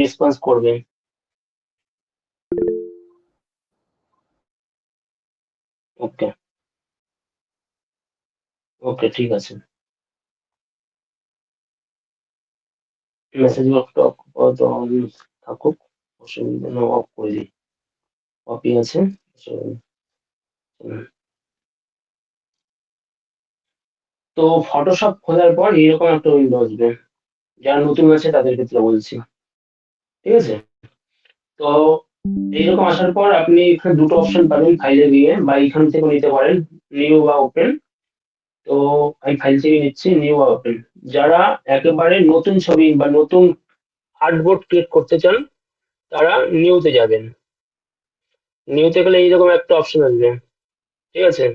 Response করবে। ওকে, ওকে, ঠিক আছে। মেসেজ বক্সটা আপাতত অন থাকুক, অসুবিধা নেই, অফ করে দিই। কপি আছে। হুম। তো ফটোশপ খোলার পর এরকম একটা উইন্ডো আসবে, যারা নতুন আছে তাদের ক্ষেত্রে বলছি, ঠিক আছে? তো এইরকম আসার পর আপনি এখানে দুটো অপশন পাবেন ফাইলে গিয়ে, বা এখান থেকে নিতে পারেন, নিউ বা ওপেন। তো আমি ফাইল থেকে নিচ্ছি, নিউ বা ওপেন। যারা একেবারে নতুন ছবি বা নতুন আর্টবোর্ড ক্রিয়েট করতে চান, তারা নিউতে যাবেন। নিউতে গেলে এইরকম একটা অপশন আসবে, ঠিক আছে?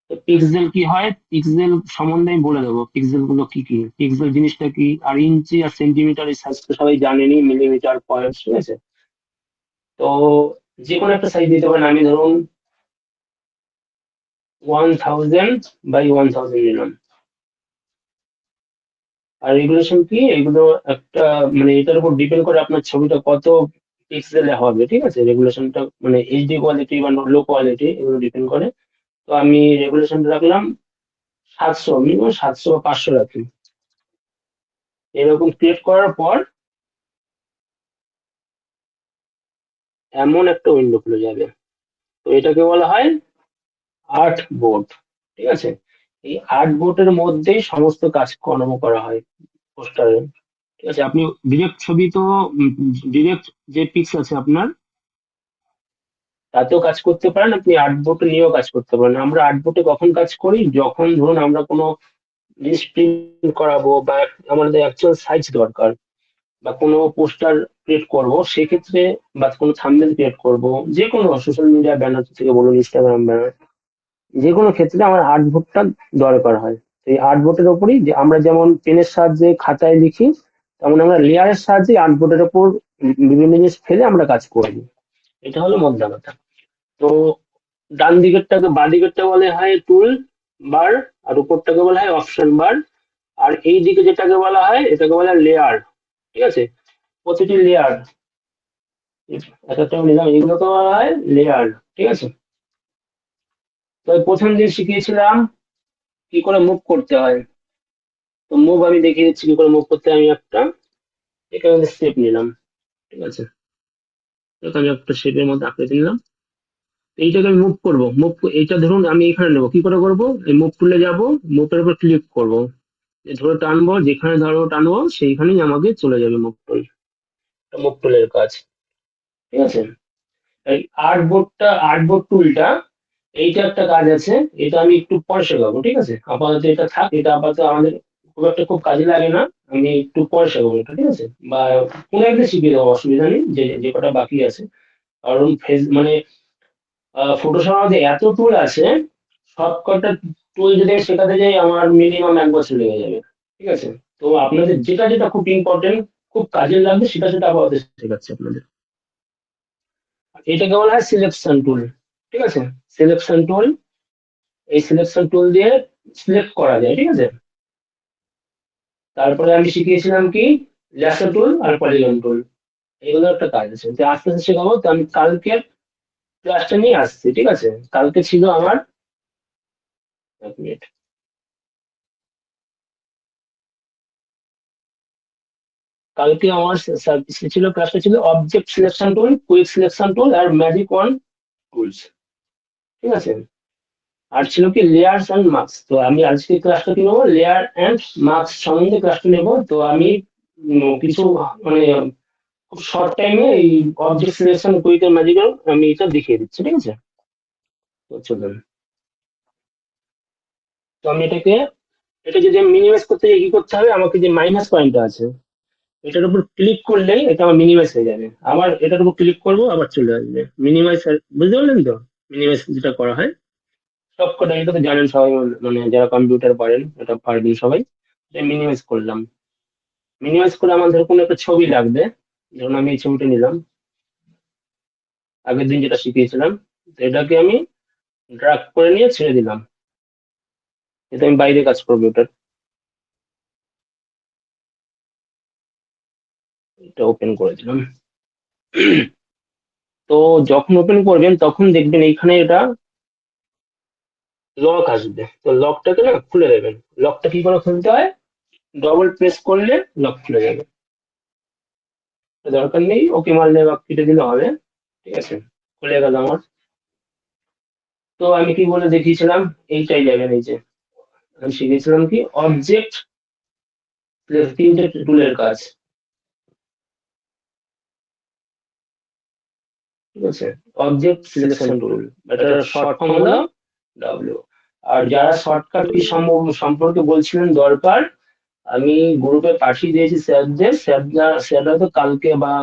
তো পিক্সেল কি হয়, পিক্সেল সম্বন্ধে আমি বলে দেবো, পিক্সেল গুলো কি কি, পিক্সেল জিনিসটা কি, আর ইঞ্চি আর সেন্টিমিটার এই সাইজ তো সবাই জানেনই, মিলিমিটার, পয়েন্ট, ঠিক আছে? তো যে কোনো একটা সাইজ দিতে পারেন, আমি ধরুন 1000 বাই 1000 নিলাম। আর রেগুলেশন কি, এগুলো একটা মানে এটার উপর ডিপেন্ড করে আপনার ছবিটা কত পিক্সেলে হবে, ঠিক আছে? রেগুলেশনটা মানে এইচডি কোয়ালিটি বা লো কোয়ালিটি, এগুলো ডিপেন্ড করে। তো আমি রেগুলেশনটা রাখলাম 700, মিনিমাম 700 বা 500 রাখি। এরকম ক্রিয়েট করার পর এমন একটা উইন্ডো খুলে যাবে। তো এটাকে বলা হয় আর্ট বোর্ড, ঠিক আছে? এই আর্ট বোর্ডের মধ্যেই সমস্ত কাজকর্ম করা হয় পোস্টারে, ঠিক আছে? আপনি ডিরেক্ট ছবি তো, ডিরেক্ট যে পিক্স আছে আপনার, তাতেও কাজ করতে পারেন, আপনি আর্ট বোর্ডে নিয়েও কাজ করতে পারেন। আমরা আর্ট বোর্ডে কখন কাজ করি, যখন ধরুন আমরা কোনো জিনিস প্রিন্ট করাবো, বা আমাদের অ্যাকচুয়াল সাইজ দরকার, বা কোনো পোস্টার ক্রিয়েট করব সেক্ষেত্রে, বা কোনো থাম্বনেল ক্রিয়েট করব, যে কোনো সোশ্যাল মিডিয়া ব্যানার থেকে বলুন, ইনস্টাগ্রাম ব্যানার, যে কোনো ক্ষেত্রে আমার আর্ট বোর্ডটা দরকার হয়। তো এই আর্ট বোর্ডের ওপরই যে আমরা যেমন পেনের সাহায্যে খাতায় লিখি, তেমন আমরা লেয়ারের সাহায্যে আর্ট বোর্ডের ওপর বিভিন্ন জিনিস ফেলে আমরা কাজ করি। এটা হলো মোদ্দা কথা। তো ডান দিকেরটাকে, বাঁ দিকেরটা বলা হয় টুল বার, আর উপরটাকে বলা হয় অপশন বার। আর এই দিকে যেটাকে বলা হয়, এটাকে বলা হয় লেয়ার, ঠিক আছে? প্রতিটি লেয়ার, এক একটা নিলাম, এগুলোকে বলা হয় লেয়ার, ঠিক আছে? তো প্রথম দিন শিখিয়েছিলাম কি করে মুভ করতে হয়। তো মুভ আমি দেখিয়ে দিচ্ছি কি করে মুভ করতে হয়। আমি একটা এখানে স্টেপ নিলাম, ঠিক আছে? তো আমি একটা শেপের মধ্যে আঁকড়ে দিলাম। এইটাকে আমি মুভ করবো, এইটা ধরুন আমি এখানে নেবো, কি করে করবো, এই মুভ টুলে যাবো, মুভের উপর ক্লিক করবো, ধরে টানবো, যেখানে ধরো টানবো সেইখানেই আমাকে চলে যাবে মুভ টুল। মুভ টুলের কাজ, ঠিক আছে? এই আর্টবোর্ড টুলটা, এইটা একটা কাজ আছে, এটা আমি একটু পরে শেখাবো, ঠিক আছে? আপাতত এটা থাক, এটা আপাতত আমাদের খুব কাজে লাগে না। আমি একটু পরে শেখাবো এটা, ঠিক আছে? বা কোনো একদিন শিখিয়ে দেবো, অসুবিধা নেই, যে যে কটা বাকি আছে। কারণ মানে ফটোশপ মধ্যে এত টুল আছে, সবকটা টুল যদি আমি শেখাতে যাই আমার মিনিমাম 1 বছর লেগে যাবে, ঠিক আছে? তো আপনাদের যেটা যেটা খুব ইম্পর্টেন্ট, খুব কাজে লাগবে, সেটা সেটা আপাতত শেখাচ্ছি আপনাদের। এটাকে বলা হয় সিলেকশন টুল, ঠিক আছে? সিলেকশন টুল, এই সিলেকশন টুল দিয়ে সিলেক্ট করা যায়, ঠিক আছে? তারপরে আমি শিখিয়েছিলাম কি, ল্যাসো টুল আর পলিগন টুল। এগুলো একটা কাজ আছে, যে আস্তে আস্তে শেখাবো। তো আমি কালকের ক্লাসটা নিয়ে আসছি, ঠিক আছে? কালকে ছিল আমার, এক মিনিট, কালকে আমার ছিল, ক্লাসটা ছিল object selection tool, quick selection tool, আর ম্যাজিক ওয়ান টুলস, ঠিক আছে? আর ছিল কি লেয়ার্স অ্যান্ড মার্কস। তো আমি আজকে ক্লাসটা কি নেবো, লেয়ার অ্যান্ড মার্কস সম্বন্ধে ক্লাসটা নেবো। তো আমি কিছু মানে খুব শর্ট টাইমে এই অবজেক্ট সিলেকশন, কুইক এর ম্যাজিক্যাল আমি এটা দেখিয়ে দিচ্ছি, ঠিক আছে? তো চলুন। তো আমি এটা যদি আমি মিনিমাইজ করতে যাই, কি করতে হবে, আমাকে যে মাইনাস পয়েন্টটা আছে, এটার উপর ক্লিক করলেই এটা আমার মিনিমাইজ হয়ে যাবে। আবার এটার উপর ক্লিক করবো, আবার চলে আসবে মিনিমাইজ। বুঝতে পারলেন তো, মিনিমাইজ যেটা করা হয় সবকটা, এটা তো জানেন সবাই, মানে যারা কম্পিউটার পারেন এটা পারবেন সবাই। মিনিমাইজ করলাম, মিনিমাইজ করে আমার ধর কোনো একটা ছবি লাগবে, ধরুন আমি এই ছবিটা নিলাম, আগের দিন যেটা শিখিয়েছিলাম। তো এটাকে আমি ড্রাগ করে নিয়ে ছেড়ে দিলাম, এটা আমি বাইরে কাজ করবো এটার। এটা ওপেন করে দিলাম। তো যখন ওপেন করবেন তখন দেখবেন এইখানে এটা লক আসবে, তো লকটাকে না খুলে দেবেন। লকটা কি করে খুলতে হয়, ডবল প্রেস করলে লক খুলে যাবে। তো দরকার নেই, ওকে মারলে বা কেটে দিলে হবে। ঠিক আছে, খুলে গেল আমার। তো আমি কি বলে দেখিয়েছিলাম, এইটাই যাবেন। এই যে আমি শিখেছিলাম কি, অবজেক্ট তিনটে টুলের কাজ। ঠিক আছে, অবজেক্ট সিলেকশন টুল, এটার শর্ট ফর্ম হলো ডব্লিউ। আর যারা শর্টকাট কি সম্পর্কে বলছিলেন দরকার, আমি গ্রুপে পাঠিয়ে দিয়েছি স্যারদের। স্যাররা তো কালকে বা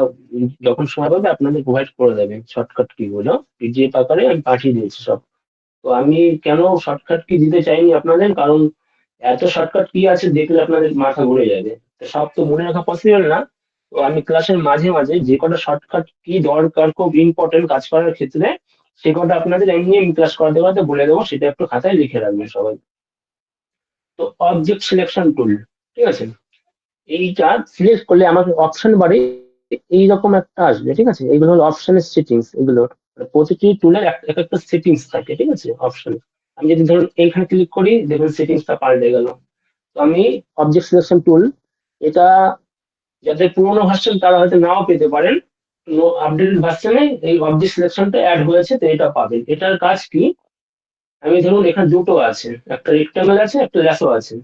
যখন সময় পাবে আপনাদের প্রোভাইড করে দেবে শর্টকাট কি গুলো, পিডিএফ আকারে আমি পাঠিয়ে দিয়েছি সব। তো আমি কেন শর্টকাট কি দিতে চাইনি আপনাদের, কারণ এত শর্টকাট কি আছে দেখলে আপনাদের মাথা ঘুরে যাবে। তো সব তো মনে রাখা পসিবল না। তো আমি ক্লাসের মাঝে মাঝে যে কটা শর্টকাট কি দরকার, খুব ইম্পর্টেন্ট কাজ করার ক্ষেত্রে, সে কটা আপনাদের এমনি আমি ক্লাস করাতে করাতে বলে দেবো, সেটা একটু খাতায় লিখে রাখবেন সবাই। তো অবজেক্ট সিলেকশন টুল, ঠিক আছে, এইটা সিলেক্ট করলে আমাকে অপশন বারে এইরকম একটা আসবে। ঠিক আছে, এইগুলো হলো অপশনের সেটিংস। এগুলো প্রতিটি টুলের এক একটা সেটিংস থাকে। ঠিক আছে, অপশন। আমি যদি ধরুন এইখানে ক্লিক করি, দেখুন সেটিংসটা পাল্টে গেল। তো আমি অবজেক্ট সিলেকশন টুল, এটা যাদের পুরোনো ভার্সন তারা হয়তো নাও পেতে পারেন। আপডেটেড ভার্সনে এই অবজেক্ট সিলেকশনটা অ্যাড হয়েছে, তো এটা পাবেন। এটার কাজ কি, আমি ধরুন এখানে দুটো আছে, একটা রেক্টাঙ্গেল আছে, একটা ল্যাসো আছে।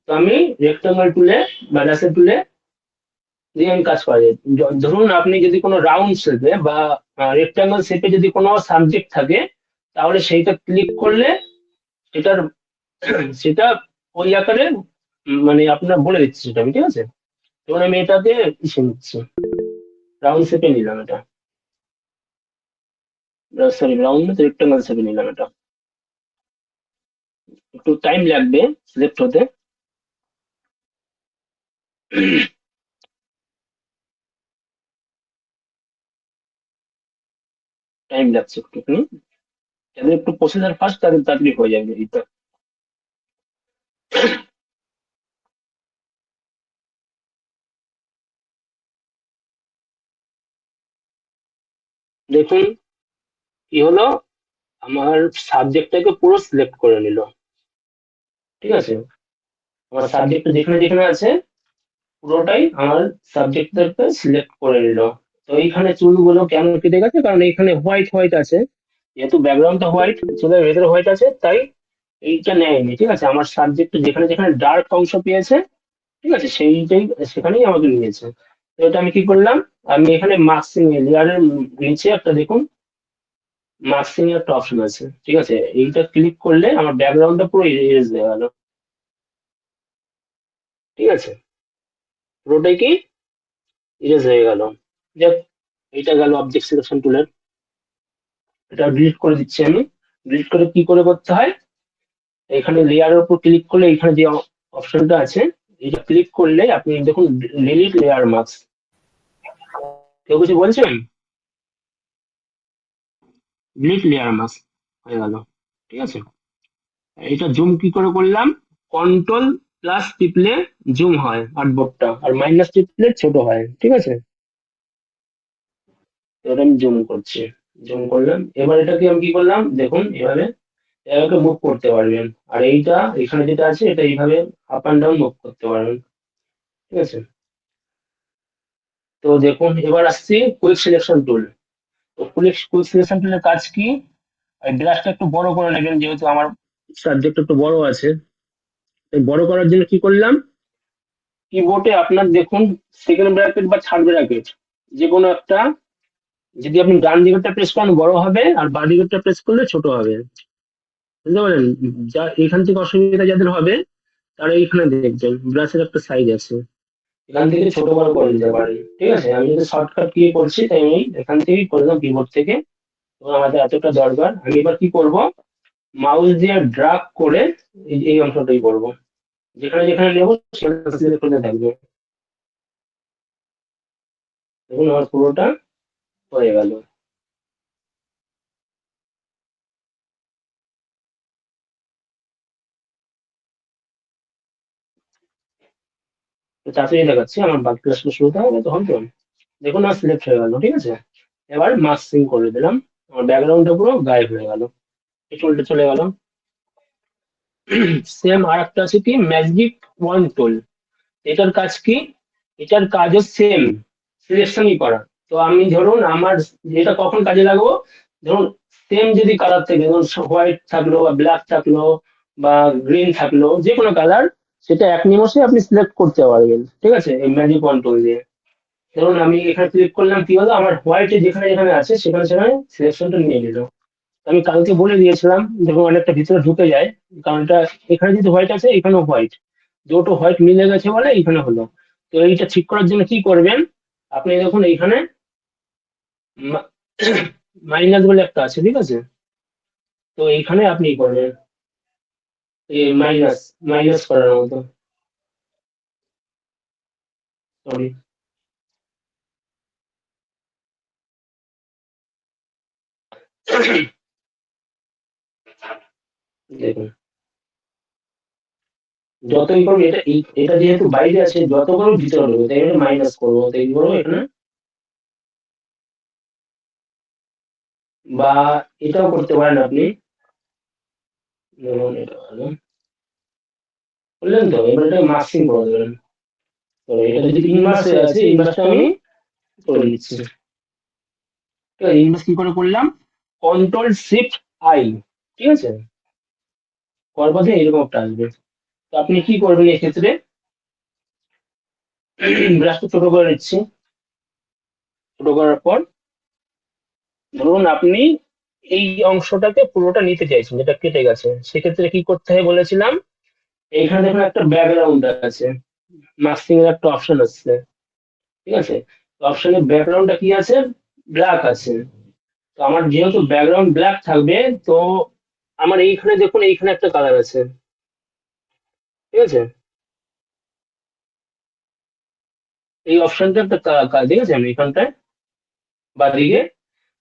তো আমি রেক্টাঙ্গেল টুলে বা ল্যাসো টুলে দিয়ে আমি কাজ করা যায়। ধরুন আপনি যদি কোনো রাউন্ড শেপে বা রেক্টাঙ্গেল শেপে যদি কোনো সাবজেক্ট থাকে, তাহলে সেইটা ক্লিক করলে সেটার সেটা ওই আকারে মানে আপনার বলে দিচ্ছে সেটা আমি। ঠিক আছে, এবার আমি এটাকে ইসে নিচ্ছি, রাউন্ড শেপে নিলাম এটা। সরি, রাউন্ড না, রেক্টাঙ্গেল শেপে নিলাম এটা। একটু টাইম লাগবে সিলেক্ট হতে। টাইম লাগছে একটুখানি, যাদের একটু প্রসেসর ফাস্ট তাদের তাড়াতাড়ি হয়ে যাবে এটা। দেখুন কি হলো, আমার সাবজেক্টটাকে পুরো সিলেক্ট করে নিল। ঠিক আছে, আমার সাবজেক্ট যেখানে যেখানে আছে পুরোটাই আমার সাবজেক্টটাকে সিলেক্ট করে নিল। তো এইখানে চুলগুলো কেমন কেটে গেছে, কারণ এইখানে হোয়াইট হোয়াইট আছে, যেহেতু ব্যাকগ্রাউন্ডটা হোয়াইট, চুলের ভেতরে হোয়াইট আছে, তাই এইটা নেয়নি। ঠিক আছে, আমার সাবজেক্ট যেখানে যেখানে ডার্ক অংশ পেয়েছে, ঠিক আছে, সেইটাই সেখানেই আমাকে নিয়েছে। তো এটা আমি কি করলাম, আমি এখানে মাস্কিং লেয়ারের নিচে একটা দেখুন মাস্কিং একটা অপশন আছে। ঠিক আছে, এইটা ক্লিক করলে আমার ব্যাকগ্রাউন্ডটা পুরো ইরেজ হয়ে গেল। ঠিক আছে, পুরোটাই কি ইরেজ হয়ে গেল। যাক, এটা গেল অবজেক্ট সিলেকশন টুলের। এটা ডিলিট করে দিচ্ছি আমি। ডিলিট করে কি করে করতে হয়, এখানে লেয়ারের উপর ক্লিক করলে এখানে যে অপশনটা আছে, এটা ক্লিক করলে আপনি দেখুন ডিলিট লেয়ার মাস্ক। কেউ কিছু বলছেন, ডিলিট লেয়ার মাস্ক হয়ে গেল। ঠিক আছে, এটা জুম কি করে করলাম, কন্ট্রোল প্লাস টিপলে জুম হয় আর্টবোর্ডটা, আর মাইনাস টিপলে ছোট হয়। ঠিক আছে, তো এটা আমি জুম করছি, জুম করলাম। এবার এটাকে আমি কি করলাম, দেখুন এভাবে এভাবে মুভ করতে পারবেন। আর এইটা এখানে যেটা আছে এটা এইভাবে আপ অ্যান্ড ডাউন মুভ করতে পারবেন। ঠিক আছে, তো দেখুন এবার আসছি কুইক সিলেকশন টুল। তো কুইক কুইক সিলেকশন টুলের কাজ কি, এই ব্রাশটা একটু বড় করে নেবেন, যেহেতু আমার সাবজেক্ট একটু বড় আছে। এই বড় করার জন্য কি করলাম, কিবোর্ডে আপনার দেখুন সেকেন্ড ব্র্যাকেট বা থার্ড ব্র্যাকেট যে কোনো একটা, যদি আপনি ডান দিকেরটা প্রেস করেন বড় হবে, আর বাঁ দিকেরটা প্রেস করলে ছোট হবে। বুঝতে পারলেন, যা এখান থেকে অসুবিধা যাদের হবে তারা এইখানে দেখবেন ব্রাশের একটা সাইজ আছে, এখান থেকে ছোট বড় করে নিতে পারেন। ঠিক আছে, আমি যদি শর্টকাট কি করছি তাই আমি এখান থেকেই করলাম কিবোর্ড থেকে। এবং আমাদের এতটা দরকার, আমি এবার কি করব, মাউস দিয়ে ড্রাগ করে এই অংশটাই করব, যেখানে যেখানে নেব সেখানে সিলেক্ট করতে থাকবে। দেখুন আমার পুরোটা হয়ে গেল। তাড়াতাড়ি দেখাচ্ছি, আমার বাকি ক্লাসটা শুরু হতে হবে তখন তো। দেখুন আমার সিলেক্ট হয়ে গেল, ঠিক আছে। এবার মাস্কিং করে দিলাম, আমার ব্যাকগ্রাউন্ডটা পুরো গায়েব হয়ে গেল, একটু উল্টে চলে গেল। সেম আর একটা আছে কি, ম্যাজিক ওয়ান টুল। এটার কাজ কি, এটার কাজও সেম, সিলেকশনই করা। তো আমি ধরুন আমার যেটা কখন কাজে লাগাবো, ধরুন সেম যদি কালার থেকে, ধরুন হোয়াইট থাকলো বা ব্ল্যাক থাকলো বা গ্রিন থাকলো, যে কোনো কালার, সেটা এক নিমেষে আপনি সিলেক্ট করতে পারবেন, ঠিক আছে, এই ম্যাজিক ওয়ান টুল দিয়ে। ধরুন আমি এখানে ক্লিক করলাম, কি হলো, আমার হোয়াইটে যেখানে যেখানে আছে সেখানে সেখানে সিলেকশনটা নিয়ে নিল। আমি কালকে বলে দিয়েছিলাম, যখন অনেকটা ভিতরে ঢুকে যায়, কারণ এটা এখানে যদি হোয়াইট আছে এখানেও হোয়াইট, দুটো হোয়াইট মিলে গেছে বলে এইখানে হলো। তো এইটা ঠিক করার জন্য কি করবেন, আপনি দেখুন এইখানে মাইনাস বলে একটা আছে, ঠিক আছে। তো এইখানে আপনি কি করবেন, এই মাইনাস, মাইনাস করার মতো, সরি, দেখুন যতই করবো, এটা এটা যেহেতু বাইরে আছে, যত করবো ভিতরে ঢুকবে, তাই এটা মাইনাস করবো, তাই কি করবো এখানে, বা এটাও করতে পারেন আপনি। যেমন এটা হলো, বললেন তো, এবার এটা মাস্কিং করে দেবেন। তো এটা যদি ইনভার্সে আছে, ইনভার্সটা আমি করে দিচ্ছি। ঠিক আছে, ইনভার্স কি করে করলাম, কন্ট্রোল শিফট আই, ঠিক আছে, করার পথে এরকম একটা আসবে। তো আপনি কি করবেন এক্ষেত্রে, ব্রাশটা ছোট করে নিচ্ছি, ছোট করার পর ধরুন আপনি এই অংশটাকে পুরোটা নিতে চাইছেন যেটা কেটে গেছে, সেক্ষেত্রে কি করতে হয় বলেছিলাম, এইখানে দেখুন একটা ব্যাকগ্রাউন্ড আছে, মাস্কিং এর একটা অপশন আছে, ঠিক আছে। অপশনের ব্যাকগ্রাউন্ডটা কি আছে, ব্ল্যাক আছে। তো আমার যেহেতু ব্যাকগ্রাউন্ড ব্ল্যাক থাকবে, তো আমার এইখানে দেখুন, এইখানে একটা কালার আছে, ঠিক আছে, এই অপশনটা একটা কালার, ঠিক আছে, আমি এখানটায় বা দিকে,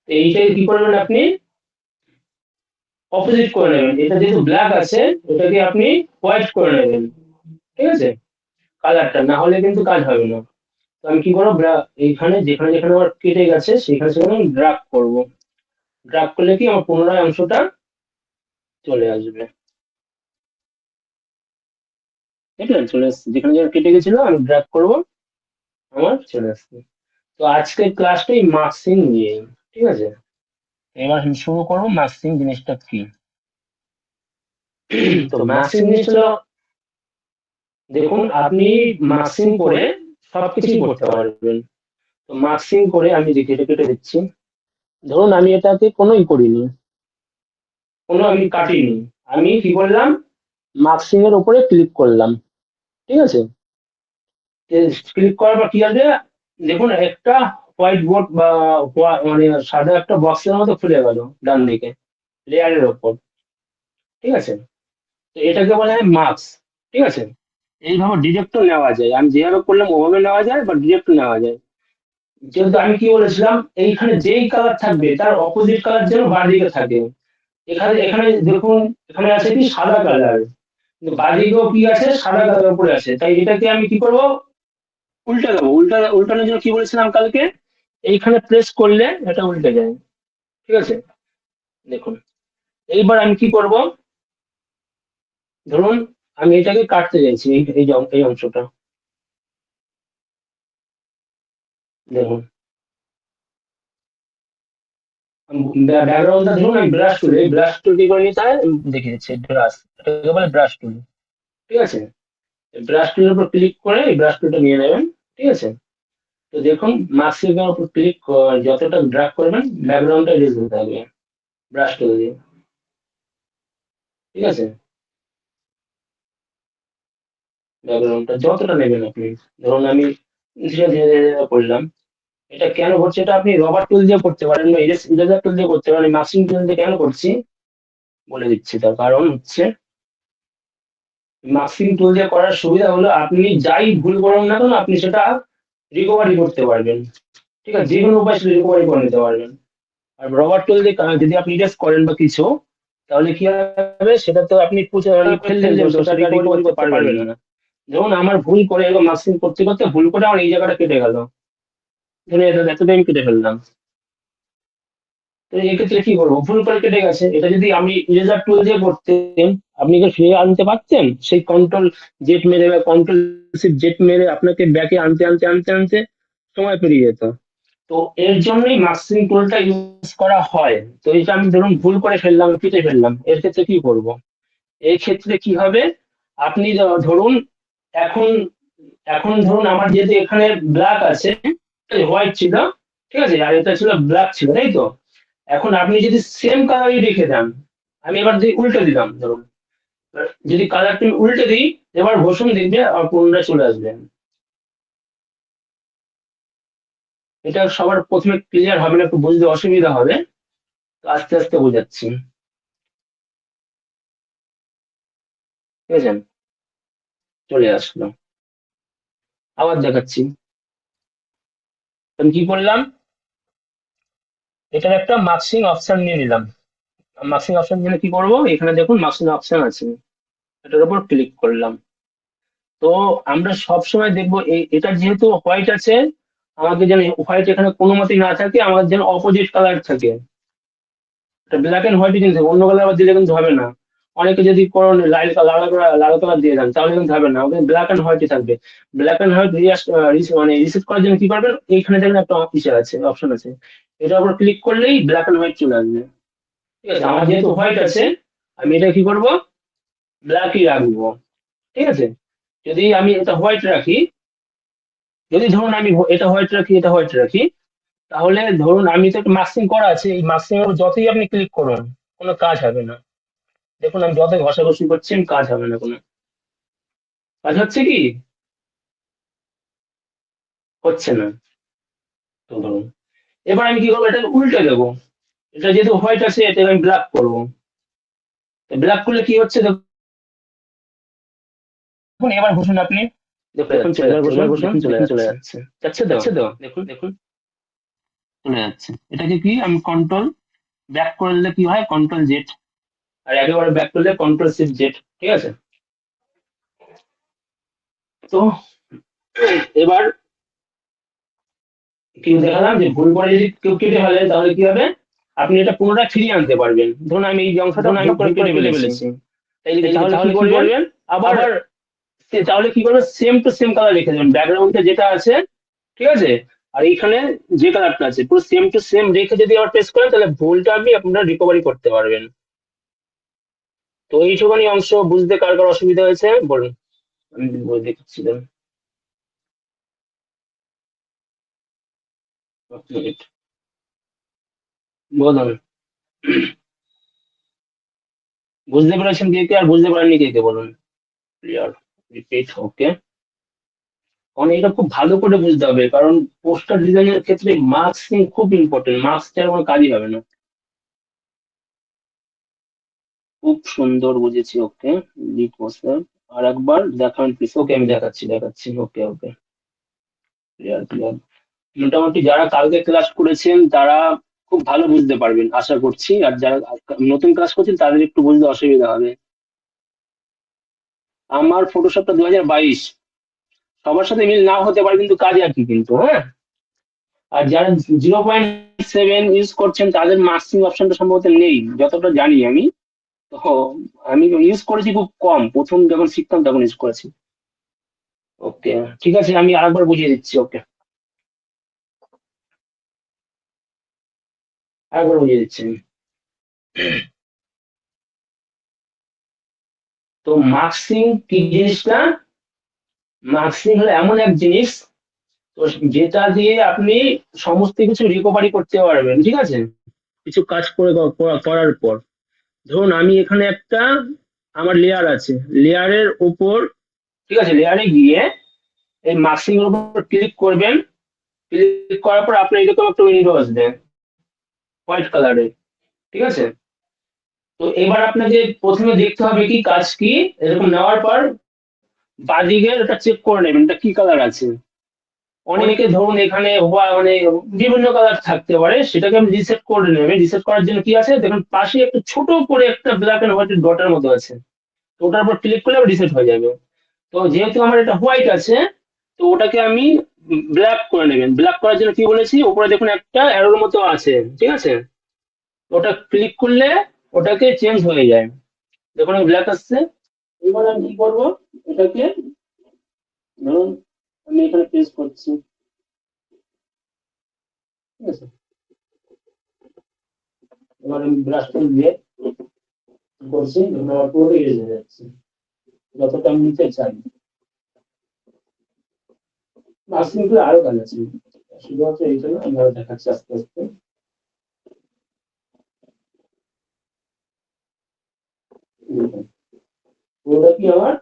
এইটাকে কি করবেন আপনি, অপোজিট করে নেবেন, এটা যেহেতু ব্ল্যাক আছে, এটাকে আপনি হোয়াইট করে নেবেন, ঠিক আছে, কালারটা, না হলে কিন্তু কাজ হবে না। তো আমি কি করবো, এইখানে যেখানে যেখানে আমার কেটে গেছে সেখানে সেখানে ড্রাগ করবো, ড্রাগ করলে কি আমার পুনরায় অংশটা চলে আসবে, দেখলেন চলে আসছে, যেখানে যেখানে কেটে গেছিল আমি ড্রাগ করবো, আমার চলে আসছে। তো আজকের ক্লাসটাই মার্কসিং নিয়ে, ঠিক আছে। এবার আমি শুরু করবো মার্কসিং জিনিসটা কি। তো মার্কসিং জিনিসটা হলো, দেখুন আপনি মার্কসিং করে সবকিছুই করতে পারবেন। তো মার্কসিং করে আমি যে কেটে কেটে দিচ্ছি, ধরুন আমি এটাকে কোনোই করিনি, কোনো আমি কাটিনি, আমি কি করলাম, মার্কসিং এর উপরে ক্লিক করলাম, ঠিক আছে। ক্লিক করার পর কি আসবে, দেখুন একটা হোয়াইট বোর্ড বা মানে সাদা একটা বক্সের মতো খুলে গেল ডান দিকে লেয়ারের ওপর, ঠিক আছে। তো এটাকে বলা হয় মার্কস, ঠিক আছে। এইভাবে ডিরেক্টও নেওয়া যায়, আমি যেভাবে করলাম ওভাবে নেওয়া যায় বা ডিরেক্ট নেওয়া যায়। যেহেতু আমি কি বলেছিলাম, এইখানে যেই কালার থাকবে তার অপোজিট কালার যেন বাঁ দিকে থাকে। এখানে এখানে দেখুন, এখানে আছে কি সাদা কালার, কিন্তু বাঁ দিকেও কি আছে, সাদা কালার উপরে আছে, তাই এটাকে আমি কি করব, উল্টে দেবো, উল্টানোর জন্য কি বলেছিলাম কালকে, এইখানে প্রেস করলে এটা উল্টে যায়, ঠিক আছে। দেখুন এইবার আমি কি করব, ধরুন আমি এটাকে কাটতে চাইছি, এই অংশটা, দেখুন ব্যাকগ্রাউন্ডটা ধরুন আমি ব্রাশ টুল, এই ব্রাশ টুল কি করে নিতে হয় দেখিয়ে দিচ্ছি, ব্রাশ, এটাকে বলে ব্রাশ টুল, ঠিক আছে। ব্রাশ টুলের উপর ক্লিক করে এই ব্রাশ টুলটা নিয়ে নেবেন, ঠিক আছে। তো দেখুন মাস্কের উপর ক্লিক, যতটা ড্র্যাগ করবেন ব্যাকগ্রাউন্ডটা রিলিজ হতে থাকবে ব্রাশ টুল দিয়ে, ঠিক আছে। ব্যাকগ্রাউন্ডটা যতটা নেবেন আপনি, ধরুন আমি ধীরে ধীরে ধীরে ধীরে করলাম। এটা কেন করছি, এটা আপনি রবার টুল দিয়ে করতে পারেন বা ইরেজার টুল দিয়ে করতে পারেন, মাস্কিং টুল দিয়ে কেন করছি বলে দিচ্ছি। তার কারণ হচ্ছে, মাস্কিং টুল দিয়ে করার সুবিধা হলো আপনি যাই ভুল করেন না কেন আপনি সেটা রিকভারি করতে পারবেন, ঠিক আছে, যে কোনো উপায় সেটা রিকভারি করে নিতে পারবেন। আর রবার টুল দিয়ে যদি আপনি ইরেজ করেন বা কিছু, তাহলে কি হবে, সেটা তো আপনি পুছে মানে ফেললেন, তো সেটা রিকভারি করতে পারবেন না। ধরুন আমার ভুল করে এরকম মার্কসিং করতে করতে ভুল করে আমার এই জায়গাটা কেটে গেল, ধরুন এতটা আমি কেটে ফেললাম। তো এক্ষেত্রে কি করবো, ভুল করে কেটে গেছে, এটা যদি আমি ইরেজার টুল দিয়ে করতেন, আপনি কি ফিরে আনতে পারতেন? সেই কন্ট্রোল জেড মেরে বা কন্ট্রোল শিফট জেড মেরে আপনাকে ব্যাকে আনতে আনতে আনতে আনতে সময় পেরিয়ে যেত। তো এর জন্যই মাস্কিং টুলটা ইউজ করা হয়। তো এটা আমি ধরুন ভুল করে ফেললাম, কেটে ফেললাম, এর ক্ষেত্রে কি করব? এই ক্ষেত্রে কি হবে, আপনি ধরুন এখন এখন ধরুন আমার যেহেতু এখানে ব্ল্যাক আছে, হোয়াইট ছিল, ঠিক আছে, আর এটা ছিল ব্ল্যাক ছিল, তাই তো? এখন আপনি যদি সেম কালারই রেখে দেন, আমি এবার যদি উল্টে দিলাম ধরুন, যদি কালারটা আমি উল্টে দিই, এবার ঘোষণ দেখবে আর পুনরায় চলে আসবে। এটা সবার প্রথমে ক্লিয়ার হবে না, একটু বুঝতে অসুবিধা হবে, তো আস্তে আস্তে বোঝাচ্ছি, ঠিক আছে? চলে আসলো, আবার দেখাচ্ছি। আমি কি করলাম, এটার একটা মার্কসিং অপশন নিয়ে নিলাম। মার্কসিং অপশন নিয়ে কি করব, এখানে দেখুন মার্কসিং অপশন আছে, এটার উপর ক্লিক করলাম। তো আমরা সব সময় দেখবো এটা যেহেতু হোয়াইট আছে, আমাকে যেন হোয়াইট এখানে কোনো মতেই না থাকে, আমাদের যেন অপোজিট কালার থাকে। এটা ব্ল্যাক এন্ড হোয়াইট জিনিস, অন্য কালার আবার দিলে কিন্তু হবে না। অনেকে যদি কোনো লাল লাল লাল কালার দিয়ে দেন তাহলে কিন্তু হবে না, ওখানে ব্ল্যাক এন্ড হোয়াইটই থাকবে। ব্ল্যাক এন্ড হোয়াইট মানে রিসেট করার জন্য কি করবেন, এইখানে দেখবেন একটা ইসে আছে, অপশন আছে, এটার উপর ক্লিক করলেই ব্ল্যাক এন্ড হোয়াইট চলে আসবে। ঠিক আছে, আমার যেহেতু হোয়াইট আছে, আমি এটা কি করব, ব্ল্যাকই রাখবো, ঠিক আছে? যদি আমি এটা হোয়াইট রাখি, যদি ধরুন আমি এটা হোয়াইট রাখি, এটা হোয়াইট রাখি, তাহলে ধরুন আমি তো একটা মাস্কিং করা আছে, এই মাস্কিং এর উপর যতই আপনি ক্লিক করুন কোনো কাজ হবে না। দেখুন আমি যতই ঘষাঘষি করছি কাজ হবে না কোনো। কাজ হচ্ছে কি, হচ্ছে না। তো ধরুন এবার আমি কি করবো, এটাকে উল্টে দেবো। এটা যেহেতু হোয়াইট আছে, এটা আমি ব্ল্যাক করবো। ব্ল্যাক করলে কি হচ্ছে দেখুন, এবার ঘুষুন আপনি, দেখুন চলে যাচ্ছে, এবার ঘুষুন দেখুন চলে যাচ্ছে, যাচ্ছে তো, যাচ্ছে তো, দেখুন দেখুন চলে যাচ্ছে। এটাকে কি আমি কন্ট্রোল ব্যাক করলে কি হয়, কন্ট্রোল জেড, আর একেবারে ব্যাক করলে কন্ট্রোল শিফট জেড, ঠিক আছে? তো এবার কি দেখালাম যে ভুল করে যদি কেউ কেটে ফেলে তাহলে কি হবে, আপনি এটা পুনরায় ফিরিয়ে আনতে পারবেন। ধরুন আমি এই অংশটা ভুল করে কেটে ফেলেছি, তাহলে কি করবেন, আবার তাহলে কি করবেন, সেম টু সেম কালার রেখে দেবেন, ব্যাকগ্রাউন্ডে যেটা আছে, ঠিক আছে, আর এইখানে যে কালারটা আছে পুরো সেম টু সেম রেখে যদি আবার প্রেস করেন, তাহলে ভুলটা আপনি আপনার রিকভারি করতে পারবেন। তো এইটুখানি অংশ বুঝতে কার কার অসুবিধা হয়েছে বলুন, আমি বলে দিচ্ছিলাম। এক মিনিট, বলুন, বুঝতে পেরেছেন কে কে, আর বুঝতে পারেননি কে কে বলুন। ক্লিয়ার, রিপিট, ওকে। কারণ এটা খুব ভালো করে বুঝতে হবে, কারণ পোস্টার ডিজাইনের ক্ষেত্রে মার্কসিং খুব ইম্পর্টেন্ট, মার্কস ছাড়া কোনো কাজই হবে না। খুব সুন্দর বুঝেছি, ওকে। লিড পোস্টার আর একবার দেখান প্লিজ, ওকে আমি দেখাচ্ছি দেখাচ্ছি, ওকে ওকে, ক্লিয়ার ক্লিয়ার। মোটামুটি যারা কালকে ক্লাস করেছেন তারা খুব ভালো বুঝতে পারবেন আশা করছি, আর যারা নতুন ক্লাস করছেন তাদের একটু বুঝতে অসুবিধা হবে। আমার ফটোশপটা 2022, সবার সাথে মিল নাও হতে পারে, কিন্তু কাজ একই কিন্তু, হ্যাঁ। আর যারা 0.7 ইউজ করছেন তাদের মার্কসিং অপশনটা সম্ভবত নেই যতটা জানি আমি। তো আমি ইউজ করেছি খুব কম, প্রথম যখন শিখতাম তখন ইউজ করেছি। ওকে, ঠিক আছে, আমি আরেকবার বুঝিয়ে দিচ্ছি, ওকে, আরেকবার বুঝিয়ে দিচ্ছি আমি। তো মার্কসিং কি জিনিসটা, মার্কসিং হলো এমন এক জিনিস, তো যেটা দিয়ে আপনি সমস্ত কিছু রিকভারি করতে পারবেন, ঠিক আছে? কিছু কাজ করে করার পর, ধরুন আমি এখানে একটা, আমার লেয়ার আছে, লেয়ারের উপর, ঠিক আছে, লেয়ারে গিয়ে এই মার্কসিং এর উপর ক্লিক করবেন। ক্লিক করার পর আপনার এরকম একটা উইন্ডো আসবে হোয়াইট কালারের, ঠিক আছে? তো এবার আপনাকে প্রথমে দেখতে হবে কি কাজ কি, এরকম নেওয়ার পর বাদিকে এটা চেক করে নেবেন এটা কি কালার আছে। অনেকে ধরুন এখানে মানে বিভিন্ন কালার থাকতে পারে, সেটাকে আমি রিসেট করে নেবেন। রিসেট করার জন্য কি আছে দেখুন, পাশে একটা ছোট করে একটা ব্ল্যাক এন্ড হোয়াইট ডটের মতো আছে, তো ওটার উপর ক্লিক করলে রিসেট হয়ে যাবে। তো যেহেতু আমার এটা হোয়াইট আছে, তো ওটাকে আমি ব্ল্যাক করে নেবেন। ব্ল্যাক করার জন্য কি বলেছি, উপরে দেখুন একটা অ্যারোর মতো আছে, ঠিক আছে? ওটা ক্লিক করলে ওটাকে চেঞ্জ হয়ে যায়। দেখুন ব্ল্যাক আসছে। এবার আমি কি করবো, এটাকে ধরুন আমি এখানে পেস্ট করছি, ঠিক আছে? এবার আমি ব্রাশ পেন দিয়ে কি করছি, ধরুন আমার পুরোটা ইরেজ হয়ে যাচ্ছে যতটা আমি নিতে চাই। মাস্কিং করে আরো কাজ আছে, শুধুমাত্র এই জন্য আমি আরো দেখাচ্ছি আস্তে আস্তে। দেখুন, পুরোটা কি আমার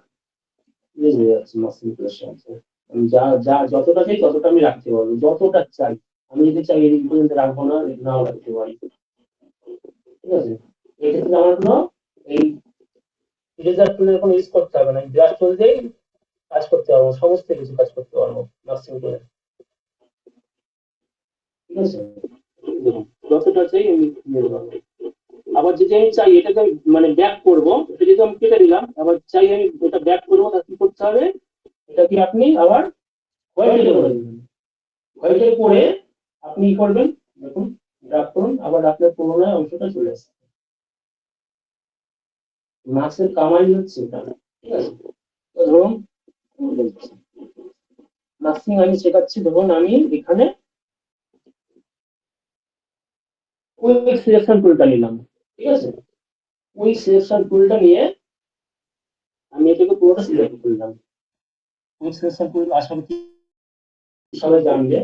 ইরেজ হয়ে যাচ্ছে মাস্কিং করার সাহায্যে। আমি যা যা যতটা চাই ততটা আমি রাখতে পারবো, যতটা চাই। আমি যদি চাই এদিক পর্যন্ত রাখবো না, নাও রাখতে পারি, ঠিক আছে? এক্ষেত্রে আমার কোনো এই ইরেজার টুলের কোনো ইউজ করতে হবে না, ব্রাশ টুল দিয়েই কাজ করতে পারবো, সমস্ত কিছু কাজ করতে পারবো মাস্কিং টুলে, ঠিক আছে? দেখুন, যতটা চাই আমি নিতে পারবো। আবার যদি আমি চাই এটাকে মানে ব্যাক করবো, এটা যদি আমি কেটে দিলাম, আবার চাই আমি এটা ব্যাক করবো, তাহলে কি করতে হবে, এটা কি আপনি আবার হোয়াইটে করে দেবেন। হোয়াইটে করে আপনি কি করবেন, দেখুন ড্রাগ করুন, আবার আপনার পুরোনো অংশটা চলে আসছে। মাছের কামাই হচ্ছে এটা, ঠিক আছে? তো ধরুন মাস্কিং আমি শেখাচ্ছি, ধরুন আমি এখানে কুইক সিলেকশন টুলটা নিলাম, ঠিক আছে? কুইক সিলেকশন টুলটা নিয়ে আমি এটাকে পুরোটা সিলেক্ট করলাম। কুইক সিলেকশন টুল আসলে কি সবাই জানবে।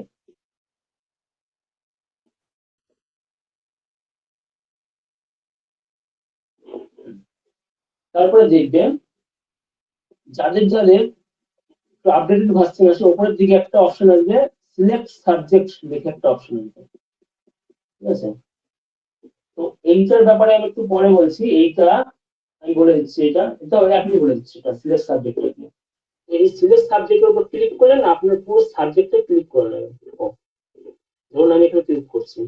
তারপরে দেখবেন যাদের যাদের আপডেটেড ভার্সন আছে, উপরের দিকে একটা অপশন আসবে, সিলেক্ট সাবজেক্ট দেখে একটা অপশন আসবে, ঠিক আছে? তো এইটার ব্যাপারে আমি একটু পরে বলছি, এইটা আমি বলে দিচ্ছি, এটা আপনি বলে দিচ্ছি, এটা সিলেক্ট সাবজেক্ট। এই সিলেক্ট সাবজেক্টের উপর ক্লিক করলে না আপনার পুরো সাবজেক্টে ক্লিক করে নেবেন। ধরুন আমি এখানে ক্লিক করছি,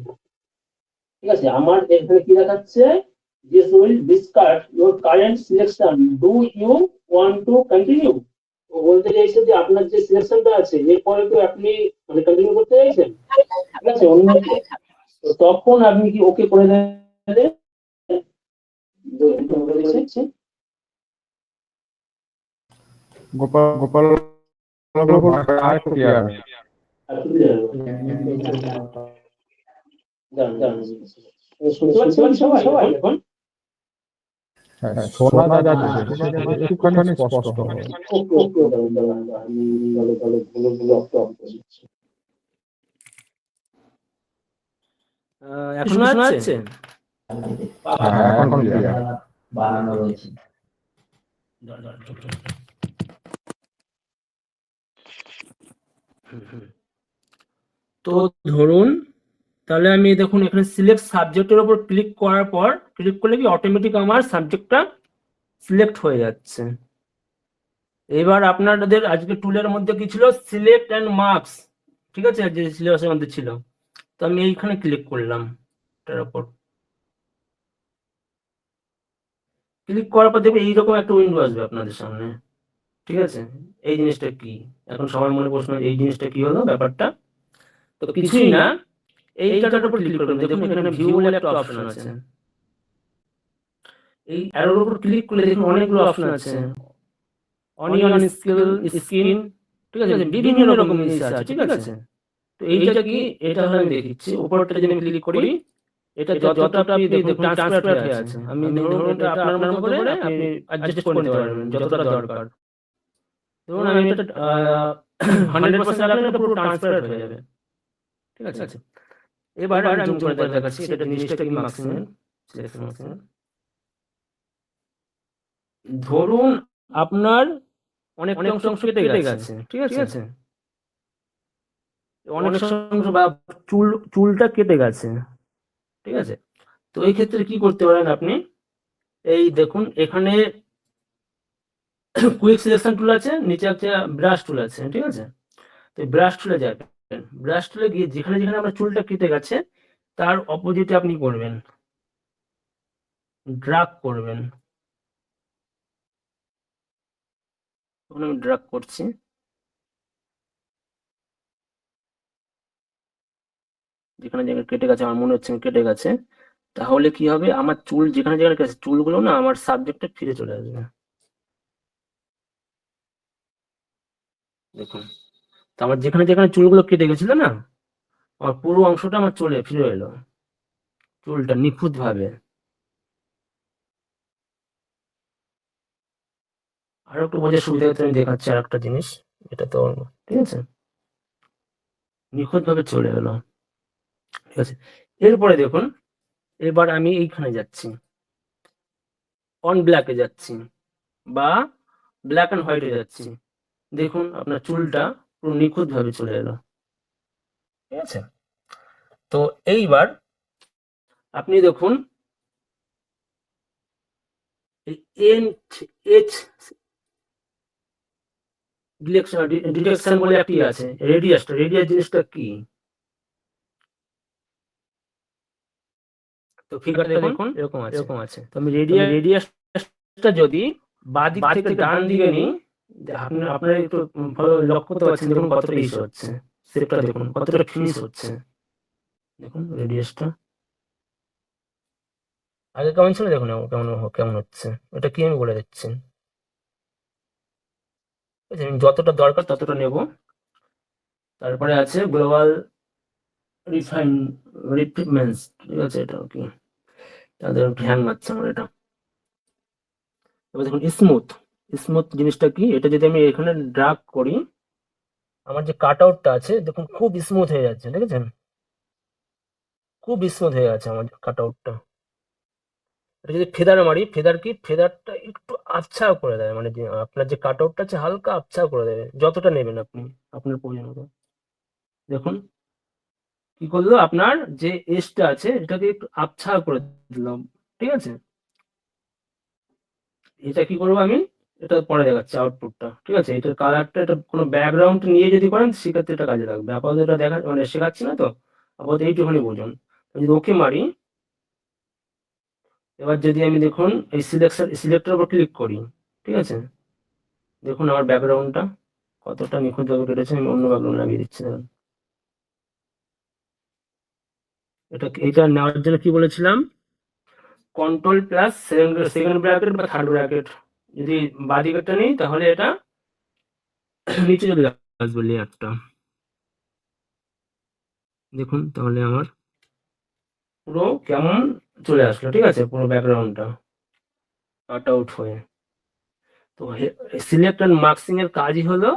ঠিক আছে? আমার এখানে কি দেখাচ্ছে, this will discard your current selection, do you want to continue. ও বলতে চাইছে যে আপনার যে সিলেকশনটা আছে এরপরে কি আপনি মানে কন্টিনিউ করতে চাইছেন, ঠিক আছে? অন্য তো তখন আপনি কি ওকে করে দেবেন। গোপাল গোপাল আর একটু ক্লিয়ার হয়। শুনতে পাচ্ছেন সবাই সবাই এখন? হ্যাঁ, শোনা যাচ্ছে, একটুখানি স্পষ্ট হবে। ওকে ওকে, আমি ভালো ভালো ভালো ভালো অফ করে দিচ্ছি। এখন শোনা যাচ্ছে? হ্যাঁ, এখন ক্লিয়ার। বানানো রয়েছে। তো ধরুন তাহলে আমি দেখুন এখানে সিলেক্ট সাবজেক্টের উপর ক্লিক করার পর, ক্লিক করলে কি অটোমেটিক আমার সাবজেক্টটা সিলেক্ট হয়ে যাচ্ছে। এবার আপনাদের আজকে টুলের মধ্যে কি ছিল, সিলেক্ট অ্যান্ড মার্কস, ঠিক আছে, যে সিলেবাসের মধ্যে ছিল। তো আমি এইখানে ক্লিক করলাম, এটার উপর ক্লিক করার পর দেখবে এইরকম একটা উইন্ডো আসবে আপনাদের সামনে, ঠিক আছে? এই জিনিসটা কি, এখন সবার মনে প্রশ্ন, এই জিনিসটা কি হলো ব্যাপারটা? তো কিছুই না, এইটার উপর ক্লিক করবেন। দেখুন এখানে ভিউ বলে একটা অপশন আছে, এই অ্যারোর উপর ক্লিক করলে দেখুন অনেকগুলো অপশন আছে, অনিয়ন স্কিল স্কিন, ঠিক আছে, বিভিন্ন রকম জিনিস আছে, ঠিক আছে? তো এইটা কি, এটা হলো আমি দেখিচ্ছি। উপরটা যদি আমি ক্লিক করি, এটা যতটা আপনি দেখুন ট্রান্সপারেন্ট হয়ে আছে। আমি ধরুন এটা আপনার মতো করে আপনি অ্যাডজাস্ট করে নিতে পারবেন যতটা দরকার। ধরুন আমি এটা 100% রাখলে এটা পুরো ট্রান্সপারেন্ট হয়ে যাবে, ঠিক আছে? এবার আমি জুম করে দেখাচ্ছি এটা জিনিসটা কি ম্যাক্সিমাম সিলেকশন ম্যাক্সিমাম। ধরুন আপনার অনেক অংশ কেটে গেছে, ঠিক আছে? অনেক অংশ বা চুলটা কেটে গেছে, ঠিক আছে? তো এই ক্ষেত্রে কি করতে পারেন আপনি, এই দেখুন এখানে কুইক সিলেকশন টুল আছে, নিচে একটা ব্রাশ টুল আছে, ঠিক আছে? তো ব্রাশ টুলে যাবেন, ব্রাশ টুলে গিয়ে যেখানে যেখানে আপনার চুলটা কেটে গেছে তার অপোজিটে আপনি করবেন, ড্রাগ করবেন, তখন আমি ড্রাগ করছি, যেখানে যেখানে কেটে গেছে আমার মনে হচ্ছে কেটে গেছে, তাহলে কি হবে, আমার চুল যেখানে যেখানে গেছে চুলগুলো না আমার সাবজেক্টে ফিরে চলে আসবে। দেখুন, তো আমার যেখানে যেখানে চুলগুলো কেটে গেছিল না, আমার পুরো অংশটা আমার চলে ফিরে এলো, চুলটা নিখুঁত ভাবে। আরো একটু বোঝার সুবিধা হতে আমি দেখাচ্ছি আর একটা জিনিস, এটা তো ঠিক আছে, নিখুঁত ভাবে চলে এলো। ঠিক আছে, এরপরে দেখুন, এবার আমি এইখানে যাচ্ছি, অন ব্ল্যাকে যাচ্ছি বা ব্ল্যাক অ্যান্ড হোয়াইটে যাচ্ছি। দেখুন আপনার চুলটা পুরো নিখুঁত ভাবে চলে এলো। ঠিক আছে, তো এইবার আপনি দেখুন, এই এন এইচ ডিটেকশন বলে একটি আছে, রেডিয়াস জিনিসটা কি, তো ফিগারটা দেখুন এরকম আছে। তো আমি রেডিয়াসটা যদি বাঁ দিক থেকে ডান দিকে নিই, আপনার আপনারা একটু ভালো লক্ষ্য করতে পারছেন, দেখুন কতটা ইস হচ্ছে, শেপটা দেখুন কতটা ফিনিশ হচ্ছে। দেখুন রেডিয়াসটা আগে কেমন ছিল, দেখুন এখন কেমন কেমন হচ্ছে, ওটা কি আমি বলে দিচ্ছি। ঠিক আছে, আমি যতটা দরকার ততটা নেব। তারপরে আছে গ্লোবাল রিফাইন রিফিনমেন্টস, ঠিক আছে, এটা কি, তাদের হ্যাং মারছে আমার এটা। এবার দেখুন স্মুথ, স্মুথ জিনিসটা কি, এটা যদি আমি এখানে ড্রাগ করি, আমার যে কাট আউটটা আছে দেখুন খুব স্মুথ হয়ে যাচ্ছে, দেখেছেন, খুব স্মুথ হয়ে গেছে আমার কাট আউটটা। এটা যদি ফেদার মারি, ফেদার কি, ফেদারটা একটু আবছা করে দেয়, মানে যে আপনার যে কাট আউটটা আছে হালকা আবছা করে দেবে, যতটা নেবেন আপনি আপনার প্রয়োজন মতো। দেখুন কি করলো, আপনার যে এজটা আছে এটাকে একটু আবছা করে দিলাম। ঠিক আছে, এটা কি করবো আমি, এটা পরে দেখাচ্ছি আউটপুটটা। ঠিক আছে, এটার কালারটা, এটা কোনো ব্যাকগ্রাউন্ড নিয়ে যদি করেন সেক্ষেত্রে এটা কাজে লাগবে, আপাতত এটা দেখা মানে শেখাচ্ছি না তো, আপাতত এইটুখানি বুঝুন। যদি ওকে মারি, এবার যদি আমি দেখুন এই সিলেক্টের উপর ক্লিক করি, ঠিক আছে, দেখুন আমার ব্যাকগ্রাউন্ডটা কতটা নিখুঁতভাবে কেটেছে, আমি অন্য ব্যাকগ্রাউন্ড লাগিয়ে দিচ্ছি দেখুন। এটা নেওয়ার জন্য কি বলেছিলাম, কন্ট্রোল প্লাস সেকেন্ড ব্র্যাকেট বা থার্ড ব্র্যাকেট, যদি বাদিকেরটা নেই তাহলে এটা নিচে চলে আসবে লেয়ারটা। দেখুন তাহলে আমার পুরো কেমন চলে আসলো, ঠিক আছে, পুরো ব্যাকগ্রাউন্ডটা কাট আউট হয়ে। তো সিলেক্ট অ্যান্ড মার্কসিং এর কাজই হলো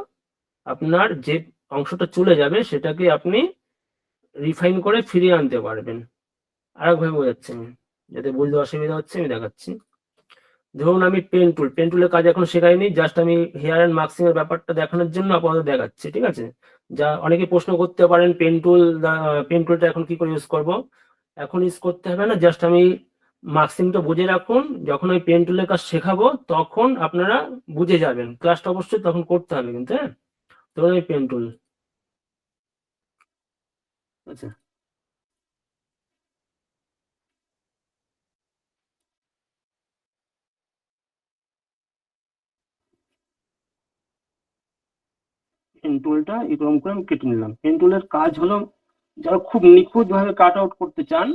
আপনার যে অংশটা চলে যাবে সেটাকে আপনি রিফাইন করে ফিরিয়ে আনতে পারবেন। আরেকভাবে বোঝাচ্ছি আমি, যাতে বুঝতে অসুবিধা হচ্ছে আমি দেখাচ্ছি। ধরুন আমি পেন টুলের কাজ এখন শেখাইনি, জাস্ট আমি হেয়ার অ্যান্ড মার্কসিং এর ব্যাপারটা দেখানোর জন্য আপাতত দেখাচ্ছি। ঠিক আছে, যা অনেকে প্রশ্ন করতে পারেন, পেন টুলটা এখন কি করে ইউজ করব, এখন ইউজ করতে হবে না, জাস্ট আমি মার্কসিংটা বুঝে রাখুন, যখন আমি পেন টুলের কাজ শেখাবো তখন আপনারা বুঝে যাবেন, ক্লাসটা অবশ্যই তখন করতে হবে কিন্তু, হ্যাঁ। ধরুন আমি পেন টুল, আচ্ছা, পেন টুলটা এরকম করে আমি কেটে নিলাম। পেন টুলের কাজ হলো, যারা খুব নিখুঁত ভাবে কাট আউট করতে চান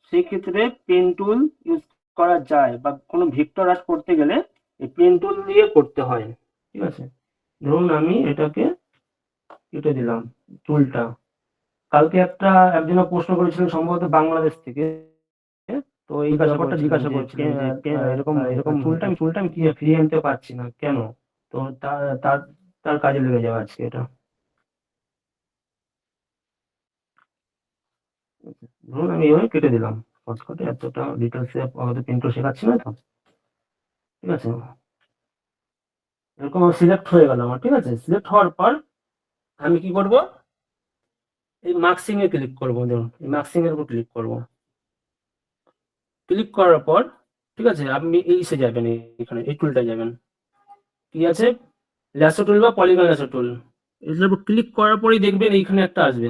সেই ক্ষেত্রে পেন টুল ইউজ করা যায়, বা কোনো ভেক্টর আর্ট করতে গেলে এই পেন টুল দিয়ে করতে হয়। ঠিক আছে, ধরুন আমি এটাকে কেটে দিলাম টুলটা। কালকে একজন প্রশ্ন করেছিলেন সম্ভবত বাংলাদেশ থেকে, তো এই ব্যাপারটা জিজ্ঞাসা করছিলেন যে এরকম এরকম চুলটা আমি কি ফিরিয়ে আনতে পারছি না কেন, তো তার তার তার কাজে লেগে যাবে আজকে এটা। ধরুন আমি এইভাবে কেটে দিলাম শর্টকাটে, এতটা ডিটেলসে আমাদের পেন্টুল শেখাচ্ছি না তো। ঠিক আছে, এরকম সিলেক্ট হয়ে গেল আমার। ঠিক আছে, সিলেক্ট হওয়ার পর আমি কি করব, এই মার্কসিং এ ক্লিক করবো, ধরুন এই মার্কসিং এর উপর ক্লিক করব। ক্লিক করার পর ঠিক আছে, আপনি এইসে যাবেন, এখানে এই টুলটা যাবেন, কি আছে, ল্যাসো টুল বা পলিগন ল্যাসো টুল, এটার উপর ক্লিক করার পরেই দেখবেন এইখানে একটা আসবে,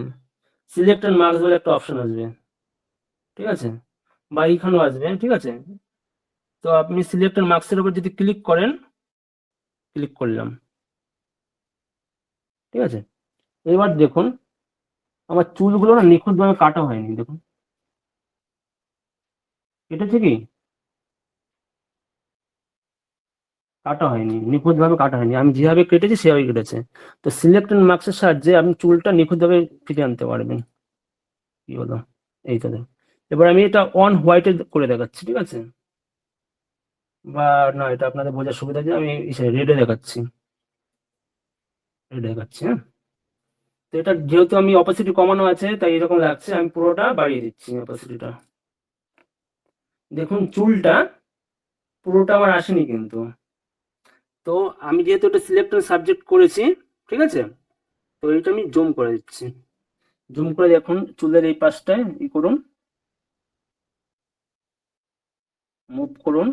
সিলেক্ট এন্ড মার্কস বলে একটা অপশন আসবে। ঠিক আছে, বা এইখানেও আসবে। ঠিক আছে, তো আপনি সিলেক্ট এন্ড মার্কস এর উপর যদি ক্লিক করেন, ক্লিক করলাম, ঠিক আছে। এবার দেখুন আমার চুলগুলো না নিখুঁতভাবে কাটা হয়নি, দেখুন কেটেছে কি, কাটা হয়নি, নিখুঁতভাবে কাটা হয়নি, আমি যেভাবে কেটেছি সেভাবে কেটেছে। তো সিলেক্ট অ্যান্ড মার্কসের সাহায্যে আপনি চুলটা নিখুঁতভাবে ফিরিয়ে আনতে পারবেন। কি হলো, এই তো দেখুন। এবার আমি এটা অন হোয়াইটে করে দেখাচ্ছি, ঠিক আছে, বা না এটা আপনাদের বোঝার সুবিধা যে আমি রেডে দেখাচ্ছি, রেডে দেখাচ্ছি, হ্যাঁ। তো এটা যেহেতু আমি অপাসিটি কমানো আছে তাই এরকম লাগছে, আমি পুরোটা বাড়িয়ে দিচ্ছি অপাসিটিটা। দেখুন চুলটা পুরোটা আমার আসেনি কিন্তু। তো আমি যেহেতু এটা সিলেক্ট সাবজেক্ট করেছি, ঠিক আছে, তো এটা আমি জুম করে দিচ্ছি। জুম করে দেখুন চুলের এই পাশটায় ই করুন, মুভ করুন,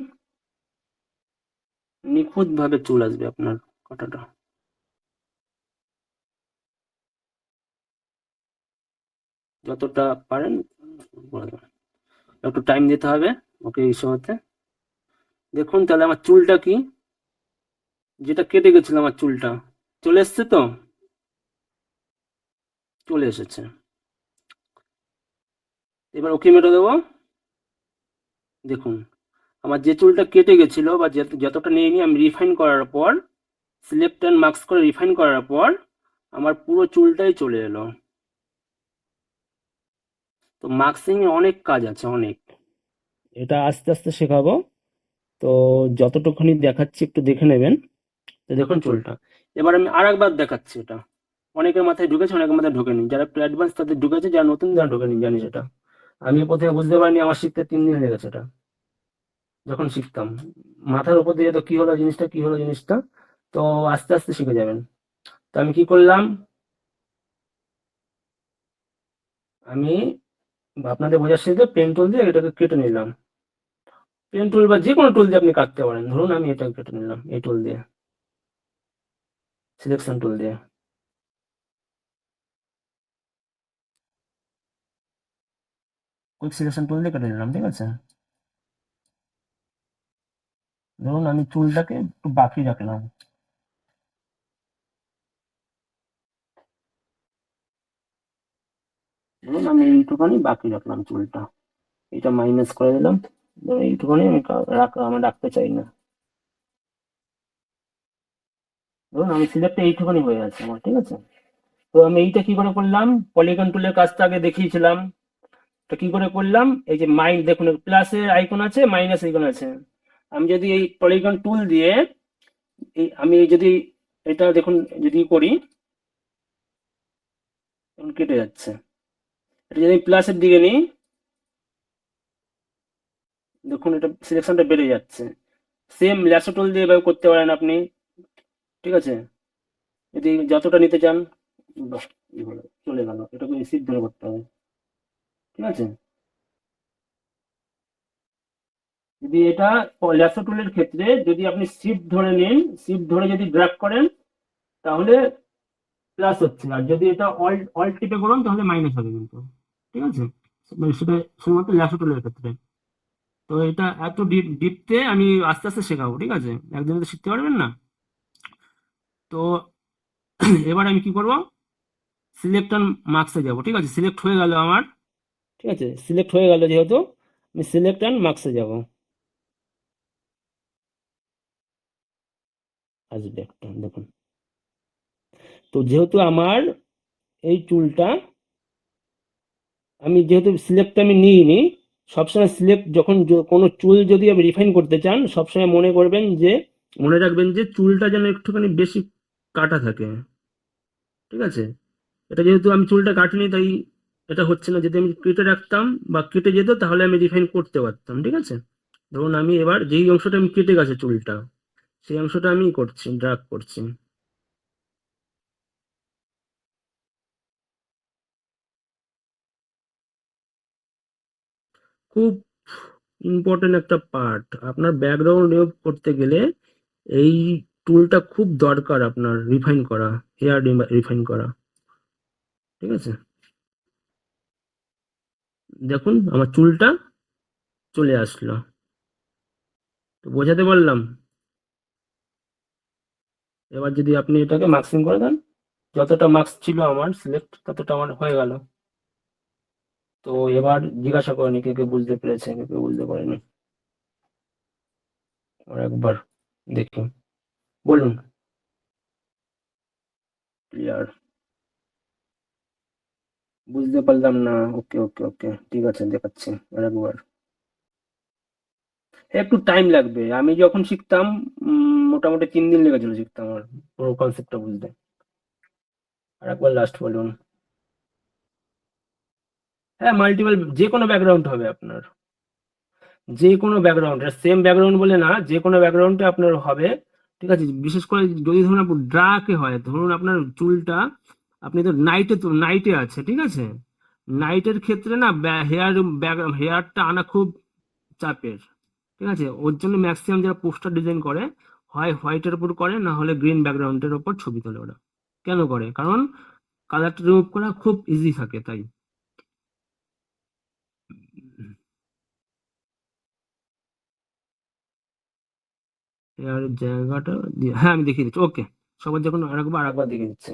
নিখুঁতভাবে চুল আসবে আপনার কাটাটা। যতটা পারেন করে দেবেন। একটু টাইম দিতে হবে ওকে এই সময়তে। দেখুন তাহলে আমার চুলটা কি, যেটা কেটে গেছিল আমার চুলটা চলে এসছে তো, চলে এসেছে। এবার ওকে মেরে দেবো। দেখুন আমার যে চুলটা কেটে গেছিল বা যতটা নিয়ে নিয়ে আমি রিফাইন করার পর, সিলেক্ট অ্যান্ড মার্কস করে রিফাইন করার পর আমার পুরো চুলটাই চলে এলো। তো মার্কসিং এ অনেক কাজ আছে, অনেক, এটা আস্তে আস্তে শেখাবো। তো যতটুকুনি দেখাচ্ছি একটু দেখে নেবেন। তো দেখুন চুলটা, এবার আমি আর একবার দেখাচ্ছি এটা। অনেকের মাথায় ঢুকেছে, অনেকের মাথায় ঢোকেনি, যারা একটু অ্যাডভান্স তাদের ঢুকেছে, যারা নতুন যারা ঢোকেনি জানি সেটা। আমি প্রথমে বুঝতে পারিনি, আমার শিখতে 3 দিন হয়ে গেছে এটা। যখন শিখতাম মাথার উপর দিয়ে তো কি হলো জিনিসটা, কি হলো জিনিসটা, তো আস্তে আস্তে শিখে যাবেন। তো আমি কি করলাম, আমি আপনাদের বোঝার সাথে পেন টুল দিয়ে এটাকে কেটে নিলাম। পেন টুল বা যে কোনো টুল দিয়ে আপনি কাটতে পারেন, ধরুন আমি এটা কেটে নিলাম এই টুল দিয়ে, সিলেকশন টুল দিয়ে। কুইক সিলেকশন টুল দিয়ে কেটে নিলাম, ঠিক আছে। ধরুন আমি চুলটাকে একটু বাকি রাখলাম, ধরুন আমি এইটুখানি বাকি রাখলাম চুলটা, এটা মাইনাস করে দিলাম। ধরুন এইটুখানি আমি আমি রাখতে চাই না। ধরুন আমি সিলেক্টটা এইটুখানি হয়ে আছে আমার, ঠিক আছে। তো আমি এইটা কি করে করলাম, পলিগন টুলের কাজটা আগে দেখিয়েছিলাম। তো কি করে করলাম, এই যে দেখুন প্লাসের আইকন আছে, মাইনাস আইকন আছে। আমি যদি এই পলিগন টুল দিয়ে এই আমি যদি এটা দেখুন যদি করি, তখন কেটে যাচ্ছে। এটা যদি প্লাসের দিকে নিই, দেখুন এটা সিলেকশনটা বেড়ে যাচ্ছে। সেম ল্যাসো টুল দিয়ে এভাবে করতে পারেন আপনি, ঠিক আছে। যদি যতটা নিতে চান, বাহ, এই হলো, চলে গেল, এটাকে রিসিভ ধরে করতে হবে, ঠিক আছে। যদি এটা ল্যাসো টুলের ক্ষেত্রে যদি আপনি শিফট ধরে নিন, শিফট ধরে যদি ড্র্যাগ করেন তাহলে প্লাস হচ্ছে, আর যদি এটা অল্ট অল্ট টিপে করুন তাহলে মাইনাস হবে কিন্তু, ঠিক আছে। মানে সেটা শুধুমাত্র ল্যাসো টুলের ক্ষেত্রে। তো এটা এত ডিপতে আমি আস্তে আস্তে শেখাবো, ঠিক আছে, একদিনে তো শিখতে পারবেন না। তো এবার আমি কি করব, সিলেক্ট অন মার্কসে যাব, ঠিক আছে, সিলেক্ট হয়ে গেল আমার, ঠিক আছে, সিলেক্ট হয়ে গেল যেহেতু, আমি সিলেক্ট অন মার্কসে যাব, আসবে একটা দেখুন। তো যেহেতু আমার এই চুলটা, আমি যেহেতু সিলেক্ট আমি নিইনি, সবসময় সিলেক্ট যখন কোনো চুল যদি আপনি রিফাইন করতে চান সবসময় মনে করবেন যে, মনে রাখবেন যে চুলটা যেন একটুখানি বেশি কাটা থাকে, ঠিক আছে। এটা যেহেতু আমি চুলটা কাটিনি তাই এটা হচ্ছে না, যদি আমি কেটে রাখতাম বা কেটে যেত তাহলে আমি রিফাইন করতে পারতাম, ঠিক আছে। ধরুন আমি এবার যেই অংশটা আমি কেটে গেছে চুলটা, সেই অংশটা আমি করছি, ড্রাগ করছি। খুব ইম্পর্টেন্ট একটা পার্ট, আপনার ব্যাকগ্রাউন্ড রিমুভ করতে গেলে এই টুলটা খুব দরকার আপনার, রিফাইন করা, হেয়ার রিফাইন করা, ঠিক আছে। দেখুন আমার চুলটা চলে আসলো, তো বোঝাতে পারলাম। এবার যদি আপনি এটাকে মার্কসিং করে দেন, যতটা মার্কস ছিল আমার সিলেক্ট ততটা আমার হয়ে গেল। তো এবার জিজ্ঞাসা করেনি কে কে বুঝতে পেরেছে, কে কে বুঝতে পারেনি। আর একবার দেখি, বলুন। ক্লিয়ার? বুঝতে পারলাম না। ওকে ওকে ওকে, ঠিক আছে, দেখাচ্ছি আর একবার। একটু টাইম লাগবে। আমি যখন শিখতাম মোটামুটি 3 দিন লেগেছিল শিখতে আমার পুরো কনসেপ্টটা বুঝতে। আর একবার লাস্ট বলুন। হ্যাঁ, মাল্টিপল, যে কোনো ব্যাকগ্রাউন্ড হবে আপনার, যে কোনো ব্যাকগ্রাউন্ড, সেম ব্যাকগ্রাউন্ড বলে না, যে কোনো ব্যাকগ্রাউন্ডে আপনার হবে। ঠিক আছে, বিশেষ করে যদি ধরুন আপনার ডার্কে হয়, ধরুন আপনার চুলটা, আপনি তো নাইটে আছে, ঠিক আছে, নাইটের ক্ষেত্রে না হেয়ারটা আনা খুব চাপের। ঠিক আছে, ওর জন্য ম্যাক্সিমাম যারা পোস্টার ডিজাইন করে, হয় হোয়াইটের উপর করে, না হলে গ্রিন ব্যাকগ্রাউন্ডের উপর ছবি তোলে ওরা। কেন করে? কারণ কালারটা রিমুভ করা খুব ইজি থাকে, তাই। এর জায়গাটা হ্যাঁ আমি দেখিয়ে দিচ্ছি। ওকে, সবার যখন আরেকবার দেখিয়ে দিচ্ছি।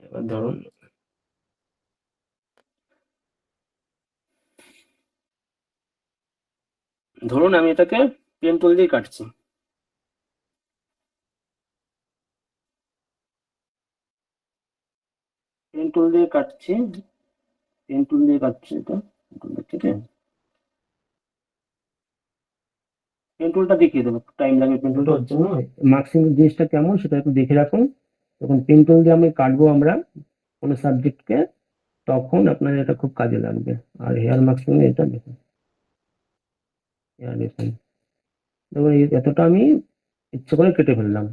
এবার ধরুন, আমি এটাকে পেন টুল দিয়ে কাটছি। পেন টুল দিয়ে কাটছি, পেন টুল দিয়ে কাটছি এটা। ঠিক আছে, পেন টুলটা দেখিয়ে দেবো, টাইম লাগবে পেন টুলটা ওর জন্য। মার্কসিং জিনিসটা কেমন সেটা একটু দেখে রাখুন। তখন পেন টুল দিয়ে আমি কাটবো আমরা কোনো সাবজেক্টকে, তখন আপনার এটা খুব কাজে লাগবে। আর হেয়ার মার্কসিং এটা দেখুন, হেয়ার দেখুন, দেখুন এতটা আমি ইচ্ছে করে কেটে ফেললাম।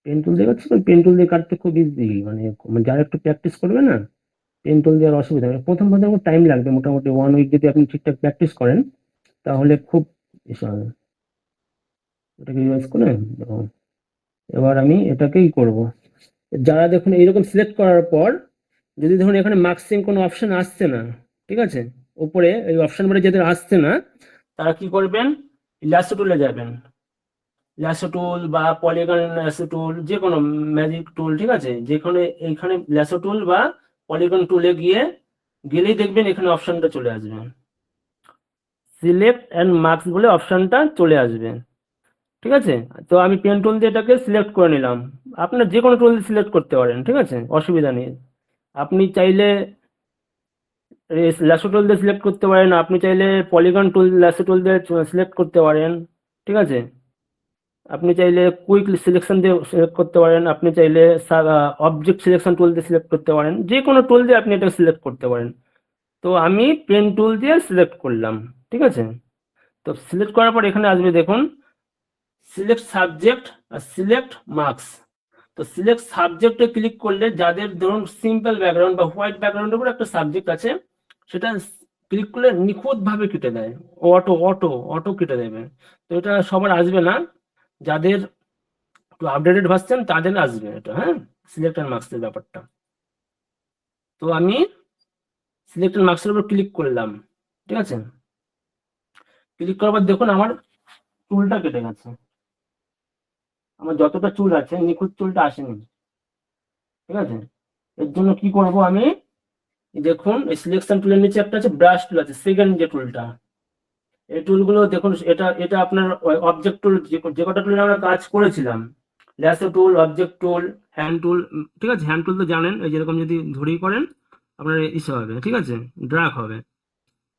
পেন টুল দিয়ে কাটছি তো, পেন টুল দিয়ে কাটতে খুব ইজি, মানে যারা একটু প্র্যাকটিস করবে না, পেন টুল দেওয়ার অসুবিধা হবে। প্রথম প্রথম টাইম লাগবে, মোটামুটি 1 উইক যদি আপনি ঠিকঠাক প্র্যাকটিস করেন তাহলে খুব ইসে হবে। এটাকে ইউজ করে দেখুন। এবার আমি এটাকেই করব। যারা দেখুন এইরকম সিলেক্ট করার পর যদি ধরুন এখানে মার্কসিং কোনো অপশন আসছে না, ঠিক আছে, উপরে এই অপশন বারে যাদের আসছে না, তারা কি করবেন, ল্যাসো টুলে যাবেন। ল্যাসো টুল বা পলিগন ল্যাসো টুল, যে কোনো ম্যাজিক টুল, ঠিক আছে, যেখানে এইখানে ল্যাসো টুল বা পলিগন টুলে গেলেই দেখবেন এখানে অপশনটা চলে আসবে, সিলেক্ট অ্যান্ড মার্কস বলে অপশনটা চলে আসবে। ঠিক আছে, তো আমি পেন টুল দিয়ে এটাকে সিলেক্ট করে নিলাম। আপনার যে কোনো টুল দিয়ে সিলেক্ট করতে পারেন, ঠিক আছে, অসুবিধা নেই। আপনি চাইলে ল্যাসো টুল দিয়ে সিলেক্ট করতে পারেন, আপনি চাইলে পলিগন টুল ল্যাসো টুল দিয়ে সিলেক্ট করতে পারেন। ঠিক আছে, আপনি চাইলে কুইক সিলেকশন দিয়ে সিলেক্ট করতে পারেন, আপনি চাইলে অবজেক্ট সিলেকশন টুল দিয়ে সিলেক্ট করতে পারেন, যে কোনো টুল দিয়ে আপনি এটা সিলেক্ট করতে পারেন। তো আমি পেন টুল দিয়ে সিলেক্ট করলাম। ঠিক আছে, তো সিলেক্ট করার পর এখানে আসবে দেখুন সিলেক্ট সাবজেক্ট আর সিলেক্ট মার্কস। তো সিলেক্ট সাবজেক্টে ক্লিক করলে যাদের ধরুন সিম্পল ব্যাকগ্রাউন্ড বা হোয়াইট ব্যাকগ্রাউন্ডের উপর একটা সাবজেক্ট আছে, সেটা ক্লিক করলে নিখুঁত ভাবে কেটে দেয়, অটো অটো অটো কেটে দেবে। তো এটা সবার আসবে না, যাদের একটু আপডেটেড ভার্সন তাদের আসবে এটা। হ্যাঁ, সিলেক্ট অ্যান্ড মার্কসের ব্যাপারটা। তো আমি সিলেক্ট অ্যান্ড মার্কসের উপর ক্লিক করলাম। ঠিক আছে, ক্লিক করার পর দেখুন আমার চুলটা কেটে গেছে। আমার যতটা চুল আছে নিখুঁত চুলটা আসেনি। ঠিক আছে, এর জন্য কি করব আমি, দেখুন এই সিলেকশন টুলের নিচে একটা আছে ব্রাশ টুল আছে, সেকেন্ড যে টুলটা, এই টুলগুলো দেখুন, এটা এটা আপনার অবজেক্ট টুল, যে কটা টুল আমরা কাজ করেছিলাম, ল্যাসো টুল, অবজেক্ট টুল, হ্যান্ড টুল। ঠিক আছে, হ্যান্ড টুল তো জানেন, এই যেরকম যদি ধরি করেন আপনার ইসে হবে, ঠিক আছে, ড্রাগ হবে।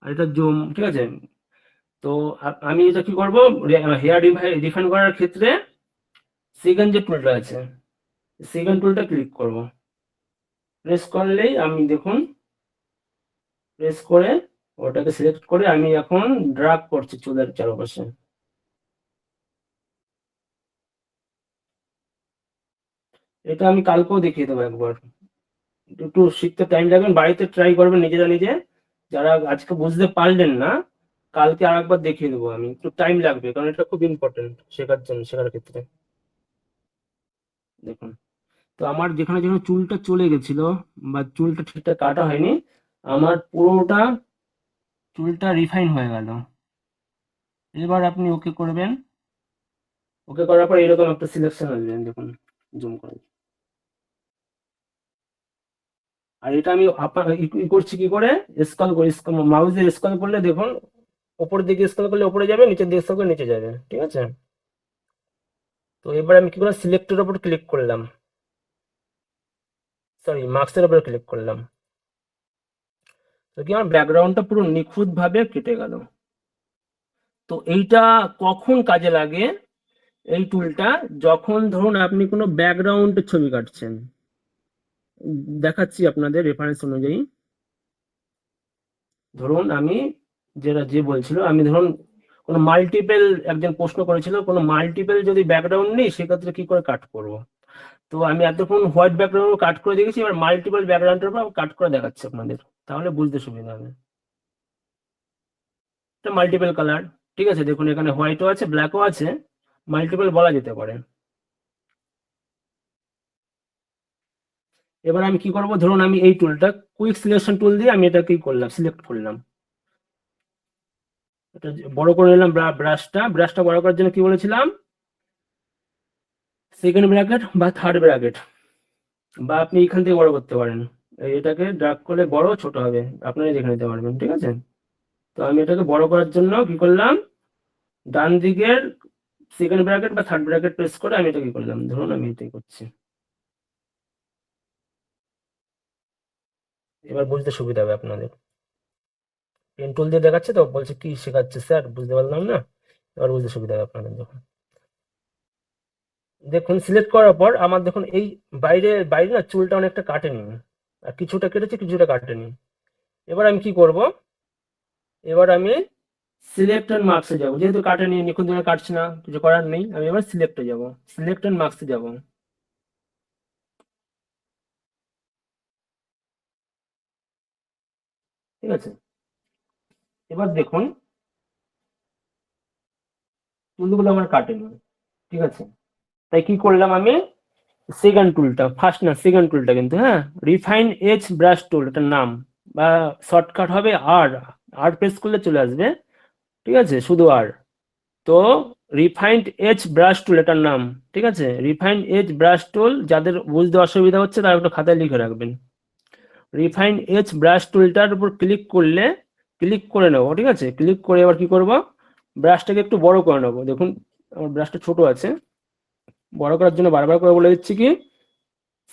আর এটা জুম। ঠিক আছে, তো আমি এটা কি করব, হেয়ার রিফাইন করার ক্ষেত্রে সেকেন্ড যে টুলটা আছে, সেকেন্ড টুলটা ক্লিক করব। প্রেস করলেই আমি দেখুন, প্রেস করে ওটাকে সিলেক্ট করে আমি এখন ড্রাগ করছি চুলের চারপাশে। এটা আমি কালকেও দেখিয়ে দেবো একবার, একটু শিখতে টাইম লাগবে, বাড়িতে ট্রাই করবেন নিজেরা নিজে। যারা আজকে বুঝতে পারলেন না, কালকে আর একবার দেখিয়ে দেবো আমি, একটু টাইম লাগবে কারণ এটা খুব ইম্পর্টেন্ট শেখার জন্য, শেখার ক্ষেত্রে। দেখুন, তো আমার যেখানে যেখানে চুলটা চলে গেছিল বা চুলটা ঠিকঠাক কাটা হয়নি, আমার পুরোটা চুলটা রিফাইন হয়ে গেল। এবার আপনি ওকে করবেন। ওকে করার পর এরকম একটা সিলেকশন আসবে, দেখুন জুম করে। আর এটা আমি করছি কি করে, স্ক্রল করি, মাউস দিয়ে স্ক্রল করলে দেখুন উপরের দিকে স্ক্রল করলে উপরে যাবে, নিচের দিকে স্ক্রল করলে নিচে যাবে, ঠিক আছে। তো এবার আমি কি করলাম, সিলেক্টের উপর ক্লিক করলাম, সরি মার্কসের উপর ক্লিক করলাম। তো কি আমার ব্যাকগ্রাউন্ডটা পুরো নিখুঁত ভাবে কেটে গেল। তো এইটা কখন কাজে লাগে এই টুলটা, যখন ধরুন আপনি কোনো ব্যাকগ্রাউন্ড ছবি কাটছেন। দেখাচ্ছি আপনাদের রেফারেন্স অনুযায়ী। ধরুন আমি যে বলছিল, আমি ধরুন কোনো মাল্টিপল, একজন প্রশ্ন করেছিল কোনো মাল্টিপল যদি ব্যাকগ্রাউন্ড নেই সেক্ষেত্রে কি করে কাট করব। তো আমি এতক্ষণ হোয়াইট ব্যাকগ্রাউন্ড কাট করে দেখেছি, এবার মাল্টিপল ব্যাকগ্রাউন্ডের উপর কাট করে দেখাচ্ছি আপনাদের, তাহলে বুঝতে সুবিধা হবে। এটা মাল্টিপল কালার, ঠিক আছে, দেখুন এখানে হোয়াইটও আছে ব্ল্যাকও আছে, মাল্টিপল বলা যেতে পারে। এবার আমি কি করব, ধরুন আমি এই টুলটা কুইক সিলেকশন টুল দিয়ে আমি এটা কি করলাম, সিলেক্ট করলাম। এটা বড় করে নিলাম, ব্রাশটা বড় করার জন্য কি বলেছিলাম, সেকেন্ড ব্র্যাকেট বা থার্ড ব্র্যাকেট, বা আপনি এখান থেকে বড় করতে পারেন। এটাকে ড্র্যাগ করলে বড় ছোট হবে আপনারা দেখে নিতে পারবেন, ঠিক আছে। তো আমি এটাকে বড় করার জন্য কি করলাম, ডান দিকের সেকেন্ড ব্র্যাকেট বা থার্ড ব্র্যাকেট প্রেস করে আমি এটা কি করলাম, ধরুন আমি এটাই করছি। এবার বুঝতে সুবিধা হবে আপনাদের। পেন টুল দিয়ে দেখাচ্ছে তো, বলছে কি শেখাচ্ছে স্যার, বুঝতে পারলাম না। এবার বুঝতে সুবিধা হবে আপনাদের। দেখুন দেখুন সিলেক্ট করার পর আমার দেখুন এই বাইরে বাইরে না চুলটা অনেকটা কাটেনি, আর কিছুটা কেটেছে কিছুটা কাটেনি। এবার আমি কি করব, এবার আমি সিলেক্ট অ্যান্ড মার্কসে যাবো, যেহেতু কাটেনি নিখুঁত ভাবে কাটছে না, কিছু করার নেই, আমি এবার সিলেক্টে যাব, সিলেক্ট অ্যান্ড মার্কসে যাব। ঠিক আছে, এবার দেখুন চুলগুলো আমার কাটেনি, ঠিক আছে। তাই কি করলাম আমি, সেকেন্ড টুলটা, ফার্স্ট না সেকেন্ড টুলটা কিন্তু, হ্যাঁ, রিফাইন এজ ব্রাশ টুল এটার নাম, বা শর্টকাট হবে আর, আর প্রেস করলে চলে আসবে, ঠিক আছে, শুধু আর। তো রিফাইন্ড এজ ব্রাশ টুল এটার নাম, ঠিক আছে, রিফাইন্ড এজ ব্রাশ টুল। যাদের বুঝতে অসুবিধা হচ্ছে তারা একটু খাতায় লিখে রাখবেন। রিফাইন্ড এজ ব্রাশ টুলটার উপর ক্লিক করলে, ক্লিক করে নেবো, ঠিক আছে, ক্লিক করে এবার কি করব, ব্রাশটাকে একটু বড় করে নেবো। দেখুন আমার ব্রাশটা ছোট আছে, বড় করার জন্য বারবার করে বলে দিচ্ছি কি,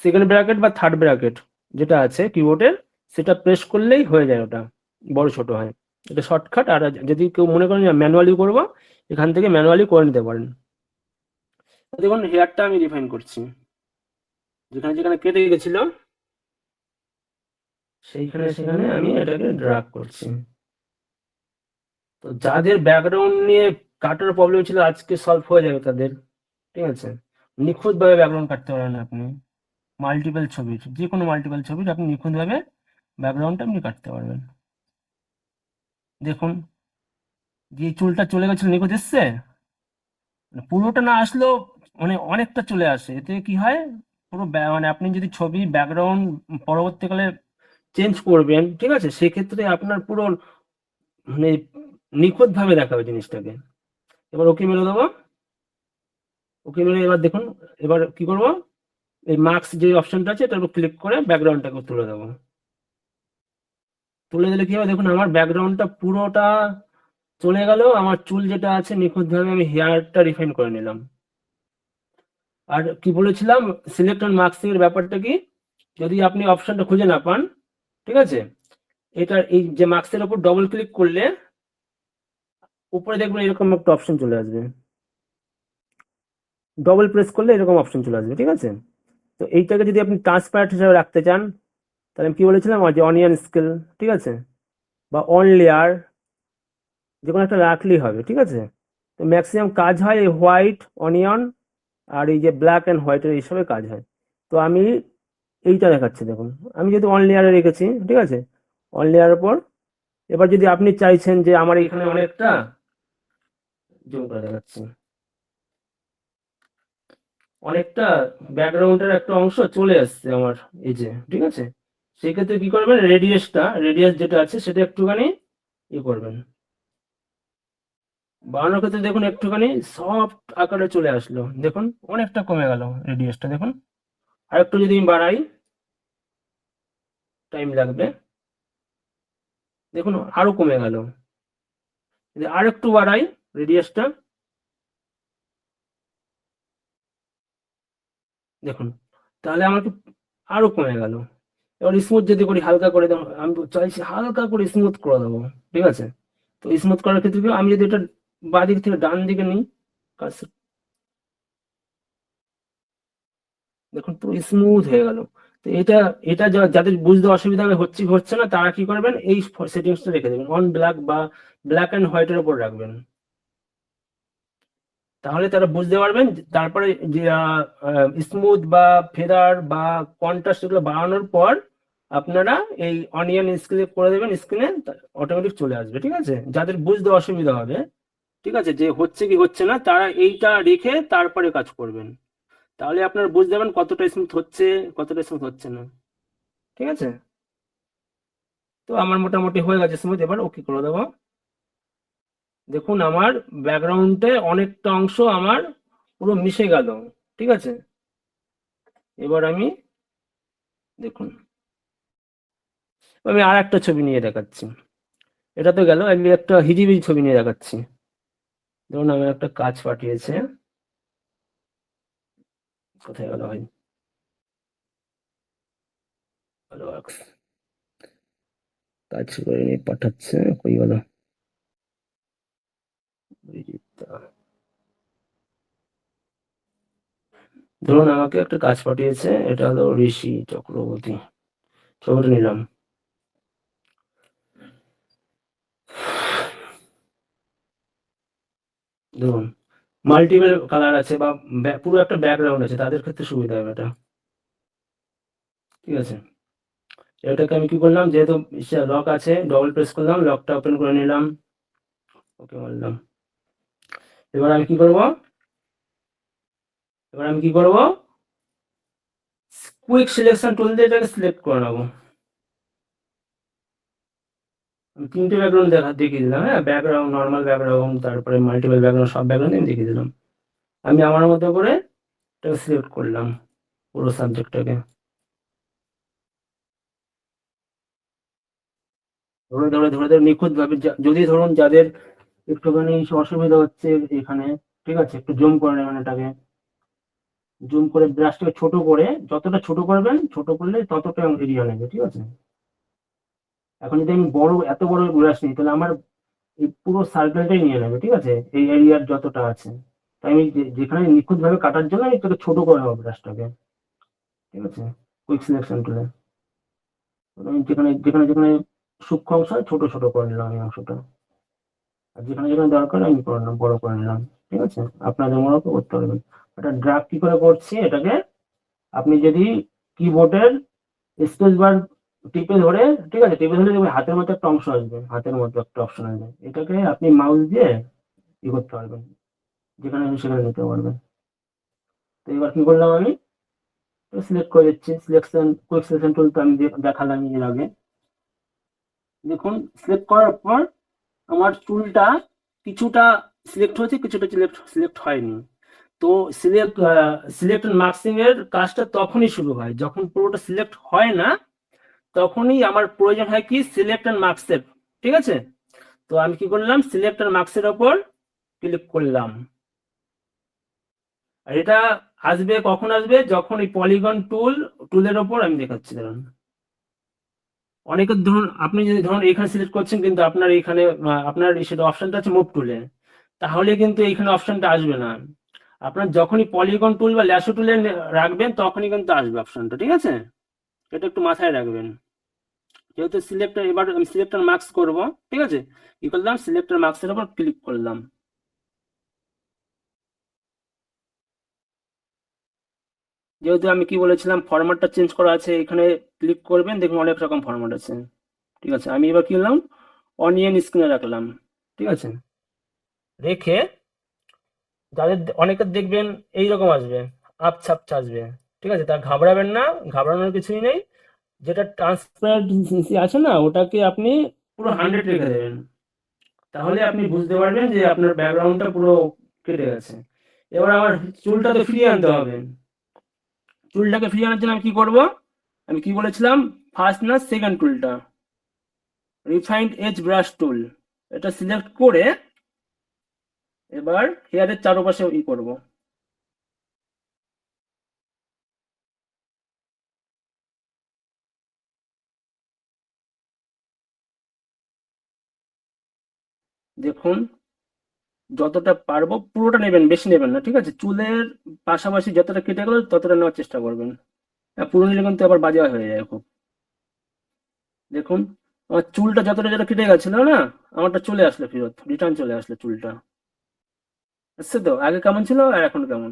সেকেন্ড ব্র্যাকেট বা থার্ড ব্র্যাকেট যেটা আছে কিবোর্ডের, সেটা প্রেস করলেই হয়ে যায়, ওটা বড় ছোট হয়। এটা শর্টকাট। আর যদি কেউ মনে করেন ম্যানুয়ালি করবো, এখান থেকে ম্যানুয়ালি করে নিতে পারেন। দেখুন হেয়ারটা আমি রিফাইন করছি, যেখানে যেখানে কেটে গেছিল সেইখানে সেখানে আমি এটাকে ড্রাগ করছি। তো যাদের ব্যাকগ্রাউন্ড নিয়ে কাটার প্রবলেম ছিল আজকে সলভ হয়ে যাবে তাদের, ঠিক আছে। নিখুঁত ভাবে ব্যাকগ্রাউন্ড কাটতে পারেন আপনি, মাল্টিপল ছবির, যে কোনো মাল্টিপল ছবির আপনি নিখুঁত ভাবে ব্যাকগ্রাউন্ডটা আপনি কাটতে পারবেন। দেখুন যে চুলটা চলে গেছিল নিখুঁত এসছে, পুরোটা না আসলেও মানে অনেকটা চলে আসে। এতে কি হয়, পুরো মানে আপনি যদি ছবি ব্যাকগ্রাউন্ড পরবর্তীকালে চেঞ্জ করবেন, ঠিক আছে, সেক্ষেত্রে আপনার পুরো মানে নিখুঁত ভাবে দেখাবে জিনিসটাকে। এবার ওকে মেরে দেবো, ওকে মেরে এবার দেখুন এবার কি করব, এই মার্কস যে অপশনটা আছে এটার উপর ক্লিক করে ব্যাকগ্রাউন্ডটাকে তুলে দেবো। তুলে দিলে কি হবে, দেখুন আমার ব্যাকগ্রাউন্ডটা পুরোটা চলে গেল, আমার চুল যেটা আছে নিখুঁত ভাবে আমি হেয়ারটা রিফাইন করে নিলাম। আর কি বলেছিলাম, সিলেক্ট অন মার্কসিং এর ব্যাপারটা কি, যদি আপনি অপশনটা খুঁজে না পান, ঠিক আছে, এটা এই যে মার্কসের উপর ডবল ক্লিক করলে উপরে দেখবেন এরকম একটা অপশন চলে আসবে, ডবল প্রেস করলে এরকম অপশন চলে আসবে, ঠিক আছে। তো এইটাকে যদি আপনি ট্রান্সপারেন্ট হিসাবে রাখতে চান, তাহলে আমি কি বলেছিলাম যে অনিয়ন স্কেল, ঠিক আছে, বা অন লেয়ার, যে কোনো একটা রাখলেই হবে, ঠিক আছে। তো ম্যাক্সিমাম কাজ হয় এই হোয়াইট, অনিয়ন আর এই যে ব্ল্যাক অ্যান্ড হোয়াইটের এইসবে কাজ হয়। তো আমি এইটা দেখাচ্ছি, দেখুন আমি যেহেতু অন লেয়ারে রেখেছি, ঠিক আছে, অন লেয়ারের পর এবার যদি আপনি চাইছেন যে আমার এখানে অনেকটা জুম করে দেখাচ্ছি, অনেকটা ব্যাকগ্রাউন্ডের একটা অংশ চলে আসছে আমার এই যে, ঠিক আছে। সেক্ষেত্রে কি করবেন, রেডিয়াস যেটা আছে সেটা একটুখানি করবেন। বাড়ানোর ক্ষেত্রে দেখুন একটুখানি সফট আকারে চলে আসলো, দেখুন অনেকটা কমে গেল রেডিয়াসটা, দেখুন। আর একটু যদি আমি বাড়াই, টাইম লাগবে, দেখুন আরো কমে গেল। যদি আর একটু বাড়াই রেডিয়াসটা, দেখুন তাহলে আমাকে আরো কমে গেল। এবার স্মুথ যদি করি হালকা করে, দেখুন আমি চাইছি হালকা করে স্মুথ করে দেবো, ঠিক আছে। তো স্মুথ করার ক্ষেত্রে কি, আমি যদি এটা বাঁ দিক থেকে ডান দিকে নিই, কাজ, দেখুন পুরো স্মুথ হয়ে গেল। তো এটা এটা যাদের বুঝতে অসুবিধা হচ্ছে না, তারা কি করবেন, এই সেটিংসটা রেখে দেবেন অন ব্ল্যাক বা ব্ল্যাক অ্যান্ড হোয়াইটের উপর রাখবেন। তাহলে তারা বুঝতে পারবেন তারপরে যে স্মুথ বা ফেদার বা কন্ট্রাস্ট এগুলো বাড়ানোর পর আপনারা এই অনিয়ন স্ক্রিনে করে দেবেন, স্ক্রিনে অটোমেটিক চলে আসবে, ঠিক আছে। যাদের বুঝতে অসুবিধা হবে, ঠিক আছে, যে হচ্ছে কি হচ্ছে না, তারা এইটা রেখে তারপরে কাজ করবেন। তাহলে আপনারা বুঝতে পারবেন কতটা স্মুথ হচ্ছে, কতটা স্মুথ হচ্ছে না, ঠিক আছে। তো আমার মোটামুটি হয়ে গেছে স্মুথ, এবার ওকে করে দেবো। দেখুন আমার ব্যাকগ্রাউন্ডে অনেকটা অংশ আমার পুরো মিশে গেল, ঠিক আছে। এবার আমি, দেখুন আমি আর একটা ছবি নিয়ে দেখাচ্ছি। এটা তো গেল, আমি একটা হিজিবিজি ছবি নিয়ে দেখাচ্ছি। ধরুন আমি একটা কাজ পাঠিয়েছে, কোথায় গেল ভাই, ভালো কাজ করে নিয়ে পাঠাচ্ছে, কই গেল, ধরুন আমাকে একটা কাজ পাঠিয়েছে, এটা হলো ঋষি চক্রবর্তী, ছবিটা নিলাম। ধরুন মাল্টিপল কালার আছে বা পুরো একটা ব্যাকগ্রাউন্ড আছে, তাদের ক্ষেত্রে সুবিধা হবে এটা, ঠিক আছে। এটাকে আমি কি করলাম, যেহেতু লক আছে, ডবল প্রেস করলাম, লকটা ওপেন করে নিলাম, ওকে বললাম। এবার আমি কি করব, কুইক সিলেকশন টুল দিয়ে এটাকে সিলেক্ট করে নেবো। আমি তিনটে ব্যাকগ্রাউন্ড দেখিয়ে দিলাম, হ্যাঁ, ব্যাকগ্রাউন্ড, নর্মাল ব্যাকগ্রাউন্ড, তারপরে মাল্টিপল ব্যাকগ্রাউন্ড, সব ব্যাকগ্রাউন্ড আমি দেখিয়ে দিলাম। আমি আমার মতো করে এটাকে সিলেক্ট করলাম পুরো সাবজেক্টটাকে, ধরে নিখুঁত ভাবে, যদি ধরুন যাদের একটুখানি অসুবিধা হচ্ছে এখানে, ঠিক আছে, একটু জুম করে নেবেন এটাকে, জুম করে ব্রাশটাকে ছোট করে, যতটা ছোট করবেন, ছোট করলে ততটা এরিয়া নেবে, ঠিক আছে। এখন যদি আমি এত বড় ব্রাশ নিই, তাহলে আমার এই পুরো সার্কেলটাই নিয়ে নেবে, ঠিক আছে, এই এরিয়ার যতটা আছে। তাই আমি যেখানে নিখুঁত ভাবে কাটার জন্য আমি একটু ছোট করে নেবো ব্রাশটাকে, ঠিক আছে। কুইক সিলেকশন টুলে আমি যেখানে যেখানে যেখানে সূক্ষ্ম অংশ হয়, ছোট ছোট করে নিলাম এই অংশটা, আর যেখানে যেখানে দরকার আমি করে নিলাম, বড় করে নিলাম, ঠিক আছে। আপনাদের মনে করতে পারবেন। এটা ড্রাগ কি করে করছি এটাকে, আপনি যদি কিবোর্ডের স্পেস বার টিপে ধরে, ঠিক আছে, টিপে ধরে দেখবেন হাতের মতো একটা অংশ আসবে, হাতের মতো একটা অপশন আসবে, এটাকে আপনি মাউস দিয়ে করতে পারবেন, যেখানে সেখানে নিতে পারবেন। তো এবার কি করলাম, আমি সিলেক্ট করে দিচ্ছি, কুইক সিলেকশন টুল তো আমি দেখালাম এর আগে। দেখুন সিলেক্ট করার পর আমার চুলটা কিছুটা সিলেক্ট হয়েছে, কিছুটা সিলেক্ট হয়নি। তো সিলেক্ট মার্কসিং এর কাজটা তখনই শুরু হয় যখন পুরোটা সিলেক্ট হয় না, তখনই আমার প্রয়োজন হয় কি সিলেক্ট অ্যান্ড মার্কসের, ঠিক আছে। তো আমি কি করলাম, সিলেক্ট অ্যান্ড মার্কসের ওপর ক্লিক করলাম। আর এটা আসবে কখন আসবে, যখন এই পলিগন টুলের ওপর আমি দেখাচ্ছি, ধরুন অনেকের ধরুন আপনি যদি ধরুন এখানে সিলেক্ট করছেন, কিন্তু আপনার এখানে আপনার সেটা অপশনটা আছে মুভ টুলে, তাহলে কিন্তু এখানে অপশনটা আসবে না। আপনার যখনই পলিগন টুল বা ল্যাসো টুলে রাখবেন, তখনই কিন্তু আসবে অপশনটা, ঠিক আছে। এটা একটু মাথায় রাখবেন। যেহেতু সিলেক্টর, এবার আমি সিলেক্টর মার্কস করব, ঠিক আছে। কি করলাম, সিলেক্টর মার্কসের উপর ক্লিক করলাম। যেহেতু আমি কি বলেছিলাম ফরম্যাটটা চেঞ্জ করা আছে, এখানে ক্লিক করবেন, দেখুন অনেক রকম ফরম্যাট আছে, ঠিক আছে। আমি এবার কি করলাম, অনিয়ন স্ক্রিনে রাখলাম, ঠিক আছে। রেখে যাদের অনেকের দেখবেন এইরকম আসবে, আবছা আবছা আসবে, ঠিক আছে, তা ঘাবড়াবেন না, ঘাবড়ানোর কিছুই নেই। যেটা ট্রান্সপারেন্সি আছে না, ওটাকে আপনি পুরো 100 রেখে দেবেন। তাহলে আপনি বুঝতে পারবেন যে আপনার ব্যাকগ্রাউন্ডটা পুরো কেটে গেছে। এবার আমার চুলটা তো ফিরিয়ে আনতে হবে। চুলটাকে ফিরিয়ে আনার জন্য আমি কি করব? আমি কি বলেছিলাম? ফার্স্ট না সেকেন্ড টুলটা, রিফাইন্ড এজ ব্রাশ টুল, এটা সিলেক্ট করে এবার হেয়ারের চারপাশে করব। দেখুন, যতটা পারবো পুরোটা নেবেন, বেশি নেবেন না, ঠিক আছে? চুলের পাশাপাশি যতটা কেটে গেল ততটা নেওয়ার চেষ্টা করবেন। পুরো নিলে কিন্তু আবার বাজে হয়ে যায় খুব। দেখুন, আমার চুলটা যতটা যেটা কেটে গেছিল না, আমারটা চলে আসলো, ফেরত রিটার্ন চলে আসলো চুলটা। আসছে তো? আগে কেমন ছিল আর এখন কেমন,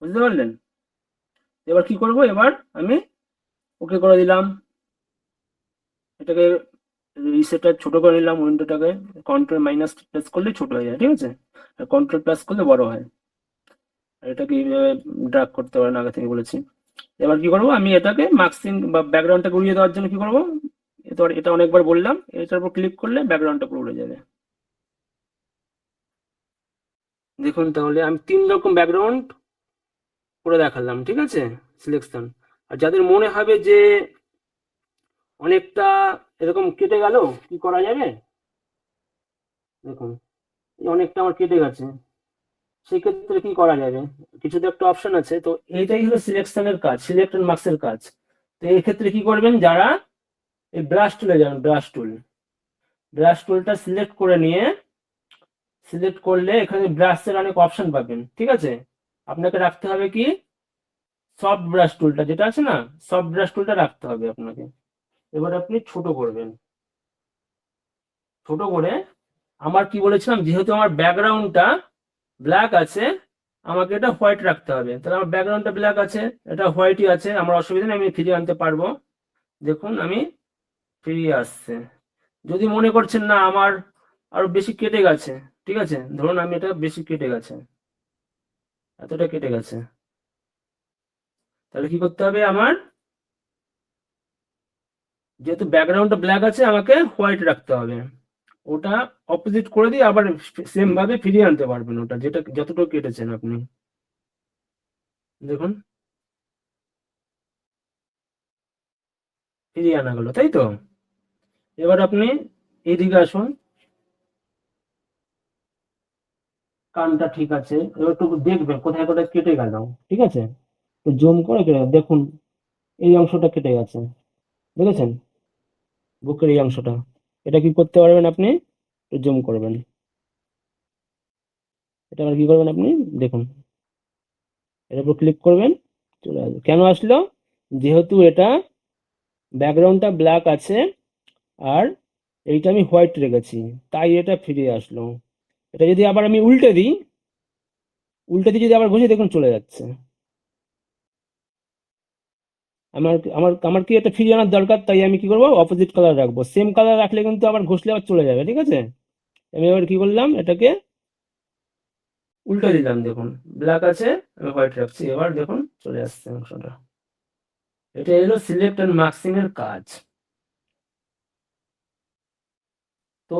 বুঝতে পারলেন? এবার কি করব? এবার আমি ওকে করে দিলাম, এটাকে রিসেটটা ছোট করে নিলাম, উইন্ডোটাকে কন্ট্রোল মাইনাস প্রেস করলে ছোট হয়ে যায়, ঠিক আছে? আর কন্ট্রোল প্লাস করলে বড় হয়। আর এটাকে এইভাবে ড্রাগ করতে পারেন, আগে থেকে বলেছি। এবার কি করব? আমি এটাকে মাস্কিং বা ব্যাকগ্রাউন্ডটাকে উড়িয়ে দেওয়ার জন্য কি করব? এটা অনেকবার বললাম, এটার উপর ক্লিক করলে ব্যাকগ্রাউন্ডটা পুরো উড়ে যাবে। দেখুন, তাহলে আমি 3 রকম ব্যাকগ্রাউন্ড করে দেখালাম, ঠিক আছে? সিলেকশন। আর যাদের মনে হবে যে অনেকটা এরকম কেটে গেল, কি করা যাবে? দেখুন, এই অনেকটা আমার কেটে গেছে, সেক্ষেত্রে কি করা যাবে? কিছু তো একটা অপশন আছে, তো এইটাই হলো সিলেকশনের কাজ, সিলেক্ট এন্ড মার্কসের কাজ। তো এই ক্ষেত্রে কি করবেন? যারা এই ব্রাশ টুলে যাবেন, ব্রাশ টুলটা সিলেক্ট করে নিয়ে, সিলেক্ট করলে এখানে ব্রাশের অনেক অপশন পাবেন, ঠিক আছে? আপনাকে রাখতে হবে কি, সফট ব্রাশ টুলটা যেটা আছে না, সফট ব্রাশ টুলটা রাখতে হবে আপনাকে। এবার আপনি ছোট করবেন, ছোট করে, আমার কি বলেছিলাম, যেহেতু আমার ব্যাকগ্রাউন্ডটা ব্ল্যাক আছে, আমাকে এটা হোয়াইট রাখতে হবে। তাহলে আমার ব্যাকগ্রাউন্ডটা ব্ল্যাক আছে, এটা হোয়াইটই আছে, আমার অসুবিধা নেই, আমি ফিরিয়ে আনতে পারবো। দেখুন, আমি ফিরিয়ে আসছে। যদি মনে করছেন না আমার আরো বেশি কেটে গেছে, ঠিক আছে, ধরুন আমি এটা বেশি কেটে গেছে, এতটা কেটে গেছে, তাহলে কি করতে হবে আমার? যেহেতু ব্যাকগ্রাউন্ডটা ব্ল্যাক আছে, আমাকে হোয়াইট রাখতে হবে। ওটা অপোজিট করে দিয়ে আবার সেম ভাবে ফিরিয়ে আনতে পারবেন, ওটা যেটা যতটুকু কেটেছেন আপনি। দেখুন, ফিরিয়ে আনা গেল, তাই তো? এবার আপনি এইদিকে আসুন, কানটা ঠিক আছে, এবার একটু দেখবেন কোথায় কোথায় কেটে গেল, ঠিক আছে? তো জুম করে দেখুন, এই অংশটা কেটে গেছে, দেখেছেন? বুকের এই অংশটা, এটা কি করতে পারবেন আপনি? জুম করবেন, এটা আবার কি করবেন আপনি? দেখুন, এর উপর ক্লিক করবেন, চলে আসবে। কেন আসলো? যেহেতু এটা ব্যাকগ্রাউন্ডটা ব্ল্যাক আছে, আর এইটা আমি হোয়াইট রেখেছি, তাই এটা ফিরে আসলো। এটা যদি আবার আমি উল্টে দিই, উল্টে দিয়ে যদি আবার ঘষে, দেখুন চলে যাচ্ছে। আমার আমার আমার কি এটা ফিরিয়ে আনার দরকার, তাই আমি কি করবো? অপোজিট কালার রাখবো। সেম কালার রাখলে কিন্তু আবার ঘষলে আবার চলে যাবে, ঠিক আছে? আমি এবার কি করলাম, এটাকে উল্টে দিলাম, দেখুন ব্ল্যাক আছে, আমি হোয়াইট রাখছি, এবার দেখুন চলে আসছে অংশটা। এটা হলো সিলেক্ট এন্ড মার্কসিং এর কাজ। তো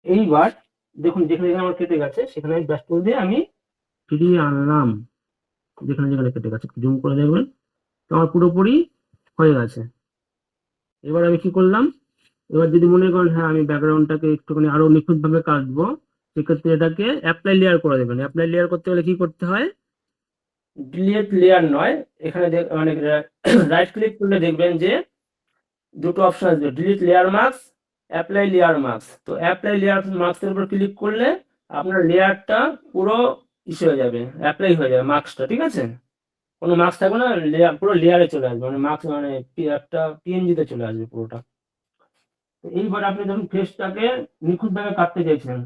এইবার দেখুন, যেখানে যেখানে আমার কেটে গেছে সেখানে আমি ব্রাশ টুল দিয়ে আমি ফিরিয়ে আনলাম, যেখানে যেখানে কেটে গেছে জুম করে দেখবেন, তো আমার পুরোপুরি হয়ে গেছে। এবার আমি কি করলাম? এবার যদি মনে করেন হ্যাঁ আমি ব্যাকগ্রাউন্ডটাকে একটুখানি আরো নিখুঁত ভাবে কাটবো, সেক্ষেত্রে এটাকে অ্যাপ্লাই লেয়ার করে দেবেন। অ্যাপ্লাই লেয়ার করতে হলে কি করতে হয়? ডিলিট লেয়ার নয়, এখানে মানে রাইট ক্লিক করলে দেখবেন যে দুটো অপশন আসবে, delete layer mask, apply layer mask. তো অ্যাপ্লাই লেয়ার মাস্কের উপর ক্লিক করলে আপনার লেয়ারটা পুরো ইসে হয়ে যাবে, অ্যাপ্লাই হয়ে যাবে মাস্কটা, ঠিক আছে? কোনো মাস্ক থাকবে না, লেয়ার পুরো লেয়ারে চলে আসবে, মানে মাস্ক মানে একটা পিএনজি তে চলে আসবে পুরোটা। তো এইবার আপনি যখন ফেসটাকে নিখুঁত ভাবে কাটতে চাইছেন,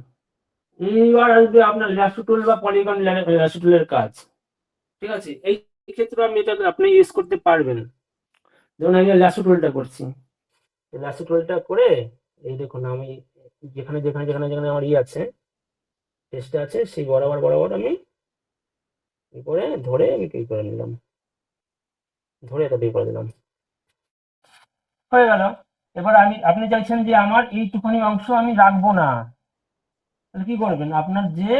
এইবার আসবে আপনার ল্যাসো টুল বা পলিগন ল্যাসো টুলের কাজ, ঠিক আছে? এই ক্ষেত্রে আপনি এটা আপনি ইউজ করতে পারবেন। যেমন আমি ল্যাসো টুলটা করছি, ল্যাসো টুলটা করে এই দেখুন, আমি যেখানে যেখানে যেখানে যেখানে আমার আছে, ফেসটা আছে, সেই বরাবর বরাবর আমি কি করে ধরে আমি কি করে নিলাম, ধরে এটা দিয়ে করে দিলাম। হয়ে গেল। এবার আপনি চাইছেন যে আমার এইটুখানি অংশ আমি রাখবো না, তাহলে কি করবেন, আপনার যে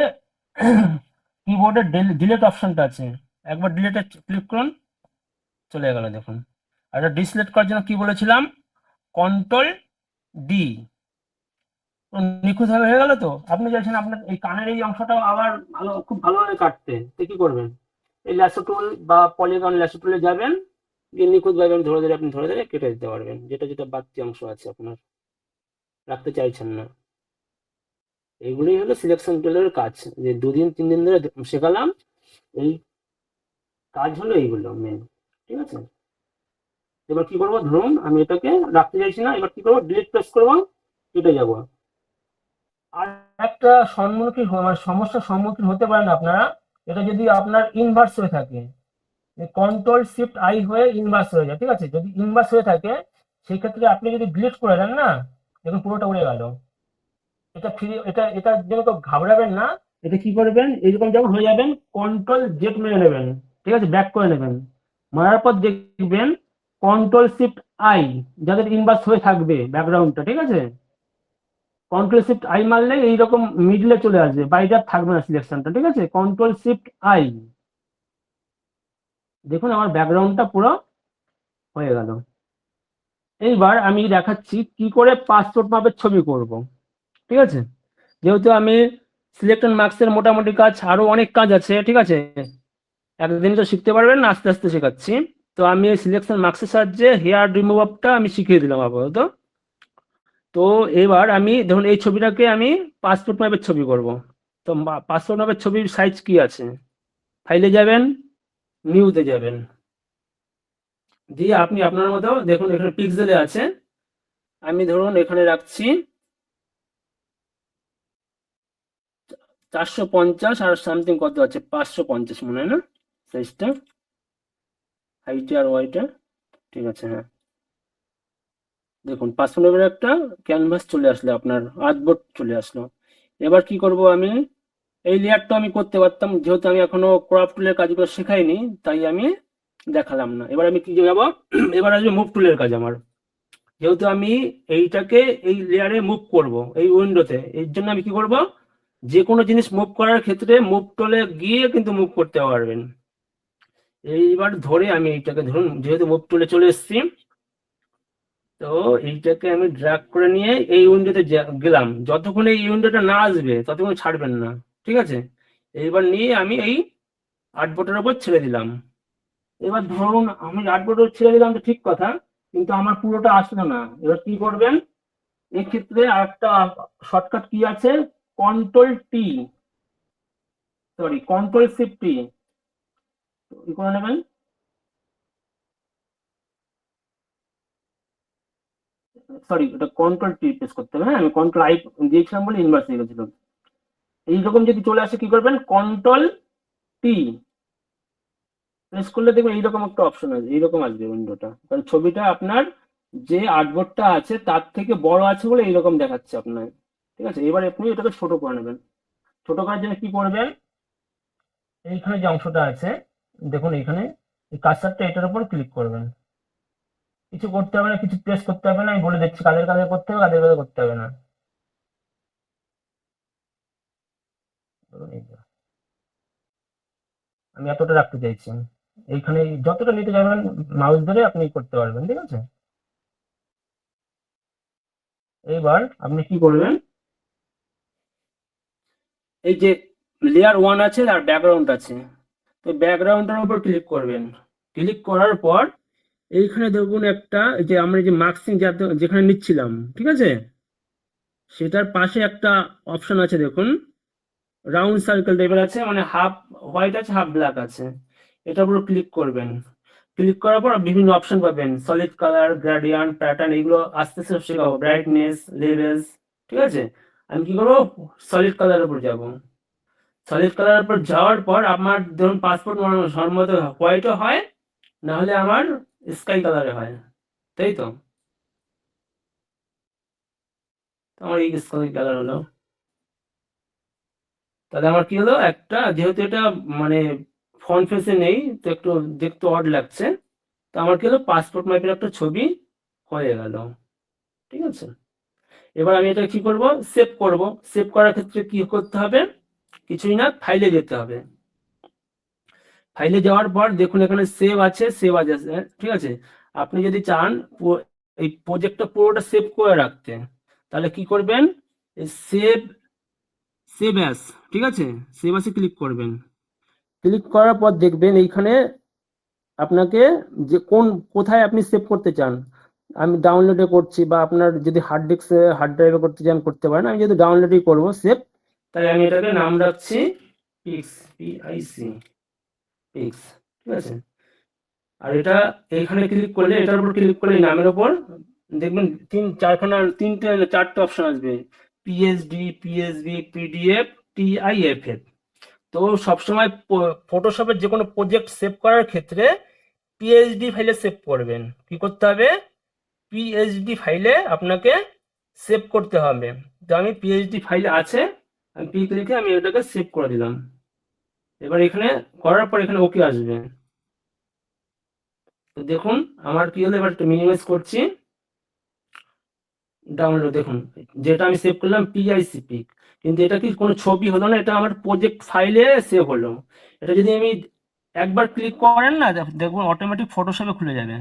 কিবোর্ডের ডিলিট অপশনটা আছে, একবার ডিলিটে ক্লিক করুন, চলে গেল দেখুন। আর এটা ডিসলেট করার জন্য কি বলেছিলাম, কন্ট্রোল ডি। নিখুঁত ভাবে হয়ে গেল। তো আপনি চাইছেন আপনার এই কানের এই অংশটাও আবার খুব ভালোভাবে কাটতে, তো কি করবেন, এই ল্যাসো টুল বা পলিগন ল্যাসো টুলে যাবেন, গিয়ে নিখুঁত ভাবে আপনি ধরে ধরে কেটে দিতে পারবেন, যেটা যেটা বাড়তি অংশ আছে আপনার রাখতে চাইছেন না। এইগুলোই হলো সিলেকশন টুলের কাজ, যে 2 দিন 3 দিন ধরে শেখালাম, এই কাজ হলো এইগুলো মেন। ঠিক আছে, এবার কি করবো, ধরুন আমি এটাকে রাখতে চাইছি না, এবার কি করবো, ডিলিট প্রেস করবো, কেটে যাবো। আর একটা সমস্যার সম্মুখীন হতে পারেন আপনারা, এটা যদি আপনার ইনভার্স হয়ে থাকে, কন্ট্রোল শিফট আই হয়ে ইনভার্স হয়ে যায়। ঠিক আছে, যদি ইনভার্স হয়ে থাকে সেই ক্ষেত্রে আপনি যদি ডিলিট করে দেন না, দেখুন পুরোটা উড়ে গেল। এটার জন্য তো ঘাবড়াবেন না। এটা কি করবেন, এইরকম যখন হয়ে যাবেন কন্ট্রোল জেড মেরে নেবেন। ঠিক আছে, ব্যাক করে নেবেন, মারার পর দেখবেন কন্ট্রোল শিফট আই, যাদের ইনভার্স হয়ে থাকবে ব্যাকগ্রাউন্ডটা, ঠিক আছে, কন্ট্রোল শিফট আই মারলে এইরকম মিডলে চলে আসবে, বাইরে আর থাকবে না সিলেকশনটা। ঠিক আছে, কন্ট্রোল শিফট আই, দেখুন আমার ব্যাকগ্রাউন্ডটা পুরো হয়ে গেল। এইবার আমি দেখাচ্ছি কি করে পাসপোর্ট মাপের ছবি করব। ঠিক আছে, যেহেতু আমি সিলেকশন মার্কসের মোটামুটি কাজ, আরো অনেক কাজ আছে, ঠিক আছে, একদিন তো শিখতে পারবেন না, আস্তে আস্তে শেখাচ্ছি। তো আমি সিলেকশন মার্কসের সাহায্যে হেয়ার রিমুভ আপটা আমি শিখিয়ে দিলাম আপাতত। তো এবার আমি ধরুন এই ছবিটাকে আমি পাসপোর্ট মাপের ছবি করব। তো পাসপোর্ট মাপের ছবির সাইজ কি আছে, ফাইলে যাবেন, নিউতে যাবেন, দিয়ে আপনি আপনার মতো দেখুন এখানে পিক্সেলে আছে, আমি ধরুন এখানে রাখছি 450 আর সামথিং কত আছে, 550 মনে হয় না সাইজটা, হাইটে আর ওয়াইটে। ঠিক আছে, হ্যাঁ, দেখুন 500 একটা ক্যানভাস চলে আসলো, আপনার আর্টবোর্ড চলে আসলো। এবার কি করব, আমি এই লেয়ারটা আমি করতে পারতাম, যেহেতু আমি এখনো ক্রপ টুলের কাজগুলো শেখাইনি, তাই আমি দেখালাম না। এবার আমি কি যাবো, এবার আসবে মুভ টুলের কাজ আমার। যেহেতু আমি এইটাকে এই লেয়ারে মুভ করব, এই উইন্ডোতে, এর জন্য আমি কি করব, যে কোনো জিনিস মুভ করার ক্ষেত্রে মুভ টুলে গিয়ে কিন্তু মুভ করতে পারবেন। এইবার ধরে আমি এইটাকে ধরুন, যেহেতু মুভ টুলে চলে এসেছি, তো এইটাকে আমি ড্র্যাগ করে নিয়ে এই উইন্ডোতে গেলাম, যতক্ষণ এই উইন্ডোটা না আসবে ততক্ষণ ছাড়বেন না। ঠিক আছে, এইবার নিয়ে আমি এই আর্টবোর্ডের উপর ছেড়ে দিলাম। এবার ধরুন আমি আর্টবোর্ডের ছেড়ে দিলাম, তো ঠিক কথা, কিন্তু আমার পুরোটা আসলো না। এবার কি করবেন, এক্ষেত্রে আরেকটা শর্টকাট কি আছে, control T, sorry control shift T করে নেবেন। সরি, এটা কন্ট্রোল টি প্রেস করতে হবে, হ্যাঁ, আমি কন্ট্রোল আই দিয়েছিলাম বলে ইনভার্স হয়ে গেছিল। এইরকম যদি চলে আসে কি করবেন, কন্ট্রোল টি প্রেস করলে দেখবেন এইরকম একটা অপশন আছে, এইরকম আসবে উইন্ডোটা, কারণ ছবিটা আপনার যে আর্টবোর্ডটা আছে তার থেকে বড় আছে বলে এইরকম দেখাচ্ছে আপনার। ঠিক আছে, এবার আপনি এটাকে ছোট করে নেবেন। ছোট করার জন্য কি করবেন, এইখানে যে অংশটা আছে দেখুন, এইখানে এই কার্সারটা এটার উপর ক্লিক করবেন। কিছু করতে হবে না, কিছু প্রেস করতে হবে না, আমি বলে দিচ্ছি কাদের কাদের করতে হবে, কাদের কাদের করতে হবে না। ধরুন এই যে, আমি এতটা রাখতে চাইছি, এইখানে যতটা নিতে যাবেন মাউস ধরে আপনি করতে পারবেন। ঠিক আছে, এইবার আপনি কি করবেন, এই যে লেয়ার 1 আছে আর ব্যাকগ্রাউন্ড আছে, তো ব্যাকগ্রাউন্ডের উপর ক্লিক করবেন। ক্লিক করার পর এইখানে দেখুন একটা, যে আমরা যে মার্কসিং যেখানে নিচ্ছিলাম, ঠিক আছে, সেটার পাশে একটা অপশন আছে দেখুন, রাউন্ড সার্কেল টাইপের আছে, মানে হাফ হোয়াইট আছে হাফ ব্ল্যাক আছে, এটার উপর ক্লিক করবেন। ক্লিক করার পর বিভিন্ন অপশন পাবেন, সলিড কালার, গ্রেডিয়েন্ট, প্যাটার্ন, এগুলো আস্তে আস্তে শেখাবো, ব্রাইটনেস, লেভেলস। ঠিক আছে, আমি কি করবো, সলিড কালারের উপর যাব। সলিড কালারের উপর যাওয়ার পর আমার ধরুন পাসপোর্ট সম্ভবত হোয়াইটও হয়, না হলে আমার স্কাই কালারে হয়, তাই তো, তো আমার এই স্কাই কালার হলো। তাহলে আমার কি হলো, একটা যেহেতু এটা মানে ফ্রন্ট ফেসে নেই, তো একটু দেখতে অড লাগছে, তো আমার কি হলো, পাসপোর্ট মাপের একটা ছবি হয়ে গেল। ঠিক আছে, এবার আমি এটা কি করব, সেভ করব। সেভ করার ক্ষেত্রে কি করতে হবে, কিছুই না, ফাইলে যেতে হবে। ফাইলে যাওয়ার পর দেখুন এখানে সেভ আছে, সেভ আছে, ঠিক আছে। আপনি যদি চান এই প্রজেক্টটা পুরোটা সেভ করে রাখতে, তাহলে কি করবেন, সেভ, সেভ অ্যাস, ঠিক আছে, সেভ অ্যাসে ক্লিক করবেন। ক্লিক করার পর দেখবেন এইখানে আপনাকে যে কোথায় আপনি সেভ করতে চান। আমি ডাউনলোডে করছি, বা আপনার যদি হার্ড ড্রাইভে করতে চান করতে পারেন। আমি যদি ডাউনলোডই করব সেভ, তাই আমি এটাকে নাম রাখছি পিক্স, পিআইসি, পিক্স, ঠিক আছে। আর এটা এইখানে ক্লিক করলে, এটার উপর ক্লিক করলে এই নামের উপর দেখবেন চারটে অপশন আসবে, পিএসডি, পিএসবি, পিডিএফ, টিআইএফএফ। তো সবসময় ফটোশপের যে কোনো প্রজেক্ট সেভ করার ক্ষেত্রে পিএইচডি ফাইলে সেভ করবেন। কি করতে হবে, পিএইচডি ফাইলে আপনাকে সেভ করতে হবে। তো আমি পিএইচডি ফাইলে আছে, আমি পি লিখে আমি এটাকে সেভ করে দিলাম। এবার এখানে করার পর এখানে ওকে আসবে। তো দেখুন আমার কি হলো, এবার মিনিমাইজ করছি, ডাউনলোড, দেখুন যেটা আমি সেভ করলাম পিআইসি পিক, কিন্তু এটা কি কোনো ছবি হলো না, এটা আমার প্রজেক্ট ফাইলে সেভ হলো। এটা যদি আমি একবার ক্লিক করেন না, দেখুন অটোমেটিক ফটোশপে খুলে যাবে।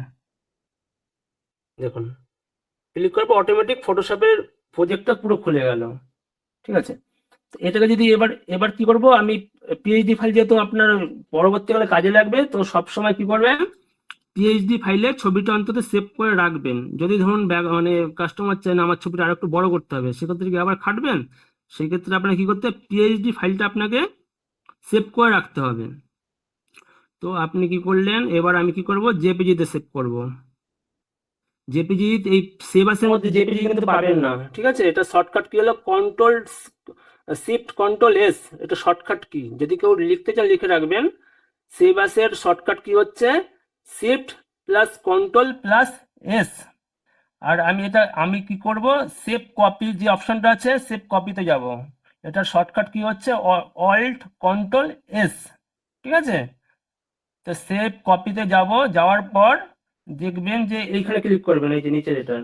দেখুন ক্লিক করবো, অটোমেটিক ফটোশপের প্রজেক্টটা পুরো খুলে গেল। ঠিক আছে, তো এটাকে যদি এবার এবার কি করব, আমি পিএইচডি ফাইল যেহেতু আপনার পরবর্তীকালে কাজে লাগবে, তো সব সময় কি করবেন, পিএইচডি ফাইলে ছবিটা অন্তত সেভ করে রাখবেন। যদি ধরুন মানে কাস্টমার চান আমার ছবিটা আর একটু বড় করতে হবে, সেক্ষেত্রে কি আবার খাটবেন, সেক্ষেত্রে আপনার কি করতে, পিএইচডি ফাইলটা আপনাকে সেভ করে রাখতে হবে। তো আপনি কি করলেন, এবার আমি কি করব, জেপিজিতে সেভ করব। জেপিজি, এই সেভাসের মধ্যে জেপিজি কিন্তু পাবেন না, ঠিক আছে। এটা শর্টকাট কি হলো, Shift Ctrl+S, এটা শর্টকাট কি, যদি কেউ লিখতে চান লিখে রাখবেন। সেভাসের শর্টকাট কি হচ্ছে Shift+Ctrl+S। আর আমি কি করব, সেভ কপি যে অপশনটা আছে, সেভ কপিতে যাব। এটার শর্টকাট কি হচ্ছে Alt-Ctrl+S, ঠিক আছে। তো সেভ কপিতে যাব, যাওয়ার পর দেখবেন যে এইখানে ক্লিক করবেন, এই যে নিচে এটার,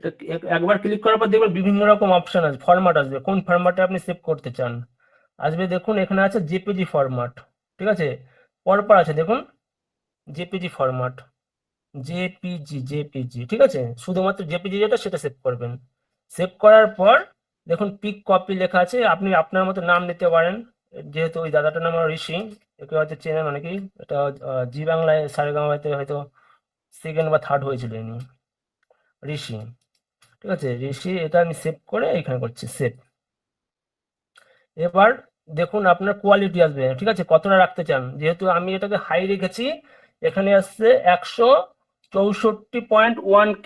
এটা একবার ক্লিক করার পর দেখবেন বিভিন্ন রকম অপশন আসবে, ফরম্যাট আসবে, কোন ফরম্যাটে আপনি সেভ করতে চান আসবে। দেখুন এখানে আছে জেপিজি ফরম্যাট, ঠিক আছে, পরপর আছে দেখুন, জেপিজি ফরম্যাট, জেপিজি, ঠিক আছে। শুধুমাত্র জেপিজি যেটা সেটা সেভ করবেন। সেভ করার পর দেখুন পিক কপি লেখা আছে, আপনি আপনার মতো নাম নিতে পারেন। যেহেতু ওই দাদাটার নাম ঋষি, একে হয়তো চেনেন অনেকেই, এটা জি বাংলায় সারেগামাতে হয়তো সেকেন্ড বা থার্ড হয়েছিল ইনি, ঋষি, ঠিক আছে, ঋষি। এটা আমি সেভ করে এখানে করছি সেভ। এবার দেখুন আপনার কোয়ালিটি আসবে, ঠিক আছে, কতটা রাখতে চান। যেহেতু আমি এটাকে হাই রেখেছি, এখানে আসছে 164.1K।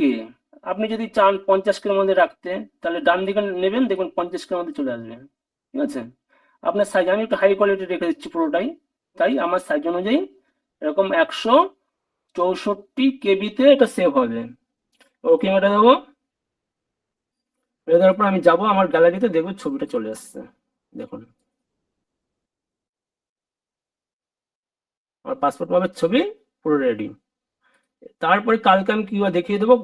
আপনি যদি চান 50K মধ্যে রাখতে, তাহলে ডান দিকে নেবেন, দেখুন 50K মধ্যে চলে আসবে, ঠিক আছে। আপনার সাইজ, আমি একটু হাই কোয়ালিটি রেখে দিচ্ছি পুরোটাই, তাই আমার সাইজ অনুযায়ী এরকম 164 KB এটা সেভ হবে। ওকে এটা দেবো, এটা দেওয়ার পর আমি যাবো আমার গ্যালারিতে, দেখবো ছবিটা চলে আসছে। দেখুন আমার পাসপোর্ট মাপের ছবি পুরো রেডি। তারপরে কালকে আমি কি দেখিয়ে দেবো,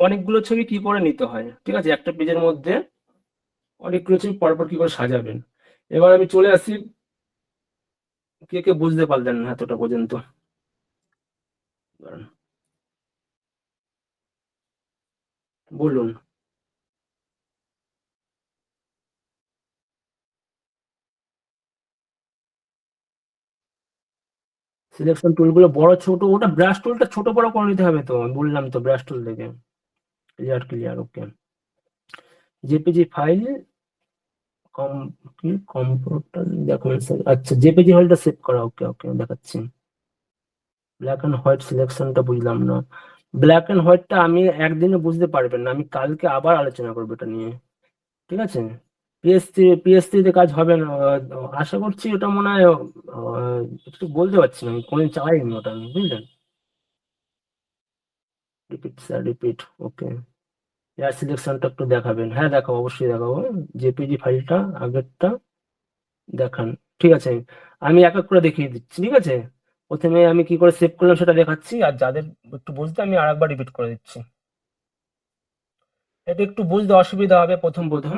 অনেকগুলো ছবি কি করে নিতে হয়, ঠিক আছে, একটা পেজের মধ্যে অনেকগুলো ছবি পরপর কি করে সাজাবেন। এবার আমি চলে আসি, কে কে বুঝতে পারলেন না এতটা পর্যন্ত, বলুন। সিলেকশন টুলগুলো বড় ছোট, ওটা ব্রাশ টুলটা ছোট বড় করে নিতে হবে, তো আমি বললাম তো ব্রাশ টুল থেকে। ক্লিয়ার, ক্লিয়ার, ওকে। জেপিজি ফাইল, কম, কি কম্পিউটার ডকুমেন্টস, আচ্ছা জেপিজি ফাইলটা সেভ করা, ওকে ওকে দেখাচ্ছি। ব্ল্যাক এন্ড হোয়াইট সিলেকশনটা বুঝলাম না। ব্ল্যাক এন্ড হোয়াইটটা আমি একদিনে বুঝতে পারবেন না, আমি কালকে আবার আলোচনা করবো এটা নিয়ে, ঠিক আছে। পিএসসি তে কাজ হবে না, আশা করছি। ওটা মনে হয় একটু বলতে পারছি না, আমি কোনদিন চালাইনি ওটা, আমি বুঝলেন। রিপিট স্যার, রিপিট, ওকে। এয়ার সিলেকশনটা একটু দেখাবেন, হ্যাঁ দেখাবো, অবশ্যই দেখাবো। জেপিজি ফাইলটা আগেরটা দেখান, ঠিক আছে। আমি এক এক করে দেখিয়ে দিচ্ছি, ঠিক আছে। প্রথমে আমি কি করে সেভ করলাম সেটা দেখাচ্ছি, আর যাদের একটু বুঝতে আমি আরেকবার রিপিট করে দিচ্ছি। এটা একটু বুঝতে অসুবিধা হবে প্রথম প্রথম,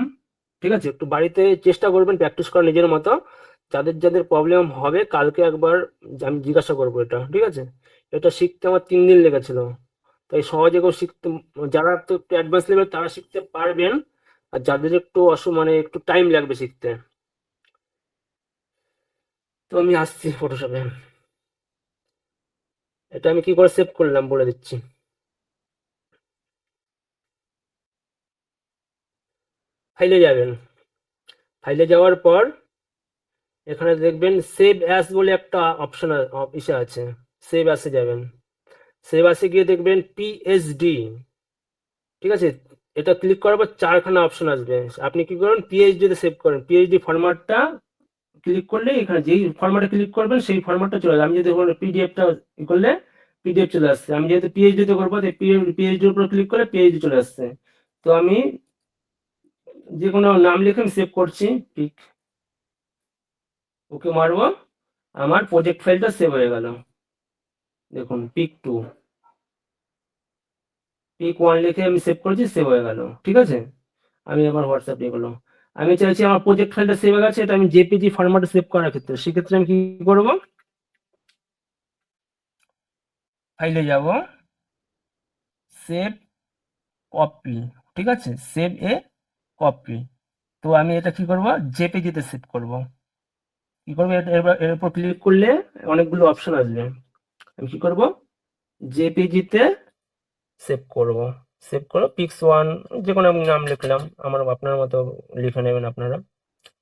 ঠিক আছে? একটু বাড়িতে চেষ্টা করবেন প্র্যাকটিস করা নিজের মতো। যাদের যাদের প্রবলেম হবে কালকে একবার আমি জিজ্ঞাসা করবো এটা, ঠিক আছে? এটা শিখতে আমার 3 দিন লেগেছিল। তাই সহজে কেউ শিখতে, যারা তো একটু অ্যাডভান্স লেভেল তারা শিখতে পারবেন, আর যাদের একটু মানে একটু টাইম লাগবে শিখতে। তো আমি আসছি ফটোশপে। এটা আমি কি করে সেভ করলাম বলে দিচ্ছি। ফাইলে যাবেন, ফাইলে যাওয়ার পর এখানে দেখবেন সেভ অ্যাজ বলে একটা অপশন ইসে আছে, সেভ অ্যাসে যাবেন। সেভ অ্যাসে গিয়ে দেখবেন পিএইচডি, ঠিক আছে? এটা ক্লিক করার পর 4খানা অপশন আসবে। আপনি কি করেন, পিএইচডি তে সেভ করেন। পিএইচডি ফরম্যাটটা ক্লিক করলে এখানে যেই ফরম্যাটে ক্লিক করবেন সেই ফরম্যাটটা চলে যাবে। আমি যদি পিডিএফটা করলে পিডিএফ চলে আসছে। আমি যেহেতু পিএইচডি তে করবো পিএইচডির উপর ক্লিক করে পিএইচডি চলে আসছে। তো আমি যে কোনো নাম লিখে আমি সেভ করছি, পিক, ওকে মারবো, আমার প্রজেক্ট ফাইলটা সেভ হয়ে গেল। দেখুন পিক 2, পিক 1 লিখে আমি সেভ করেছি, সেভ হয়ে গেল, ঠিক আছে? আমি আমার হোয়াটসঅ্যাপ দিয়ে গেলো। আমি চাইছি আমার প্রজেক্ট ফাইলটা সেভ হয়ে গেছে, এটা আমি জেপিজি ফরম্যাটে সেভ করার ক্ষেত্রে, সেক্ষেত্রে আমি কি করব, ফাইলে যাব, সেভ কপি, ঠিক আছে? সেভ এ কপি। তো আমি এটা কি করব, জেপিজিতে সেভ করব। কি করবো, এর উপর ক্লিক করলে অনেকগুলো অপশন আসবে। আমি কি করব, জেপিজিতে সেভ করব। সেভ করো পিক্স 1, যে কোনো আমি নাম লিখলাম, আমার আপনার মতো লিখে নেবেন আপনারা।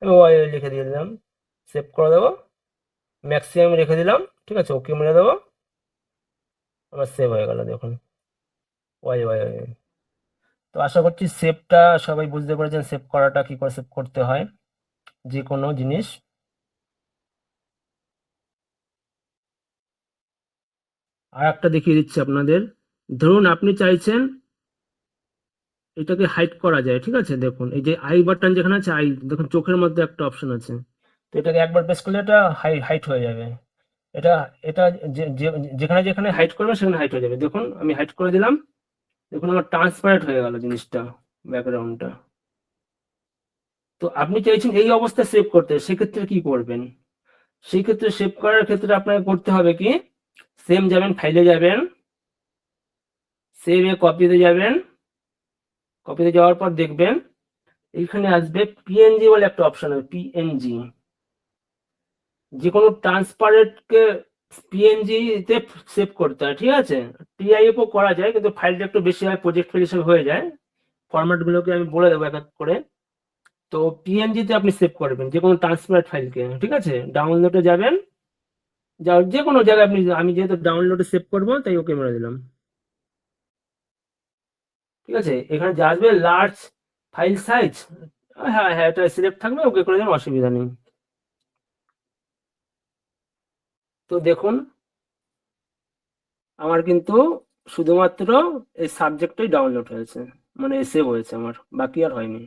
আমি ওয়াই লিখে দিয়ে দিলাম, সেভ করে দেবো, ম্যাক্সিমাম রেখে দিলাম, ঠিক আছে? ওকে মেরে দেবো, আমার সেভ হয়ে গেল, দেখুন ওয়াই ওয়াই ওয়াই। তো আশা করছি সেভটা সবাই বুঝতে পেরেছেন, সেভ করাটা কি করে সেভ করতে হয় যে কোনো জিনিস। আর একটা দেখিয়ে দিচ্ছি আপনাদের। ধরুন আপনি চাইছেন এটাকে হাইড করা যায়, ঠিক আছে? দেখুন এই যে আই বাটন যেখানে আছে, আই দেখুন চোখের মধ্যে একটা অপশন আছে। তো এটাকে একবার প্রেস করলে এটা হাইট হয়ে যাবে। এটা এটা যেখানে যেখানে হাইট করবে সেখানে হাইট হয়ে যাবে। দেখুন আমি হাইট করে দিলাম, দেখুন আমার ট্রান্সপারেন্ট হয়ে গেল জিনিসটা, ব্যাকগ্রাউন্ডটা। তো আপনি চাইছেন এই অবস্থায় সেভ করতে, সেক্ষেত্রে কি করবেন? সেই ক্ষেত্রে সেভ করার ক্ষেত্রে আপনাকে করতে হবে কি, সেম যাবেন, ফাইলে যাবেন, সেভ এ কপিতে যাবেন, কপিতে যাওয়ার পর দেখবেন এইখানে আসবে পিএনজি বলে একটা অপশন আছে, পিএনজি। যে কোনো ট্রান্সপারেন্টকে পিএনজি তে সেভ করতে হয়, ঠিক আছে? টিআইএফ ও করা যায়, কিন্তু ফাইলটা একটু বেশি হয়, প্রজেক্ট ফাইল হিসেবে হয়ে যায়। ফরম্যাট গুলোকে আমি বলে দেবো এক এক করে। তো পিএনজি তে আপনি সেভ করবেন যে কোনো ট্রান্সপারেন্ট ফাইলকে, ঠিক আছে? ডাউনলোডে যাবেন, যে কোনো জায়গায় আপনি, আমি যেহেতু ডাউনলোডে সেভ করবো তাই ওকে মেরে দিলাম, ঠিক আছে? এখানে যা আসবে লার্জ ফাইল সাইজ, হ্যাঁ হ্যাঁ এটা সিলেক্ট থাকবে, ওকে করে দেবেন, অসুবিধা নেই। তো দেখুন আমার কিন্তু শুধুমাত্র এই সাবজেক্টটাই ডাউনলোড হয়েছে, মানে সেভ হয়েছে আমার, বাকি আর হয়নি।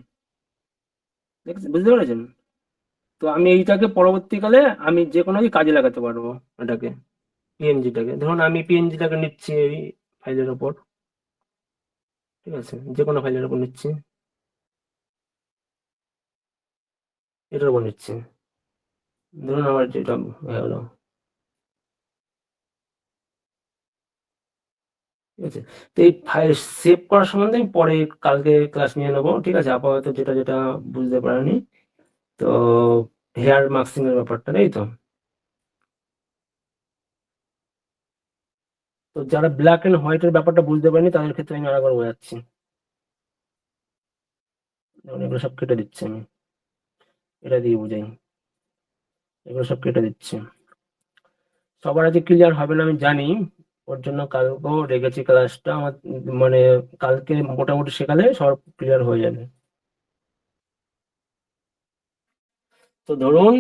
বুঝতে পেরেছেন? তো আমি এইটাকে পরবর্তীকালে আমি যে কোনো কাজে লাগাতে পারবো, এটাকে, পিএনজিটাকে। ধরুন আমি পিএনজিটাকে নিচ্ছি এই ফাইলের ওপর, ঠিক আছে? যে কোনো ফাইলের ওপর নিচ্ছি, এটার উপর নিচ্ছি। ধরুন আমার যেটা হয়ে গেলো, ঠিক আছে? তো এই ফাইল সেভ করার সম্বন্ধে আমি পরে কালকে ক্লাস নিয়ে নেবো, ঠিক আছে? আপাতত যেটা যেটা বুঝতে পারিনি, তো হেয়ার মাস্কিং এর ব্যাপারটা, তাই তো? তো যারা ব্ল্যাক এন্ড হোয়াইট এর ব্যাপারটা বুঝতে পারেনি তাদের ক্ষেত্রে আমি আরেকবার বোঝাচ্ছি। যেমন এগুলো সব কেটে দিচ্ছি আমি, এটা দিয়ে বুঝাই, এগুলো সব কেটে দিচ্ছি। সবার আগে ক্লিয়ার হবে না আমি জানি, ওর জন্য কালকেও রেখেছি ক্লাসটা আমার, মানে কালকে মোটামুটি শেখালে সব ক্লিয়ার হয়ে যাবে। তো ধরুন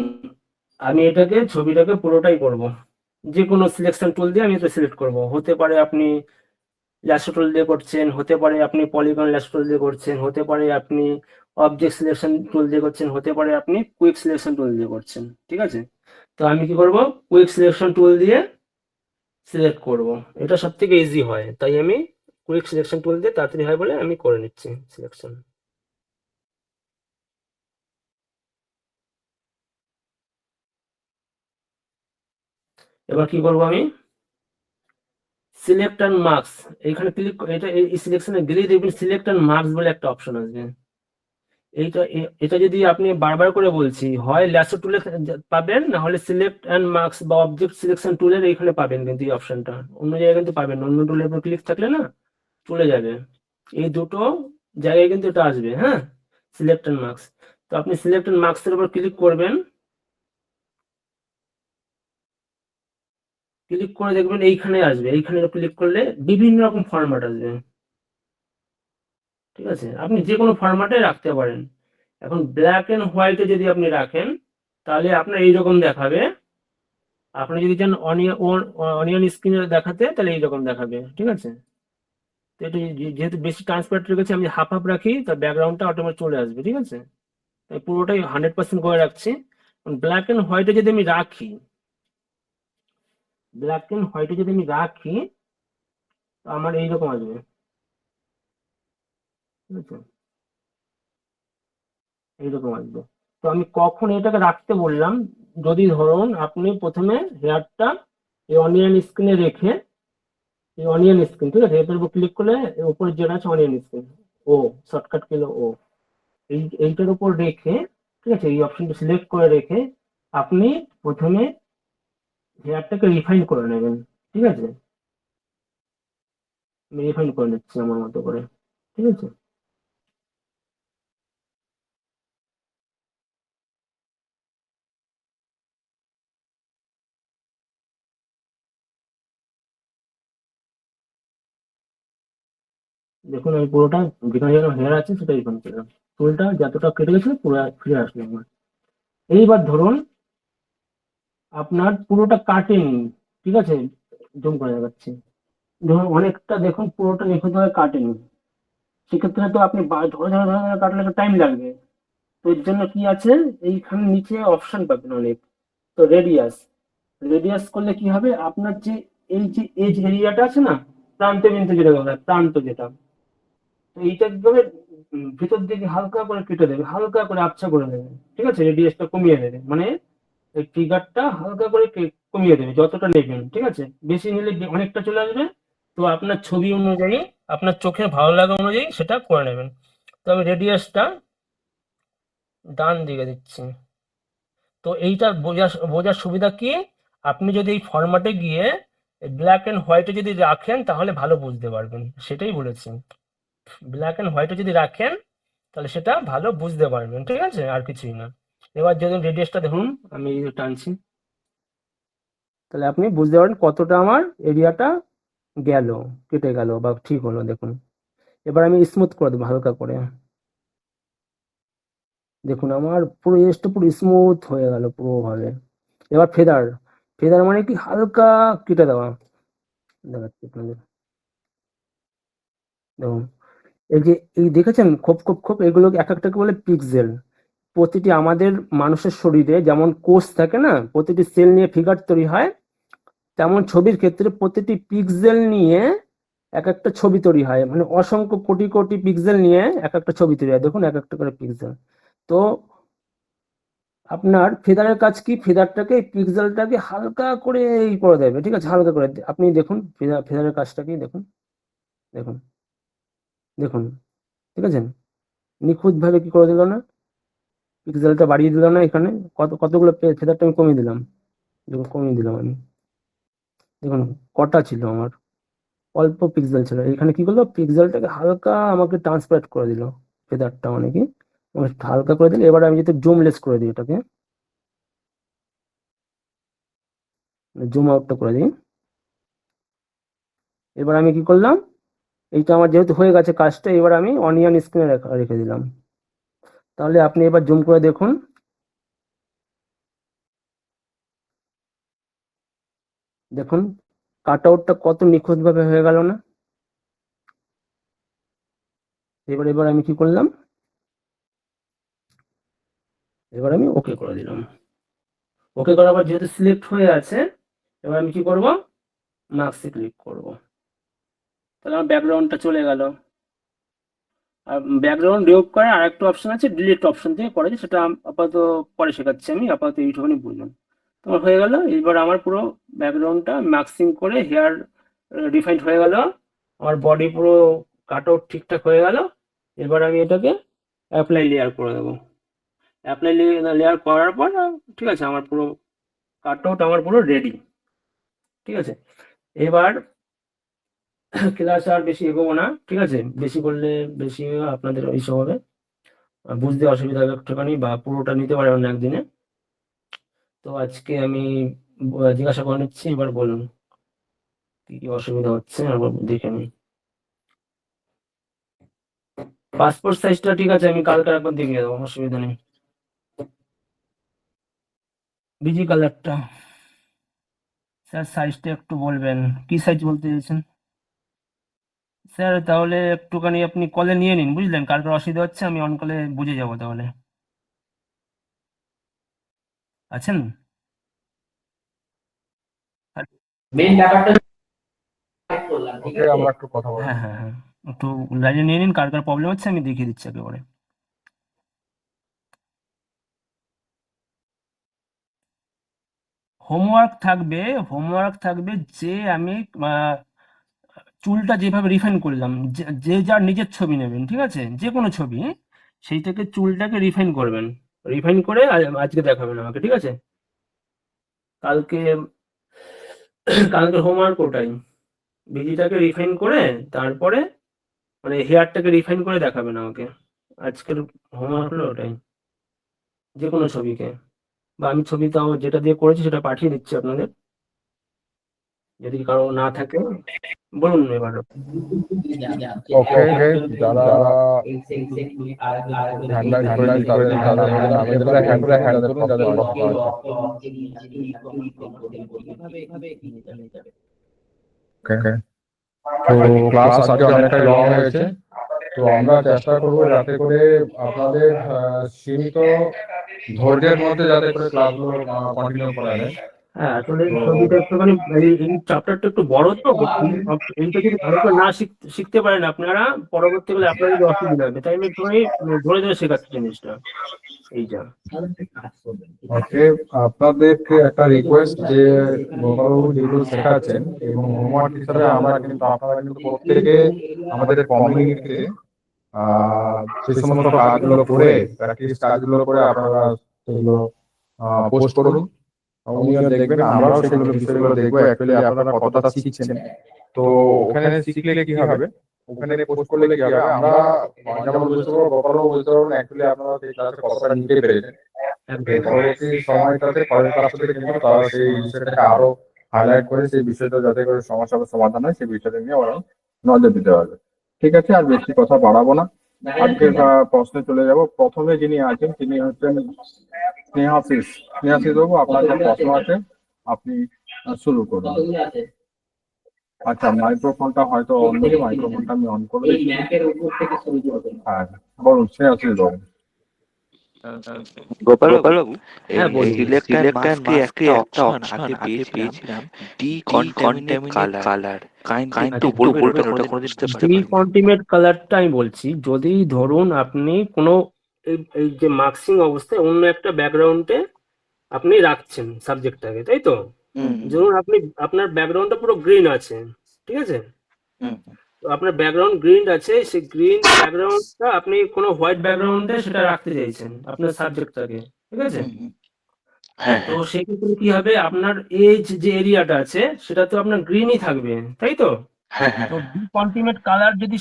আমি এটাকে ছবিটাকে পুরোটাই করব, যে কোনো সিলেকশন টুল দিয়ে আমি এটা সিলেক্ট করব। হতে পারে আপনি ল্যাসো টুল দিয়ে করছেন, হতে পারে আপনি পলিগন ল্যাসো টুল দিয়ে করছেন, হতে পারে আপনি অবজেক্ট সিলেকশন টুল দিয়ে করছেন, হতে পারে আপনি কুইক সিলেকশন টুল দিয়ে করছেন, ঠিক আছে? তো আমি কি করব, কুইক সিলেকশন টুল দিয়ে সিলেক্ট করব, এটা সব থেকে ইজি হয়, তাই আমি কুইক সিলেকশন টুল দিয়ে তাড়াতাড়ি হয় বলে আমি করে নিচ্ছি সিলেকশন। এবার কি করবো আমি, সিলেক্ট অ্যান্ড মার্কস, এইখানে ক্লিক, এটা এই সিলেকশনে গেলেই দেখবেন সিলেক্ট অ্যান্ড মার্কস বলে একটা অপশন আসবে। এটা যদি আপনি বারবার করে বলছি, হয় ল্যাসো টুলে পাবেন, না হলে সিলেক্ট অ্যান্ড মার্কস বা অবজেক্ট সিলেকশন টুলের এইখানে পাবেন, কিন্তু এই অপশনটা অন্য জায়গায় কিন্তু পাবেন না। অন্য টুলের উপর ক্লিক থাকলে না চলে যাবে, এই দুটো জায়গায় কিন্তু এটা আসবে। হ্যাঁ, সিলেক্ট অ্যান্ড মার্কস, তো আপনি সিলেক্ট অ্যান্ড মার্কস এর উপর ক্লিক করবেন, ক্লিক করে দেখবেন এইখানে আসবে, এইখানে ক্লিক করলে বিভিন্ন রকম ফরম্যাট আসবে। ঠিক আছে, আপনি যে কোনো ফরম্যাটে রাখতে পারেন। এখন ব্ল্যাক এন্ড হোয়াইটে যদি আপনি রাখেন তাহলে আপনার এইরকম দেখাবে। আপনি যদি চান অনিয়ন স্ক্রিনে দেখাতে তাহলে এইরকম দেখাবে। ঠিক আছে, তো এটা যেহেতু বেশি ট্রান্সপারেন্ট রেখেছি, আমি হাফ হাফ রাখি, তার ব্যাকগ্রাউন্ডটা অটোমেটিক চলে আসবে। ঠিক আছে, তাই পুরোটাই 100% করে রাখছি। ব্ল্যাক এন্ড হোয়াইটে যদি আমি রাখি, ব্ল্যাক এন্ড হোয়াইটে যদি আমি রাখি তো আমার এইরকম আসবে। ঠিক আছে, এইরকম আসবে। তো আমি কখন এটাকে রাখতে বললাম, যদি ধরুন আপনি প্রথমে হেয়ারটা এই অনিয়ন স্ক্রিনে রেখে, এই অনিয়ন স্ক্রিন, ঠিক আছে, এটার উপর ক্লিক করলে এর উপরে যেটা আছে অনিয়ন স্ক্রিন, ও শর্টকাট কিলো ও, এইটার উপর রেখে, ঠিক আছে, এই অপশনটা সিলেক্ট করে রেখে আপনি প্রথমে হেয়ারটাকে রিফাইন করে নেবেন। ঠিক আছে, আমি রিফাইন করে নিচ্ছি আমার মতো করে। ঠিক আছে, দেখুন আমি পুরোটা যেখানে যেখানে হেয়ার আছে সেটা রিফাইন করলাম, চুলটা যতটা কেটে গেছে পুরো ফিরে আসলো আমার। এইবার ধরুন আপনার পুরোটা কাটেনি, ঠিক আছে, জুম করে দেখাচ্ছি, ধরুন অনেকটা দেখুন পুরোটা নিখুঁতভাবে কাটেনি, সেক্ষেত্রে তো আপনি ধরে ধরে ধরে ধরে কাটলে টাইম লাগবে। তো এর জন্য কি আছে, এইখানে নিচে অপশন পাবেন অনেক, তো রেডিয়াস, রেডিয়াস করলে কি হবে, আপনার যে এই যে এজ এরিয়াটা আছে না, প্রান্ত বিন্দু যেটা বলা হয়, প্রান্ত যেটা, তো এইটা একবারে ভিতর দিকে হালকা করে কেটে দেবে, হালকা করে আবছা করে দেবে। ঠিক আছে, রেডিয়াসটা কমিয়ে দেবে, মানে এই ট্রিগারটা হালকা করে কমিয়ে দেবে যতটা নেবেন। ঠিক আছে, বেশি নিলে অনেকটা চলে আসবে। তো আপনার ছবি অনুযায়ী, আপনার চোখের ভালো লাগা অনুযায়ী সেটা করে নেবেন। তো আমি রেডিয়াসটা ডান দিকে দিচ্ছি। তো এইটা বোঝার বোঝার সুবিধা কি, আপনি যদি এই ফরম্যাটে গিয়ে ব্ল্যাক এন্ড হোয়াইটে যদি রাখেন তাহলে ভালো বুঝতে পারবেন, সেটাই বলেছি। ব্ল্যাক এন্ড হোয়াইটে যদি রাখেন তাহলে সেটা ভালো বুঝতে পারবেন। ঠিক আছে, আর কিছুই না। এবার যদি রেডিয়াসটা দেখুন, আমি এই যে টানছি, তাহলে আপনি বুঝতে পারেন কতটা আমার এরিয়াটা গেল, কেটে গেল বা ঠিক হলো। দেখুন এবার আমি স্মুথ করে দেবো হালকা করে, দেখুন আমার পুরো এজটা পুরো স্মুথ হয়ে গেল পুরোভাবে। এবার ফেদার, ফেদার মানে কি হালকা কেটে দেওয়া, দেখাচ্ছি আপনাদের, দেখুন এই যে এই দেখেছেন খোপ খোপ খোপ, এগুলো এক একটাকে বলে পিক্সেল। প্রতিটি আমাদের মানুষের শরীরে যেমন কোষ থাকে না, প্রতিটি সেল নিয়ে ফিগার তৈরি হয়, তেমন ছবির ক্ষেত্রে প্রতিটি পিক্সেল নিয়ে এক একটা ছবি তৈরি হয়, মানে অসংখ্য কোটি কোটি পিক্সেল নিয়ে এক একটা ছবি তৈরি হয়। দেখুন এক একটা করে পিক্সেল। তো আপনার ফেদারের কাজ কি, ফেদারটাকে পিক্সেলটাকে হালকা করে করে দেবে। ঠিক আছে, হালকা করে আপনি দেখুন ফেদারের কাজটা কি, দেখুন দেখুন দেখুন, ঠিক আছে, নিখুঁত ভাবে কি করে দিল না, পিক্সেলটা বাড়িয়ে দিল না, এখানে কতগুলো ফেদারটা আমি কমিয়ে দিলাম, দেখুন কমিয়ে দিলাম আমি, দেখুন কটা ছিল আমার, অল্প পিক্সেল ছিল, এখানে কি করলো পিক্সেলটাকে হালকা আমাকে ট্রান্সপারেন্ট করে দিল, ফেদারটা মানে কি হালকা করে দিল। এবার আমি যদি জুমলেস করে দিই, এটাকে জুম আউটটা করে দিই। এবার আমি কি করলাম, এইটা আমার যেহেতু হয়ে গেছে কাজটা, এবার আমি অনিয়ন স্ক্রিনে রেখে দিলাম। তাহলে আপনি এবার জুম করে দেখুন, দেখুন কাট আউটটা কত নিখুঁত ভাবে হয়ে গেল না। এবার এবার আমি কি করলাম, এবার আমি ওকে করে দিলাম। ওকে করার পর যেহেতু সিলেক্ট হয়ে আছে, এবার আমি কি করব, মার্কসে ক্লিক করব। তাহলে আমার ব্যাকগ্রাউন্ডটা চলে গেল। আর ব্যাকগ্রাউন্ড রিমুভ করার আরেকটা অপশন আছে, ডিলিট অপশন থেকে করা যায়, সেটা আপাতত পরে শেখাচ্ছি আমি, আপাতত এইটুকুনি বুঝলাম। তোমার হয়ে গেল। এবার আমার পুরো ব্যাকগ্রাউন্ডটা মাস্কিং করে হেয়ার ডিফাইন্ড হয়ে গেল, আমার বডি পুরো কাট আউট ঠিকঠাক হয়ে গেল। এবার আমি এটাকে অ্যাপ্লাই লেয়ার করে দেবো। অ্যাপ্লাই লেয়ার করার পর ঠিক আছে, আমার পুরো কাট আউট আমার পুরো রেডি। ঠিক আছে, এবার ক্লাস আর বেশি এগোবো না, ঠিক আছে? বেশি করলে বেশি আপনাদের এইসব হবে, বুঝতে অসুবিধা হবে একটুখানি, বা পুরোটা নিতে পারবেন না একদিনে। তো আজকে আমি জিজ্ঞাসা করে নিচ্ছি, এবার বলুন কি কি অসুবিধা হচ্ছে, একবার দেখে নিই। পাসপোর্ট সাইজটা ঠিক আছে, আমি কালকে একবার দেখিয়ে দেবো, অসুবিধা নেই। বিজি কালারটা স্যার সাইজটা একটু বলবেন, কি সাইজ বলতে চাইছেন স্যার? তাহলে একটুখানি আপনি কলে নিয়ে নিন, বুঝলেন? কালকে অসুবিধা হচ্ছে, আমি অন কলে বুঝে যাবো তাহলে। আছেন? মেন ব্যাপারটা করলাম, ঠিক ওকে, আছে? আমরা একটু কথা বলবো। হ্যাঁ হ্যাঁ হ্যাঁ, একটু লাইনে নিয়ে নিন, কার কার প্রবলেম হচ্ছে আমি দেখিয়ে দিচ্ছি একেবারে। হোমওয়ার্ক থাকবে যে আমি চুলটা যেভাবে রিফাইন করলাম, যে যার নিজের ছবি নেবেন, ঠিক আছে? যে কোনো ছবি, সেই থেকে চুলটাকে রিফাইন করবেন, রিফাইন করে আজকে দেখাবেন আমাকে, ঠিক আছে? কালকে কালকে হোমওয়ার্ক ওটাই, বিজিটাকে রিফাইন করে তারপরে মানে হেয়ারটাকে রিফাইন করে দেখাবেন আমাকে। আজকের হোমওয়ার্ক হলো ওটাই, যে কোনো ছবিকে, বা আমি ছবি তাও যেটা দিয়ে করেছি সেটা পাঠিয়ে দিচ্ছি আপনাদের, যদি কারো না থাকে বলুন এবার। ওকে, যারা হ্যান্ড রাইজ করে দিতে পারেন তাদের আমাদের হ্যান্ড করুন, যাদের প্রশ্ন আছে। ওকে, তো ক্লাস আজকে অনেকটাই লং হয়েছে, তো আমরা চেষ্টা করবো যাতে করে আপনাদের সীমিত ধৈর্যের মধ্যে যাতে করে ক্লাসগুলো কন্টিনিউ করা যায়। হ্যাঁ, আসলে তো ছবিটা একটুখানি এই চ্যাপ্টারটা একটু বড়, তো এইটা যদি ভালো করে না শিখতে পারেন আপনারা, পরবর্তীকালে আপনার যদি অসুবিধা হবে, তাই আমি একটুখানি ধরে ধরে শেখাচ্ছি জিনিসটা, এইটা। ওকে, আপনাদেরকে একটা রিকোয়েস্ট, যে গোপালবাবু যেগুলো শেখাচ্ছেন এবং হোমওয়ার্ক হিসাবে আমরা কিন্তু আপনারা কিন্তু প্রত্যেকে আমাদের কমিউনিটিতে সেই সমস্ত কাজগুলো করে, প্র্যাকটিস কাজগুলো করে আপনারা সেগুলো পোস্ট করুন। উনিও দেখবেন, আমরাও সেগুলো বিষয়গুলো দেখবো অ্যাকচুয়ালি আপনারা কতটা শিখছেন। তো ওখানে শিখলে কি হবে, ওখানে পোস্ট করলে কি হবে, আমরা যেমন বুঝতে পারবো, গোপালবাবু বুঝতে পারবেন অ্যাকচুয়ালি আপনারা সেই ক্লাসে কতটা নিতে পেরেছেন। একদম পরবর্তী সময়টাতে পরের ক্লাসটাতে কিন্তু তারা সেই বিষয়টাকে আরো হাইলাইট করে সেই বিষয়টা যাতে করে সমস্যার সমাধান হয় সেই বিষয়টা নিয়ে ওরা নজর দিতে পারবে। ঠিক আছে, আর বেশি কথা বাড়াবো না, আজকের প্রশ্নে চলে যাব। প্রথমে যিনি আছেন তিনি হচ্ছেন স্নেহাশিস। স্নেহাশিস বাবু, আপনার যে প্রশ্ন আছে আপনি শুরু করুন। আচ্ছা, মাইক্রোফোনটা হয়তো অন নেই, মাইক্রোফোনটা আমি অন করে দিচ্ছি। হ্যাঁ, বলুন স্নেহাশিস বাবু। গোপালবাবু, হ্যাঁ এই বলুন। সিলেক্ট অ্যান্ড মাস্কে একটা অপশন আগে পেয়েছিলাম, ডিকন্টামিনেট কালার। কাইন্ডলি একটু আচ্ছা, বলবেন ওটা কোনোদিন বুঝতে পারিনি। ডিকন্টিমেট কালারটা আমি বলছি, যদি ধরুন আপনি কোনো এই যে মার্কসিং অবস্থায় অন্য একটা ব্যাকগ্রাউন্ডে আপনি রাখছেন সাবজেক্টটাকে, তাই তো? হুম ধরুন আপনার ব্যাকগ্রাউন্ডটা পুরো গ্রিন আছে, ঠিক আছে? হুম তো আপনার ব্যাকগ্রাউন্ড গ্রিন আছে, সেই গ্রিন ব্যাকগ্রাউন্ডটা আপনি কোনো হোয়াইট ব্যাকগ্রাউন্ডে সেটা রাখতে চাইছেন আপনার সাবজেক্টটাকে, ঠিক আছে? হুম হুম, হ্যাঁ তো হ্যাঁ সেক্ষেত্রে কি হবে, আপনার এজ যে এরিয়াটা আছে সেটা তো আপনার গ্রিনই থাকবে, তাই তো? হ্যাঁ হ্যাঁ তো ডিকন্টিমেট কালার যদি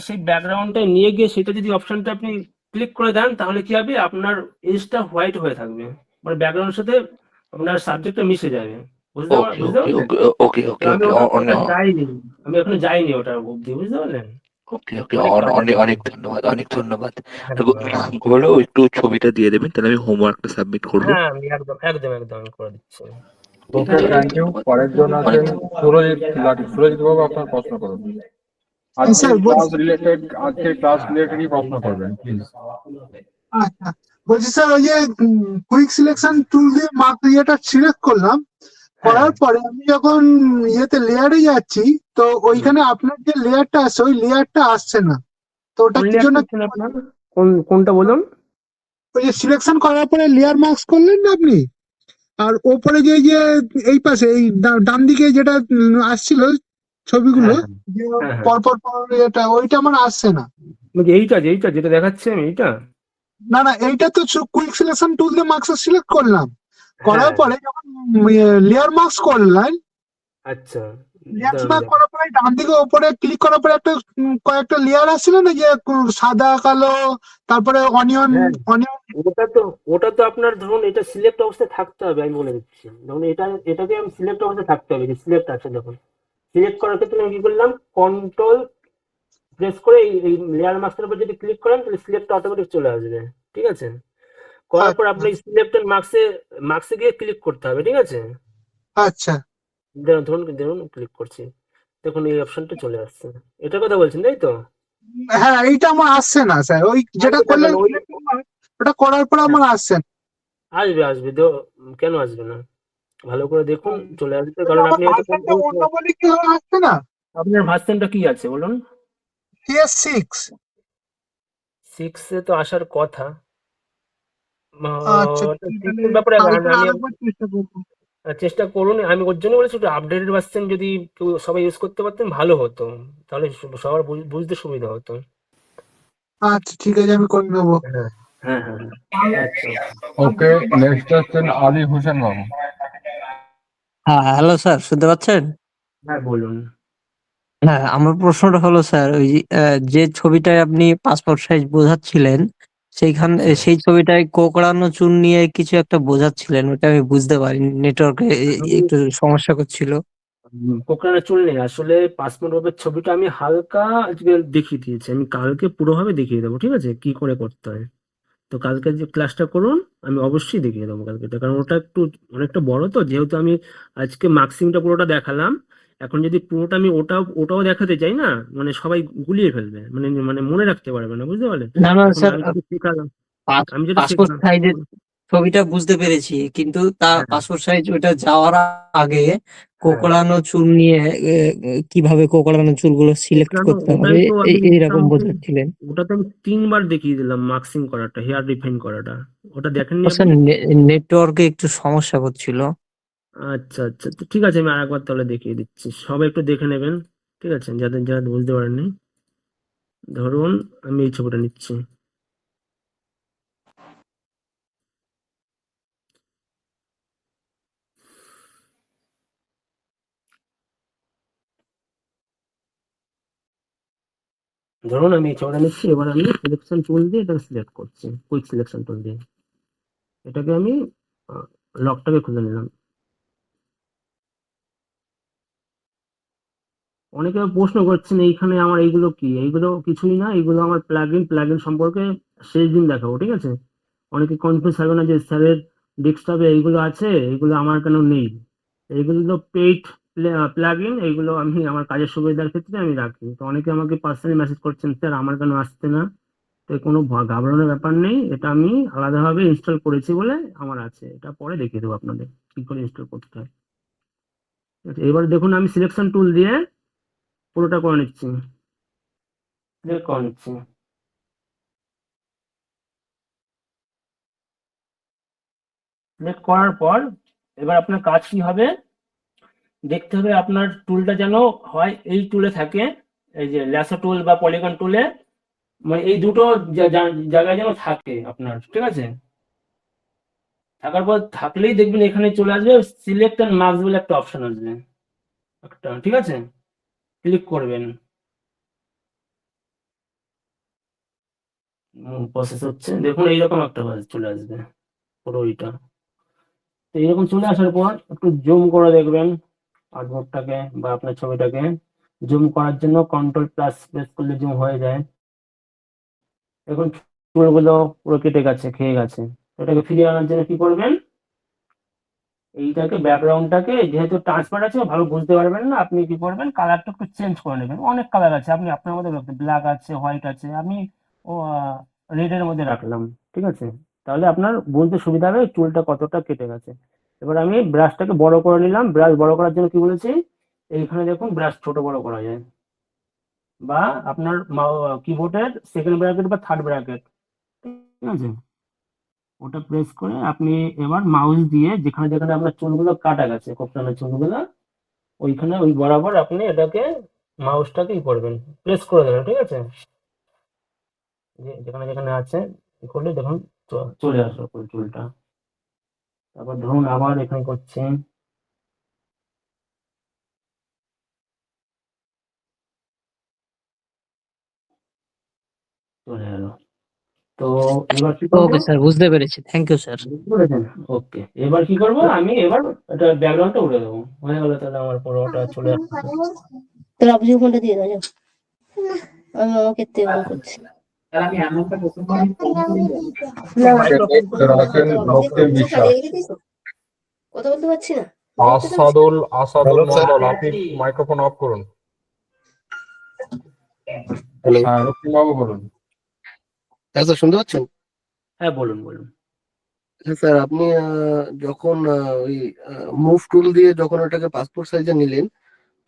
সেই ব্যাকগ্রাউন্ডটা নিয়ে গিয়ে সেটা যদি অপশনটা আপনি ক্লিক করে দেন, তাহলে কি হবে, আপনার এজটা হোয়াইট হয়ে থাকবে, মানে ব্যাকগ্রাউন্ডের সাথে আপনার সাবজেক্টটা মিশে যাবে। ওকে বুঝতে ওকে পারলেন? ওকে ওকে তো ওকে আমি ওকে ওটা যাইনি, আমি এখনো যাইনি ওটার অব্দি, বুঝতে পারলেন? ওকে ওকে অনেক কাজ অনেক আছে। অনেক ধন্যবাদ, অনেক ধন্যবাদ। তো একদম একদম। গোপালবাবু, একটু ছবিটা দিয়ে দেবেন, তাহলে আমি হোমওয়ার্কটা সাবমিট করবো। হ্যাঁ, আমি একদম একদম একদম আমি করে দিচ্ছি। ওকে, থ্যাংক ইউ। পরের জন আছেন সুরজিৎ খিলাড়ি। সুরজিৎ বাবু, আপনার প্রশ্ন করুন। স্যার আজকের ক্লাস রিলেটেডই প্রশ্ন করবেন প্লিজ। আচ্ছা, বলছি স্যার ওই যে কুইক সিলেকশন টুল দিয়ে মার্ক ইয়েটা সিলেক্ট করলাম, করার পরে আমি যখন ইয়েতে লেয়ারে যাচ্ছি, তো ওইখানে আপনার যে লেয়ারটা আসছে ওই লেয়ারটা আসছে না। তো ওটা কোন কি লেয়ার জন্য? করছেন আপনার? কোনটা বলুন? ওই যে সিলেকশন করার পরে লেয়ার মার্কস করলেন না আপনি, আর ওপরে যে যে এই পাশে এই ডান দিকে যেটা আসছিল ছবিগুলো, হ্যাঁ, যে হ্যাঁ, হ্যাঁ। পরপর পর এটা ওইটা আমার আসছে না। বলছি এইটা যেটা দেখাচ্ছে আমি এইটা। না না, এইটা তো কুইক সিলেকশন টুল দিয়ে মার্কস সিলেক্ট করলাম, করার হ্যাঁ, পরে যখন লেয়ার মার্কস করলাম, আচ্ছা। লেয়ার দাঁড়ান, মার্ক করার পরে ডান দিকে ওপরে ক্লিক করার পরে একটা কয়েকটা লেয়ার আসছিল না, যে সাদা কালো, তারপরে অনিয়ন হ্যাঁ, অনিয়ন। ওটা তো ওটা তো আপনার ধরুন এটা সিলেক্ট অবস্থায় থাকতে হবে, আমি বলে দিচ্ছি। ধরুন এটাকে আমি সিলেক্ট অবস্থায় থাকতে হবে, যে সিলেক্ট আছে দেখুন। সিলেক্ট করার ক্ষেত্রে আমি কি করলাম, কন্ট্রোল প্রেস করে এই লেয়ার মাস্কের উপর যদি ক্লিক করেন তাহলে সিলেক্ট অটোমেটিক চলে আসবে, ঠিক আছে? করার পর আচ্ছা আপনি সিলেক্টেড মার্কসে গিয়ে ক্লিক করতে হবে, ঠিক আছে? আচ্ছা। ধরুন ক্লিক করছি, দেখুন এই অপশনটা চলে আসছে। এটার কথা বলছেন তাই তো? হ্যাঁ, এইটা আমার আসছে না স্যার, ওই যেটা আসবে না করলেন কেন? ওই ওটা করার পর আমার আসছে না। আসবে কেন আসবে না? ভালো করে দেখুন, চলে আসবে, তাহলে কারণ আমার আপনি হয়তো ভার্সনটা অন্য বলে কি আসছে না? আপনার ভার্সনটা কি আছে বলুন? CS6। 6 এ তো আসার কথা। আচ্ছা, সিক্স তাহলে এর ব্যাপারে কালকে আমি আরেকবার চেষ্টা করবো। চেষ্টা করুন। আমি ওর জন্য বলেছি একটু আপডেটেড ভার্সন যদি কেউ সবাই ইউজ করতে পারতেন ভালো হতো, তাহলে সবার বুঝতে সুবিধা হতো। আচ্ছা ঠিক আছে, আমি করে নেবো। হ্যাঁ, হ্যাঁ, হ্যাঁ, হ্যাঁ। আচ্ছা, ওকে, নেক্সট হচ্ছেন আলী হোসেন বাবু। হ্যাঁ, হ্যালো স্যার, শুনতে পাচ্ছেন? হ্যাঁ বলুন। হ্যাঁ, আমার প্রশ্নটা হলো স্যার, ওই যে ছবিটায় আপনি পাসপোর্ট সাইজ বোঝাচ্ছিলেন, আচ্ছা, সেই ছবিটায় কোঁকড়ানো চুন নিয়ে কিছু একটা বোঝাচ্ছিলেন, ওটা আমি বুঝতে পারিনি, নেটওয়ার্কে আমি একটু সমস্যা করছিল। কোঁকড়ানো চুল নেই আসলে। পাসপোর্ট বাপের ছবিটা আমি হালকা আজকে দেখিয়ে দিয়েছি, আমি কালকে পুরোভাবে দেখিয়ে দেবো, ঠিক আছে, কি করে করতে হয়। তো কালকে যে ক্লাসটা করুন, আমি অবশ্যই দেখিয়ে দেবো কালকেটা, কারণ ওটা একটু অনেকটা বড় তো, যেহেতু আমি আজকে মার্কসিংটা পুরোটা দেখালাম। এখন যদি পুরোটা আমি ওটাও দেখাতে চাই না, মানে সবাই গুলিয়ে ফেলবে, মানে মানে মনে রাখতে পারবে না, বুঝতে পারলে? না না এখন স্যার, আমি যেটা শেখালাম আমি যেটা পাসপোর্ট শেখালাম সাইজের ছবিটা বুঝতে পেরেছি, কিন্তু তা হ্যাঁ, পাসপোর্ট সাইজ ওটা যাওয়ার আগে হ্যাঁ, কোঁকড়ানো চুল নিয়ে কিভাবে কোঁকড়ানো চুলগুলো সিলেক্ট শেখানো করতে ওটাই হবে তো আমি এইরকম মোটামুটি, বোঝাচ্ছিলেন। ওটা তো আমি 3 বার দেখিয়ে দিলাম, মার্কসিং করাটা, হেয়ার রিফাইন করাটা। ওটা দেখেননি ও স্যার, আপনি? নেটওয়ার্কে একটু সমস্যা করছিল। আচ্ছা, আচ্ছা, তো ঠিক আছে, আমি আরেকবার তাহলে দেখিয়ে দিচ্ছি, সবাই একটু দেখে নেবেন, ঠিক আছে, যাদের যারা বুঝতে পারেননি। ধরুন আমি এই ছবিটা নিচ্ছি। ধরুন আমি এই ছবিটা নিচ্ছি, এবার আমি সিলেকশন টুল দিয়ে এটা সিলেক্ট করছি, কুইক সিলেকশন টুল দিয়ে এটাকে আমি লকটাকে খুলে নিলাম। অনেকে প্রশ্ন করছেন এইখানে আমার এইগুলো কি, এইগুলো কিছুই না, এইগুলো আমার প্লাগইন সম্পর্কে শেষ দিন দেখাবো, ঠিক আছে? অনেকে কনফিউজ হবে না যে স্যারের ডেস্কটপে এইগুলো আছে, এগুলো আমার কেন নেই। এইগুলো তো পেইড প্লাগইন, এইগুলো আমি আমার কাজের সুবিধার ক্ষেত্রে আমি রাখি। তো অনেকে আমাকে পার্সোনালি মেসেজ করছেন, স্যার আমার কেন আসছে না? তো কোনো ঘাবড়ানোর ব্যাপার নেই, এটা আমি আলাদাভাবে ইনস্টল করেছি বলে আমার আছে, এটা পরে দেখিয়ে দেবো আপনাদের কি করে ইনস্টল করতে হয়। ঠিক আছে, এবার দেখুন আমি সিলেকশন টুল দিয়ে পুরোটা করে নিচ্ছি, সিলেক্ট করে নিচ্ছি। সিলেক্ট করার পর এবার আপনার কাজ কি হবে, দেখতে হবে আপনার টুলটা যেন হয় এই টুলে থাকে, এই যে ল্যাসো টুল বা পলিগন টুলে, মানে এই দুটো জায়গায় যেন থাকে আপনার, ঠিক আছে? থাকার পর থাকলেই দেখবেন এখানে চলে আসবে সিলেক্ট এন্ড মার্কস বলে একটা অপশন আসবে একটা, ঠিক আছে, ক্লিক করবেন। প্রসেস হচ্ছে, দেখুন এইরকম একটা চলে আসবে পুরো ওইটা। তো এইরকম চলে আসার পর একটু জুম করে দেখবেন আর্টবোর্ডটাকে বা আপনার ছবিটাকে। জুম করার জন্য কন্ট্রোল প্লাস প্রেস করলে জুম হয়ে যায়। এখন চুলগুলো পুরো কেটে গেছে, খেয়ে গেছে। এটাকে ফিরিয়ে আনার জন্য কি করবেন, এইটাকে ব্যাকগ্রাউন্ডটাকে যেহেতু ট্রান্সপারেন্ট আছে ভালো বুঝতে পারবেন না, আপনি কি করবেন কালারটা একটু চেঞ্জ করে নেবেন। অনেক কালার আছে, আপনি আপনার মধ্যে রাখবেন, ব্ল্যাক আছে, হোয়াইট আছে, আমি ও রেড এর মধ্যে রাখলাম, ঠিক আছে? তাহলে আপনার বুঝতে সুবিধা হবে চুলটা কতটা কেটে গেছে। এবার আমি ব্রাশটাকে বড় করে নিলাম। ব্রাশ বড় করার জন্য কি বলেছি, এইখানে দেখুন ব্রাশ ছোট বড় করা যায়, বা আপনার কিবোর্ডের সেকেন্ড ব্র্যাকেট বা থার্ড ব্র্যাকেট, ঠিক আছে, ওটা প্রেস করে আপনি এবার মাউস দিয়ে যেখানে যেখানে আপনার চুলগুলো কাটা গেছে, কোপটানোর চুলগুলো, ওইখানে ওই বরাবর আপনি এটাকে মাউসটাকে করবেন, প্রেস করে দেবেন, ঠিক আছে, যেখানে যেখানে আছে করলে দেখুন চলে আসলো পুরো চুলটা। তারপর ধরুন আবার এখানে করছি, চলে গেল। তো এবার কি করবো, ওকে স্যার, বুঝতে পেরেছি, থ্যাংক ইউ স্যার। বুঝতে পেরেছেন? ওকে, এবার কি করবো, আমি এবার এটা ব্যাকগ্রাউন্ডটা উঠে দেবো, হয়ে গেলো, তাহলে আমার পুরোটা চলে আসছে। তোর আপনি ফোনটা দিয়ে দাও, যাও। আমি মামাকে তেমন করছি। আছেন রক্তিম বিশ্বাস, কথা বলতে পারছি না। আসাদুল মন্ডল, আপনি মাইক্রোফোন অফ করুন। হ্যাঁ, রক্তিম বাবু বলুন। হ্যাঁ স্যার, শুনতে পাচ্ছেন? হ্যাঁ বলুন বলুন। হ্যাঁ স্যার, আপনি যখন ওই মুভ টুল দিয়ে যখন ওটাকে পাসপোর্ট সাইজে নিলেন,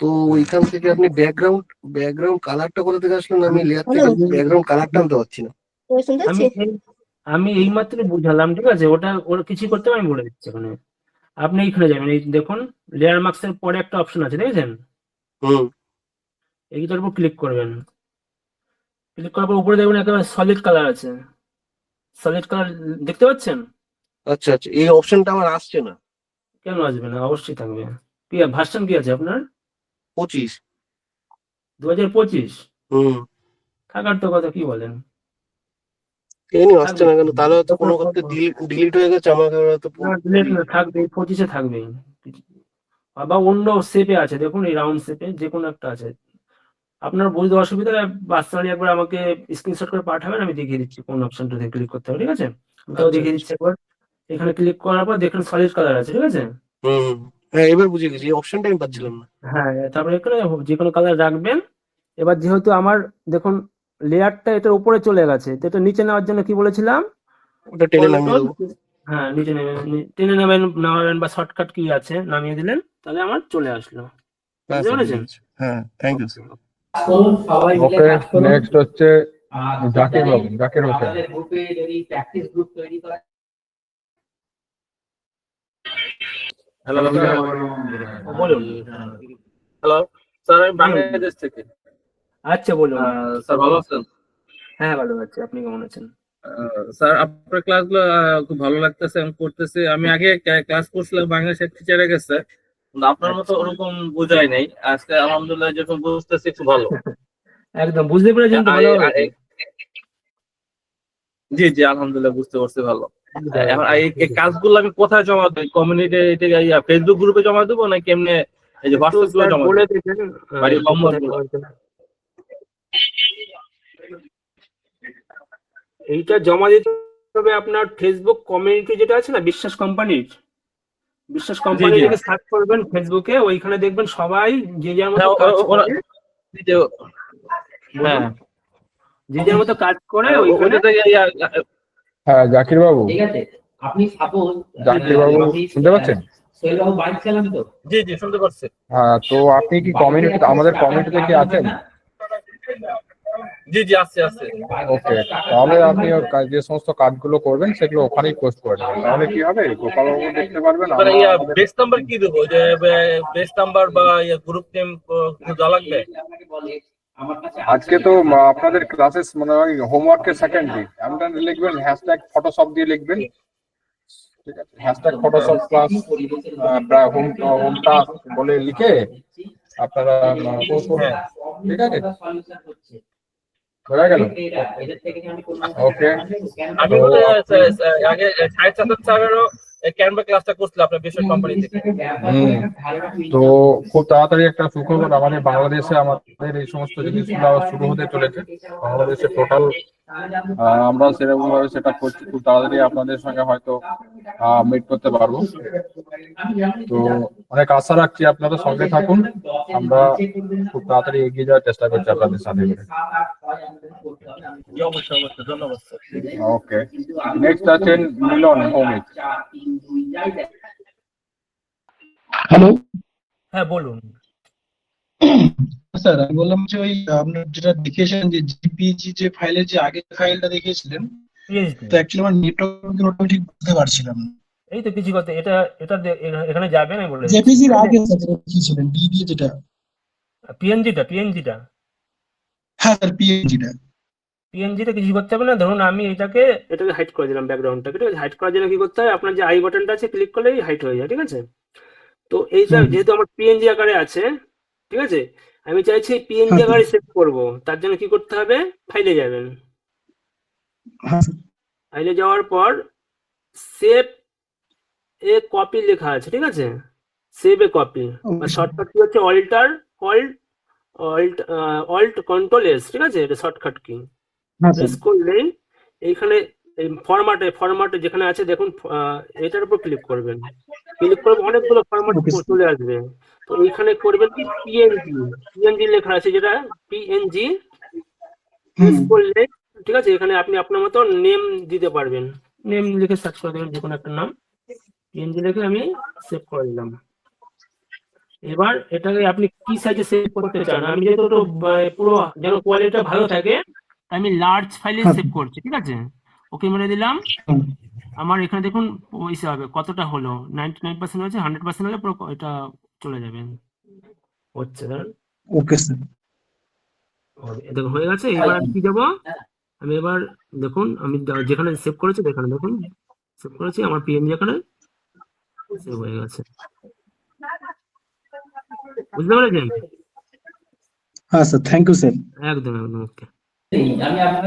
তো ওইখান থেকে আপনি ব্যাকগ্রাউন্ড কালারটা কোথা থেকে আসলেন? আমি লেয়ার থেকে ব্যাকগ্রাউন্ড কালারটা আনতে পারছি না। শুনতে আমি পাচ্ছি? আমি এই মাত্র বুঝালাম, ঠিক আছে, ওটা কিছু করতে হবে, আমি বলে দিচ্ছি এখানে। আপনি এইখানে যাবেন, এই দেখুন লেয়ার মার্কসের পরে একটা অপশন আছে, দেখেছেন, হুম। এইটার উপর ক্লিক করবেন। ক্লিক করার পর উপরে দেখবেন একেবারে সলিড কালার আছে, সলিড কালার দেখতে পাচ্ছেন? আচ্ছা আচ্ছা, এই অপশনটা আমার আসছে না। কেন আসবে না, অবশ্যই থাকবে। কি ভার্সন কি আছে আপনার? 25। 2025? হুম। থাকার তো কথা, কি বলেন, কেন আসছে না কেন? তাহলে হয়তো কোনো করতে ডিলিট হয়ে গেছে, আমাকে হয়তো ডিলেট না, থাকবে 25-এ থাকবেই, বা অন্য শেপে আছে, দেখুন এই রাউন্ড শেপে যে কোনো একটা আছে। আপনার বুঝতে অসুবিধা হলে পার্সোনালি একবার আমাকে স্ক্রিনশট করে পাঠাবেন, আমি দেখিয়ে দিচ্ছি কোন অপশনটাতে ক্লিক করতে হবে, ঠিক আছে, আমি তাও দেখিয়ে দিচ্ছি একবার। এখানে ক্লিক করার পর দেখুন সলিড কালার আছে, ঠিক আছে। হুম। হ্যাঁ, এবার বুঝে গেছি, এই অপশনটা আমি পাচ্ছিলাম না। হ্যাঁ, তারপরে এখানে যে কোনো কালার রাখবেন। এবার যেহেতু আমার দেখুন লেয়ারটা এটার উপরে চলে গেছে, তো এটা নিচে নেওয়ার জন্য কি বলেছিলাম, ওটা টেনে নামিয়ে দেবো। হ্যাঁ নিচে টেনে নামাবেন বা শর্টকাট কি আছে নামিয়ে দিলেন, তাহলে আমার চলে আসলো, হ্যাঁ বুঝতে স্যার, পেরেছেন? হ্যাঁ, thank you sir. Okay, next হচ্ছে জাকির বাবু, জাকির হোসেন। হ্যালো বলুন। হ্যালো স্যার, আমি বাংলাদেশ থেকে। আচ্ছা বলুন। স্যার ভালো আছেন? হ্যাঁ ভালো আছি, আপনি কেমন আছেন? স্যার আপনার ক্লাসগুলো খুব ভালো লাগতেছে, আমি করতেছি। আমি আগে ক্লাস করছিলাম বাংলাদেশের টিচারের কাছে, কিন্তু আপনার মতো ওরকম বোঝাই নাই। আজকে আলহামদুলিল্লাহ যখন বুঝতেছি খুব ভালো। একদম বুঝতে পেরেছেন তো, ভালো হবে। জি জি, আলহামদুলিল্লাহ বুঝতে পারছি ভালো। এখন এই কাজগুলো আমি কোথায় জমা দেব? কমিউনিটি ফেসবুক গ্রুপে জমা দেবো না কেমনে, এই যে হোয়াটসঅ্যাপ গ্রুপে জমা বলে দেবো? দিবেন বাড়ির হোমওয়ার্ক গুলো এইটা জমা দিতে হবে আপনার ফেসবুক কমিউনিটি যেটা আছে না, বিশ্বাস কোম্পানির লিখে সার্চ করবেন ফেসবুকে, ওইখানে দেখবেন সবাই যে যার মতো কাজ করে, হ্যাঁ, যে যার মতো কাজ করে ওইখানে। হ্যাঁ জাকির বাবু, ঠিক আছে, আপনি সাপোজ জাকির বাবু শুনতে পাচ্ছেন? সোহেল বাবু বাইক চালান তো? জি জি শুনতে পাচ্ছি। হ্যাঁ, তো আপনি কি কমিউনিটি, আমাদের কমিউনিটিতে কি আছেন? জি জি, আসছে আসছে। ওকে, তাহলে আপনি যে সমস্ত কাজগুলো করবেন সেগুলো ওখানেই পোস্ট করে দেবেন, তাহলে কি হবে, গোপাল বাবু দেখতে পারবেন। মানে বেস নাম্বার কি দেবো, যে বেস নাম্বার বা গ্রুপ নেম যা লাগবে? আজকে তো আপনাদের ক্লাসেস মানে হোমওয়ার্কের সেকেন্ড দিন, আপনারা লিখবেন হ্যাশট্যাগ ফটোশপ দিয়ে লিখবেন, ঠিক আছে, hashtag Photoshop class home task বলে লিখে আপনারা পোস্ট করবেন, ঠিক আছে, হয়ে গেল। ওকে, আমি আগে 7.5 স্যারেরও ক্যানভা ক্লাসটা করছিলাম আপনার বেসরকারি কোম্পানি থেকে। তো খুব তাড়াতাড়ি একটা সুখবর, আমাদের বাংলাদেশে আমাদের এই সমস্ত জিনিসগুলো আবার শুরু হতে চলেছে। বাংলাদেশে টোটাল আমরা সেরকম ভাবে সেটা করছি, খুব তাড়াতাড়ি আপনাদের সঙ্গে হয়তো মিট করতে পারবো। তো অনেক আশা রাখছি, আপনারা সঙ্গে থাকুন, আমরা খুব তাড়াতাড়ি এগিয়ে যাওয়ার চেষ্টা করছি আপনাদের সাথে। অবশ্যই অবশ্যই, ধন্যবাদ স্যার। ওকে, নেক্সট আছেন মিলন ভৌমিক। হ্যালো হ্যাঁ বলুন। স্যার, আমি বললাম যে ওই আপনার যেটা দেখিয়েছিলেন যে জিপিজি যে ফাইলের যে আগের ফাইলটা দেখিয়েছিলেন, পিএইচডি তো অ্যাকচুয়ালি আমার নেটওয়ার্ক ওটা আমি ঠিক বুঝতে পারছিলাম না। এই তো কিছু কথা, এটা এটা এখানে যাবেন আমি বলে দিচ্ছি। জেপিজির আগে স্যার যেটা দেখিয়েছিলেন ডি দিয়ে যেটা, পিএনজিটা হ্যাঁ স্যার পিএনজিটা। পিএনজিটা কিছু করতে হবে না। ধরুন আমি এটাকে হাইড করে দিলাম, ব্যাকগ্রাউন্ডটাকে। ঠিক আছে, হাইড করার জন্য কি করতে হয়, আপনার যে আই বাটনটা আছে ক্লিক করলেই হাইড হয়ে যায়। ঠিক আছে, তো এইটা যেহেতু আমার পিএনজি আকারে আছে, ঠিক আছে, আমি চাইছি পিএনজি হ্যাঁ আকারে সেভ করব। তার জন্য কি করতে হবে, ফাইলে যাবেন। হ্যাঁ স্যার। ফাইলে যাওয়ার পর সেভ এ কপি লেখা আছে, ঠিক আছে, সেভ এ কপি। শর্টকাট কি হচ্ছে অল্ট কন্ট্রোল এস, ঠিক আছে, এটা শর্টকাট কি। হ্যাঁ স্যার। প্রেস করলেই এইখানে ফরম্যাটে যেখানে আছে দেখুন, এটার উপর ক্লিক করবেন। ক্লিক করবে অনেকগুলো ফরম্যাট Okay, sir. চলে আসবে। তো এইখানে করবেন কি, পিএনজি লেখা আছে, যেটা পিএনজি প্রেস করলে, ঠিক আছে, এখানে আপনি আপনার মতো নেম দিতে পারবেন। নেম লিখে সার্চ করে দেবেন যে কোনো একটা নাম, পিএনজি লিখে আমি সেভ করে দিলাম। এবার এটাকে আপনি কি সাইজে সেভ করতে চান, আমি যেহেতু তো পুরো যেন কোয়ালিটিটা ভালো থাকে, আমি লার্জ ফাইলে সেভ করছি। ঠিক আছে, ওকে মেরে দিলাম। আমার এখানে দেখুন পয়সা হবে কতটা হলো, 99% হয়েছে। 100% হলে পুরো এটা চলে যাবে। হচ্ছে ধরুন, ওকে স্যার। দেখুন হয়ে গেছে। এবার আমি কি দেবো, আমি এবার দেখুন আমি যেখানে সেভ করেছি, এখানে দেখুন সেভ করেছি, আমার পিএনজি এখানে সেভ হয়ে গেছে। বুঝতে পেরেছেন? হ্যাঁ স্যার, থ্যাংক ইউ স্যার। একদম একদম ওকে।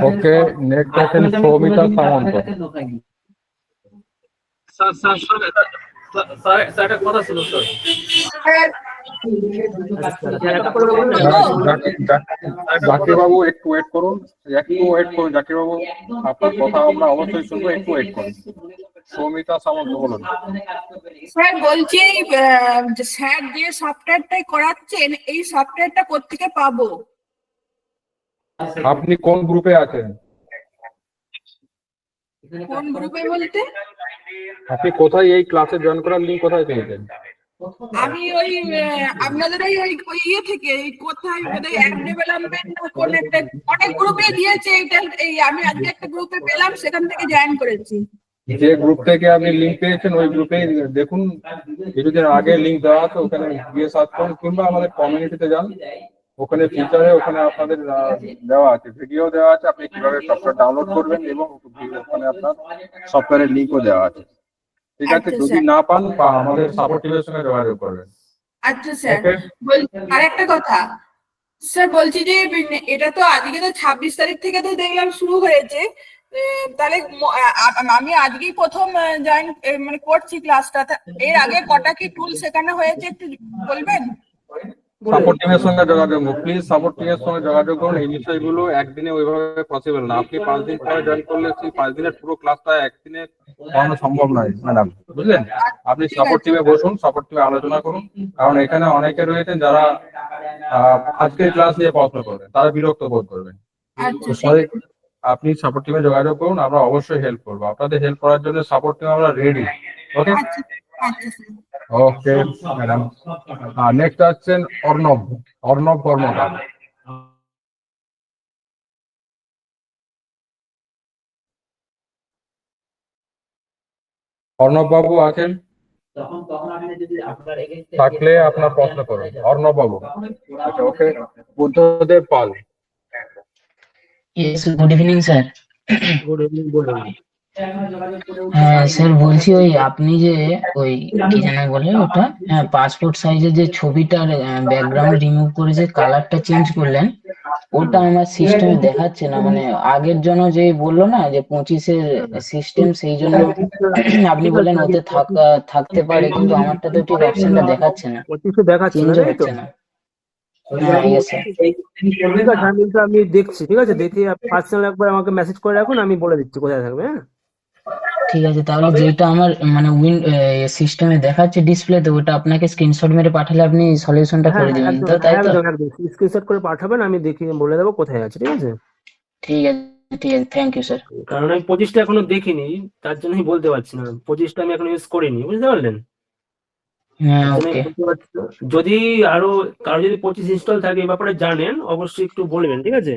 ওকে, নেক্সট আছেন সৌমিতা সামন্ত। স্যার একটা কথা ছিল স্যার। জাকির বাবু একটু ওয়েট করুন, জাকির বাবু, আপনার কথা আমরা অবশ্যই শুনবো, একটু ওয়েট করুন। সৌমিতা সামন্ত বলুন। স্যার বলছি, স্যার যে সফটওয়্যারটাই করাচ্ছেন, এই সফটওয়্যারটা কোত্থেকে পাবো? আপনি কোন গ্রুপে আছেন? কোন গ্রুপে বলতে? আপনি কোথায় এই ক্লাসে জয়েন করার লিঙ্ক কোথায় পেয়েছেন? আমি ওই আপনাদের ওই ইয়ে থেকে, কোথায় অ্যাপ ডেভেলপমেন্ট কোন একটা, অনেক গ্রুপে দিয়েছে এটা, এই আমি আজকে একটা গ্রুপে পেলাম, সেখান থেকে জয়েন করেছি। যে গ্রুপ থেকে আপনি লিঙ্ক পেয়েছেন ওই গ্রুপে দেখুন, কিছুদিন আগে লিঙ্ক দেওয়া আছে, ওখানে গিয়ে সার্চ করুন, কিংবা আমাদের কমিউনিটিতে যান, ওখানে ফিচারে ওখানে আপনাদের দেওয়া আছে, ভিডিও দেওয়া আছে, আপনি কিভাবে সফটওয়্যার ডাউনলোড করবেন, এবং ওখানে আপনার সফটওয়্যারের লিঙ্কও দেওয়া আছে। ঠিক আছে, যদি না পান বা আমাদের সাপোর্ট টিমের সঙ্গে যোগাযোগ করবেন। আচ্ছা স্যার, আর একটা কথা স্যার বলছি যে, এটা তো আজকে তো 26 তারিখ থেকে তো দেখলাম শুরু হয়েছে, তাহলে আমি আজকেই প্রথম জয়েন মানে করছি ক্লাসটা। এর আগে কটা কি টুল শেখানো হয়েছে একটু বলবেন? সাপোর্ট টিমের সঙ্গে যোগাযোগ করুন, প্লিজ সাপোর্ট টিমের সঙ্গে যোগাযোগ করুন। এই বিষয়গুলো একদিনে ওইভাবে পসিবল না। আপনি 5 দিন পরে জয়েন করলে সেই 5 দিনের পুরো ক্লাসটা একদিনে করানো সম্ভব নয় ম্যাডাম, বুঝলেন? আপনি সাপোর্ট টিমে বসুন, সাপোর্ট টিমে আলোচনা করুন, কারণ এখানে অনেকে রয়েছেন যারা আজকের ক্লাস নিয়ে প্রশ্ন করবেন, তারা বিরক্ত বোধ করবেন। তো সবাই আপনি সাপোর্ট টিমে যোগাযোগ করুন, আমরা অবশ্যই হেল্প করবো। আপনাদের হেল্প করার জন্য সাপোর্ট টিম আমরা রেডি। ওকে ওকে ম্যাডাম। নেক্সট আসছেন অর্ণব কর্মকার। অর্ণব বাবু আছেন? থাকলে আপনার প্রশ্ন করুন অর্ণব বাবু। আচ্ছা okay, Buddhadeb Pal. Yes, good evening sir. Good evening, বলুন। হ্যাঁ স্যার, বলছি ওই আপনি যে ওই কি যেন বলে ওটা, হ্যাঁ পাসপোর্ট সাইজের যে ছবিটার ব্যাকগ্রাউন্ড রিমুভ করে যে কালারটা চেঞ্জ করলেন, ওটা আমার সিস্টেমে দেখাচ্ছে না। মানে আগের জন্য যে বললো না যে 25-এর সিস্টেম, সেই জন্য আপনি বললেন ওতে থাকতে পারে, কিন্তু আমারটা তো ঠিক অপশনটা দেখাচ্ছে না, 25 দেখাচ্ছে না, চেঞ্জ তাই তো? হচ্ছে না। হ্যাঁ ইয়েস স্যার। ঠিক আছে, আমি দেখছি। ঠিক আছে, দেখে পার্সোনাল একবার আমাকে মেসেজ করে রাখুন, আমি বলে দিচ্ছি কোথায় থাকবে। হ্যাঁ ঠিক আছে, তাহলে যেটা আমার মানে সিস্টেমে দেখাচ্ছে ডিসপ্লেতে, ওটা আপনাকে স্ক্রিনশট মেরে পাঠালে আপনি সলিউশনটা করে দিবেন তো, তাই তো? একদম স্ক্রিনশট করে পাঠাবেন, আমি দেখিয়ে বলে দেবো কোথায় আছে। ঠিক আছে, ঠিক আছে, ঠিক আছে, থ্যাংক ইউ স্যার। কারণ আমি 25টা এখনো দেখিনি, তার জন্যই বলতে পারছি না। 25টা আমি এখন ইউজ করিনি, বুঝতে পারলেন? হ্যাঁ, তার জন্য ওকে, বুঝতে পারছো। যদি আরো কারো যদি 25 ইনস্টল থাকে এই ব্যাপারে জানেন, অবশ্যই একটু বলবেন, ঠিক আছে?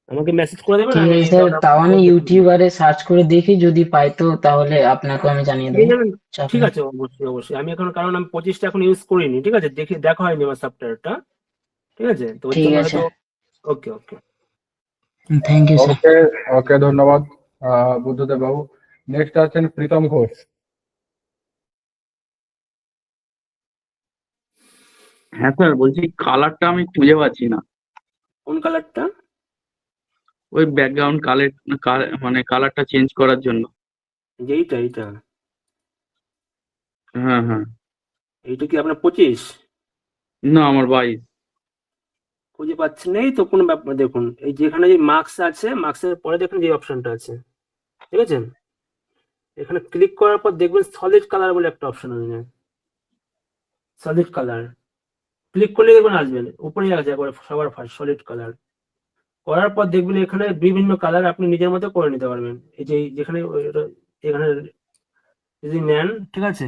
আমাকে মেসেজ করে দেবেন, ঠিক আমি আছে স্যার। তাহলে তাও আমি বলতে পারবো। ইউটিউবারে সার্চ করে দেখি, যদি পাই তো তাহলে আপনাকে আমি জানিয়ে পেয়ে দেবো, যাবেন। চাপ ঠিক নেই। আছে, অবশ্যই অবশ্যই। আমি এখন, কারণ আমি 25টা এখন ইউজ করিনি, ঠিক আছে, দেখি দেখা হয়নি আমার সফটওয়্যারটা, ঠিক আছে, তো ওর ঠিক জন্য আছে, হয়তো। Okay okay. Thank you sir. Okay, okay, ধন্যবাদ বুদ্ধদেব বাবু। নেক্সট আছেন প্রীতম ঘোষ। হ্যাঁ স্যার, বলছি কালারটা আমি খুঁজে পাচ্ছি না। কোন কালারটা? ওই ব্যাকগ্রাউন্ড কালার, মানে কালারটা চেঞ্জ করার জন্য। এইটা এইটা হ্যাঁ হ্যাঁ। এইটা কি আপনার 25? না, আমার 22। খুঁজে পাচ্ছেন না, এই তো কোনো ব্যাপার। দেখুন এই যেখানে যে মার্কস আছে, মার্কসের পরে দেখুন যে অপশনটা আছে, ঠিক আছে, এখানে ক্লিক করার পর দেখবেন সলিড কালার বলে একটা অপশন আসবে। সলিড কালার ক্লিক করলে দেখবেন আসবেন, উপরে আছে একবার সবার ফার্স্ট সলিড কালার। করার পর দেখবেন এখানে বিভিন্ন কালার আপনি নিজের মতো করে নিতে পারবেন। এই যে যেখানে এখানে যদি নেন, ঠিক আছে,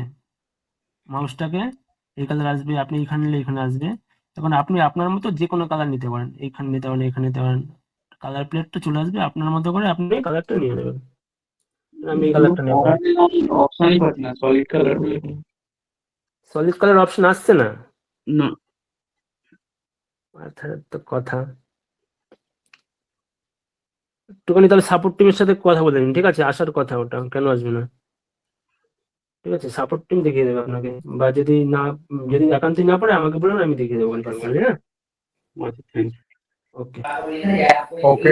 মাউসটাকে, এই কালার আসবে, আপনি এখানে নিলে এখানে আসবে। তখন আপনি আপনার মতো যে কোনো কালার নিতে পারেন, এখানে নিতে পারেন, এখানে নিতে পারেন, কালার প্লেটটা চলে আসবে আপনার মতো করে, আপনি কালারটা নিয়ে নেবেন। আমি এই কালারটা নেব। অপশনই পাচ্ছি না সলিড কালার বলে। সলিড কালার অপশন আসছে না? না। মাথার তো কথা। একটুখানি তাহলে সাপোর্ট টিমের সাথে কথা বলে নিন, ঠিক আছে, আসার কথা, ওটা কেন আসবে না, ঠিক আছে, সাপোর্ট টিম দেখিয়ে দেবে আপনাকে। বা যদি না, যদি একান্তই না পারে আমাকে বলুন, আমি দেখিয়ে দেবো কনফার্ম করে, হ্যাঁ। থ্যাংক ওকে। ওকে,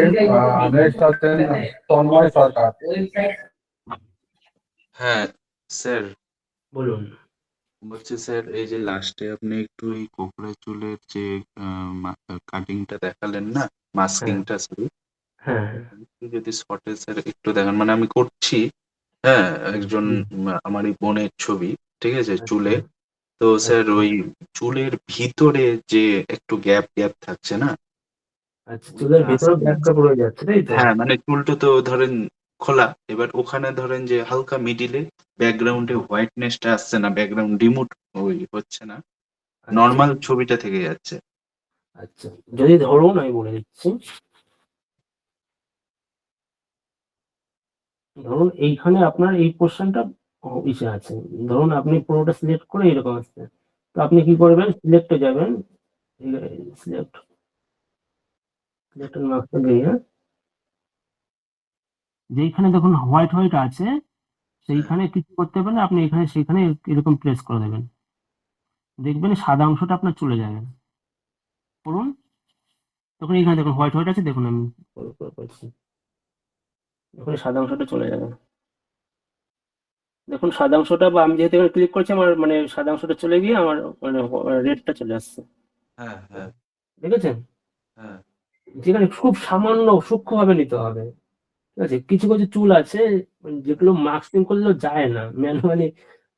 নেক্সট আছেন তন্ময় সরকার। হ্যাঁ স্যার, বলুন। বলছি স্যার, এই যে লাস্টে আপনি একটু এই কোকড়া চুলের যে কাটিংটা দেখালেন না, হ্যাঁ মাস্কিংটা, সরি, হ্যাঁ যদি শর্টে স্যার একটু দেখান, মানে আমি করছি। হ্যাঁ, একজন হুম, আমারই বোনের ছবি, ঠিক আছে, আচ্ছা চুলে। তো স্যার আচ্ছা ওই চুলের ভিতরে যে একটু গ্যাপ গ্যাপ থাকছে না, আচ্ছা, চুলের ভিতরে মাস্কিং, ব্যাগটা পড়ে যাচ্ছে, তাই তো? হ্যাঁ মানে চুলটা তো ধরেন খোলা, এবার ওখানে ধরেন যে হালকা মিডিলে ব্যাকগ্রাউন্ডে হোয়াইটনেসটা আসছে না, ব্যাকগ্রাউন্ড রিমুভ ওই হচ্ছে না, আচ্ছা নর্মাল ছবিটা থেকে যাচ্ছে। আচ্ছা, যদি ধরুন আমি বলে দিচ্ছি, ধরুন এইখানে আপনার এই পোর্শনটা ইসে আছে, ধরুন আপনি পুরোটা সিলেক্ট করে এরকম আসছে, তো আপনি কি করবেন, সিলেক্টে যাবেন, সিলেক্ট মার্কসে গিয়ে যেইখানে দেখুন হোয়াইট হোয়াইট আছে, সেইখানে কিছু করতে হবে না, আপনি এখানে সেখানে এরকম প্রেস করে দেবেন, দেখবেন সাদা অংশটা আপনার চলে যাবে। করুন, তখন এখানে দেখুন হোয়াইট হোয়াইট আছে, দেখুন আমি করছি, দেখুন সাদা অংশটা চলে যাবে। দেখুন সাদা অংশটা, বা আমি যেহেতু এখানে ক্লিক করছি, আমার মানে সাদা অংশটা চলে গিয়ে আমার মানে রেডটা চলে আসছে, হ্যাঁ হ্যাঁ দেখেছেন? হ্যাঁ। যেখানে খুব সামান্য সূক্ষ্মভাবে নিতে হবে, ঠিক আছে। কিছু কিছু চুল আছে যেগুলো মাস্কিং করলেও যায় না ম্যানুয়ালি,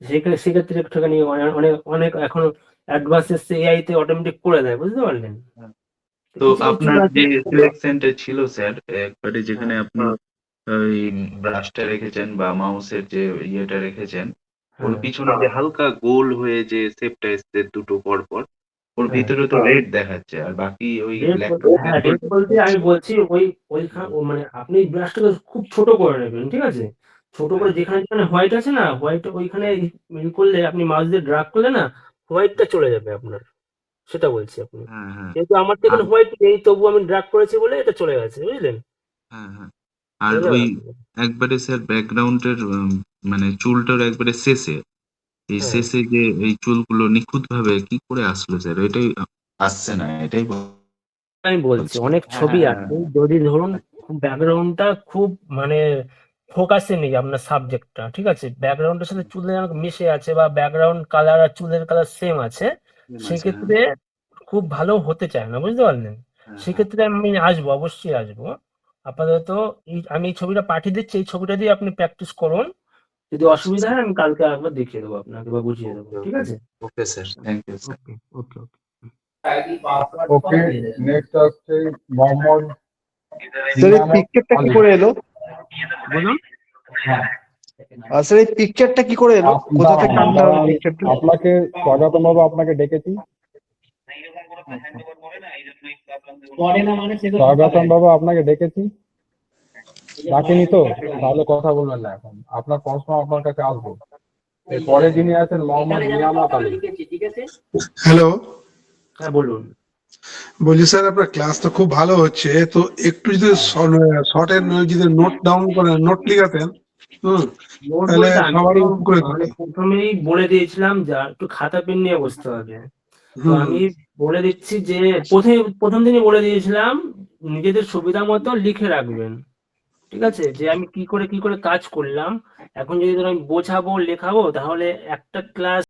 সেখানে সেক্ষেত্রে একটুখানি অনেক অনেক অনেক এখন অ্যাডভান্স এসছে, এআই তে অটোমেটিক করে দেয়, বুঝতে পারলেন? হ্যাঁ। তো তো কিছু কিছু চুল আপনার আছে। যে সিলেকশনটা ছিল স্যার, একবারে যেখানে হ্যাঁ আপনি ওই ব্রাশটা রেখেছেন বা মাউসের যে ইয়েটা রেখেছেন, ওর হ্যাঁ পিছনে যে হালকা গোল হয়ে যে শেপটা এসছে দুটো পর পর, ওর হ্যাঁ, ভিতরে তো রেড দেখাচ্ছে, আর বাকি ওই রেড ব্ল্যাকটা হ্যাঁ, রেড বলতে আমি বলছি ওইখানে মানে আপনি ব্রাশটাকে খুব ছোট করে নেবেন, ঠিক আছে, ছোট করে যেখানে যেখানে হোয়াইট আছে না, হোয়াইট ওইখানে করলে আপনি মাউস দিয়ে ড্রাগ করলে না, হোয়াইটটা চলে যাবে আপনার, সেটা বলছি আপনি। হ্যাঁ হ্যাঁ। যেহেতু আমার তো আর এখানে হোয়াইট নেই, তবু আমি ড্রাগ করেছি বলে এটা চলে গেছে, বুঝলেন? হ্যাঁ হ্যাঁ। আর বোঝা ওই গেল? একবারে স্যার ব্যাকগ্রাউন্ডের মানে চুলটার একবারে শেষে, এই হ্যাঁ, শেষে যে এই চুলগুলো নিখুঁত ভাবে কি করে আসলো স্যার, এটাই আসছে না, এটাই আমি বলছি বলছি। অনেক হ্যাঁ ছবি হ্যাঁ আছে, যদি ধরুন ব্যাকগ্রাউন্ডটা খুব মানে ফোকাসে নেই আপনার সাবজেক্টটা, ঠিক আছে, ব্যাকগ্রাউন্ডের সাথে চুলের মিশে আছে, বা ব্যাকগ্রাউন্ড কালার আর চুলের কালার সেম আছে, হ্যাঁ আচ্ছা, হ্যাঁ সেক্ষেত্রে খুব ভালো হতে চায় না, বুঝতে পারলেন? হ্যাঁ হ্যাঁ। সেক্ষেত্রে আমি আসবো, অবশ্যই আসবো। আপাতত আমি এই ছবিটা পাঠিয়ে দিচ্ছি, এই ছবিটা দিয়ে আপনি প্র্যাকটিস করুন, যদি আচ্ছা অসুবিধা স্যার। হয় আমি কালকে একবার দেখিয়ে দেবো আপনাকে বা বুঝিয়ে দেবো, ওকে ঠিক ওকে। আছে? Okay sir, thank you sir. Okay okay okay. Okay, next আসছে মোহাম্মদ স্যার এই ইনামত পিকচারটা কি আলী। করে এলো? বলুন। স্যার এই পিকচারটা কি করে এলো, কোথা থেকে আনতে হবে পিকচারটা? আপনাকে স্বাগতম বাবু, আপনাকে ডেকেছি। করে না মানে সে তো স্বাগতম বাবু, আপনাকে ডেকেছি, ডাকেনি তো? তাহলে কথা বলবেন না এখন, আপনার প্রশ্ন আপনার কাছে আসবো। এরপরে যিনি আছেন মোহাম্মদ নিয়ামত আলী। ঠিক আছে। হ্যালো, হ্যাঁ বলুন। বলছি স্যার আপনার ক্লাস তো খুব ভালো হচ্ছে, তো একটু যদি শর্টের যদি নোট ডাউন করেন, নোট লিখাতেন, নোট তাহলে বলতে আমি সবার তো করে মানে প্রথমেই বলে দিয়েছিলাম যা একটু খাতা পেন নিয়ে বসতে হবে। তো আমি বলে দিচ্ছি যে প্রথম দিনই বলে দিয়েছিলাম নিজেদের সুবিধা মতো লিখে রাখবেন, ঠিক আছে, যে আমি কি করে কাজ করলাম। এখন যদি ধরো আমি বোঝাবো লেখাবো তাহলে একটা ক্লাস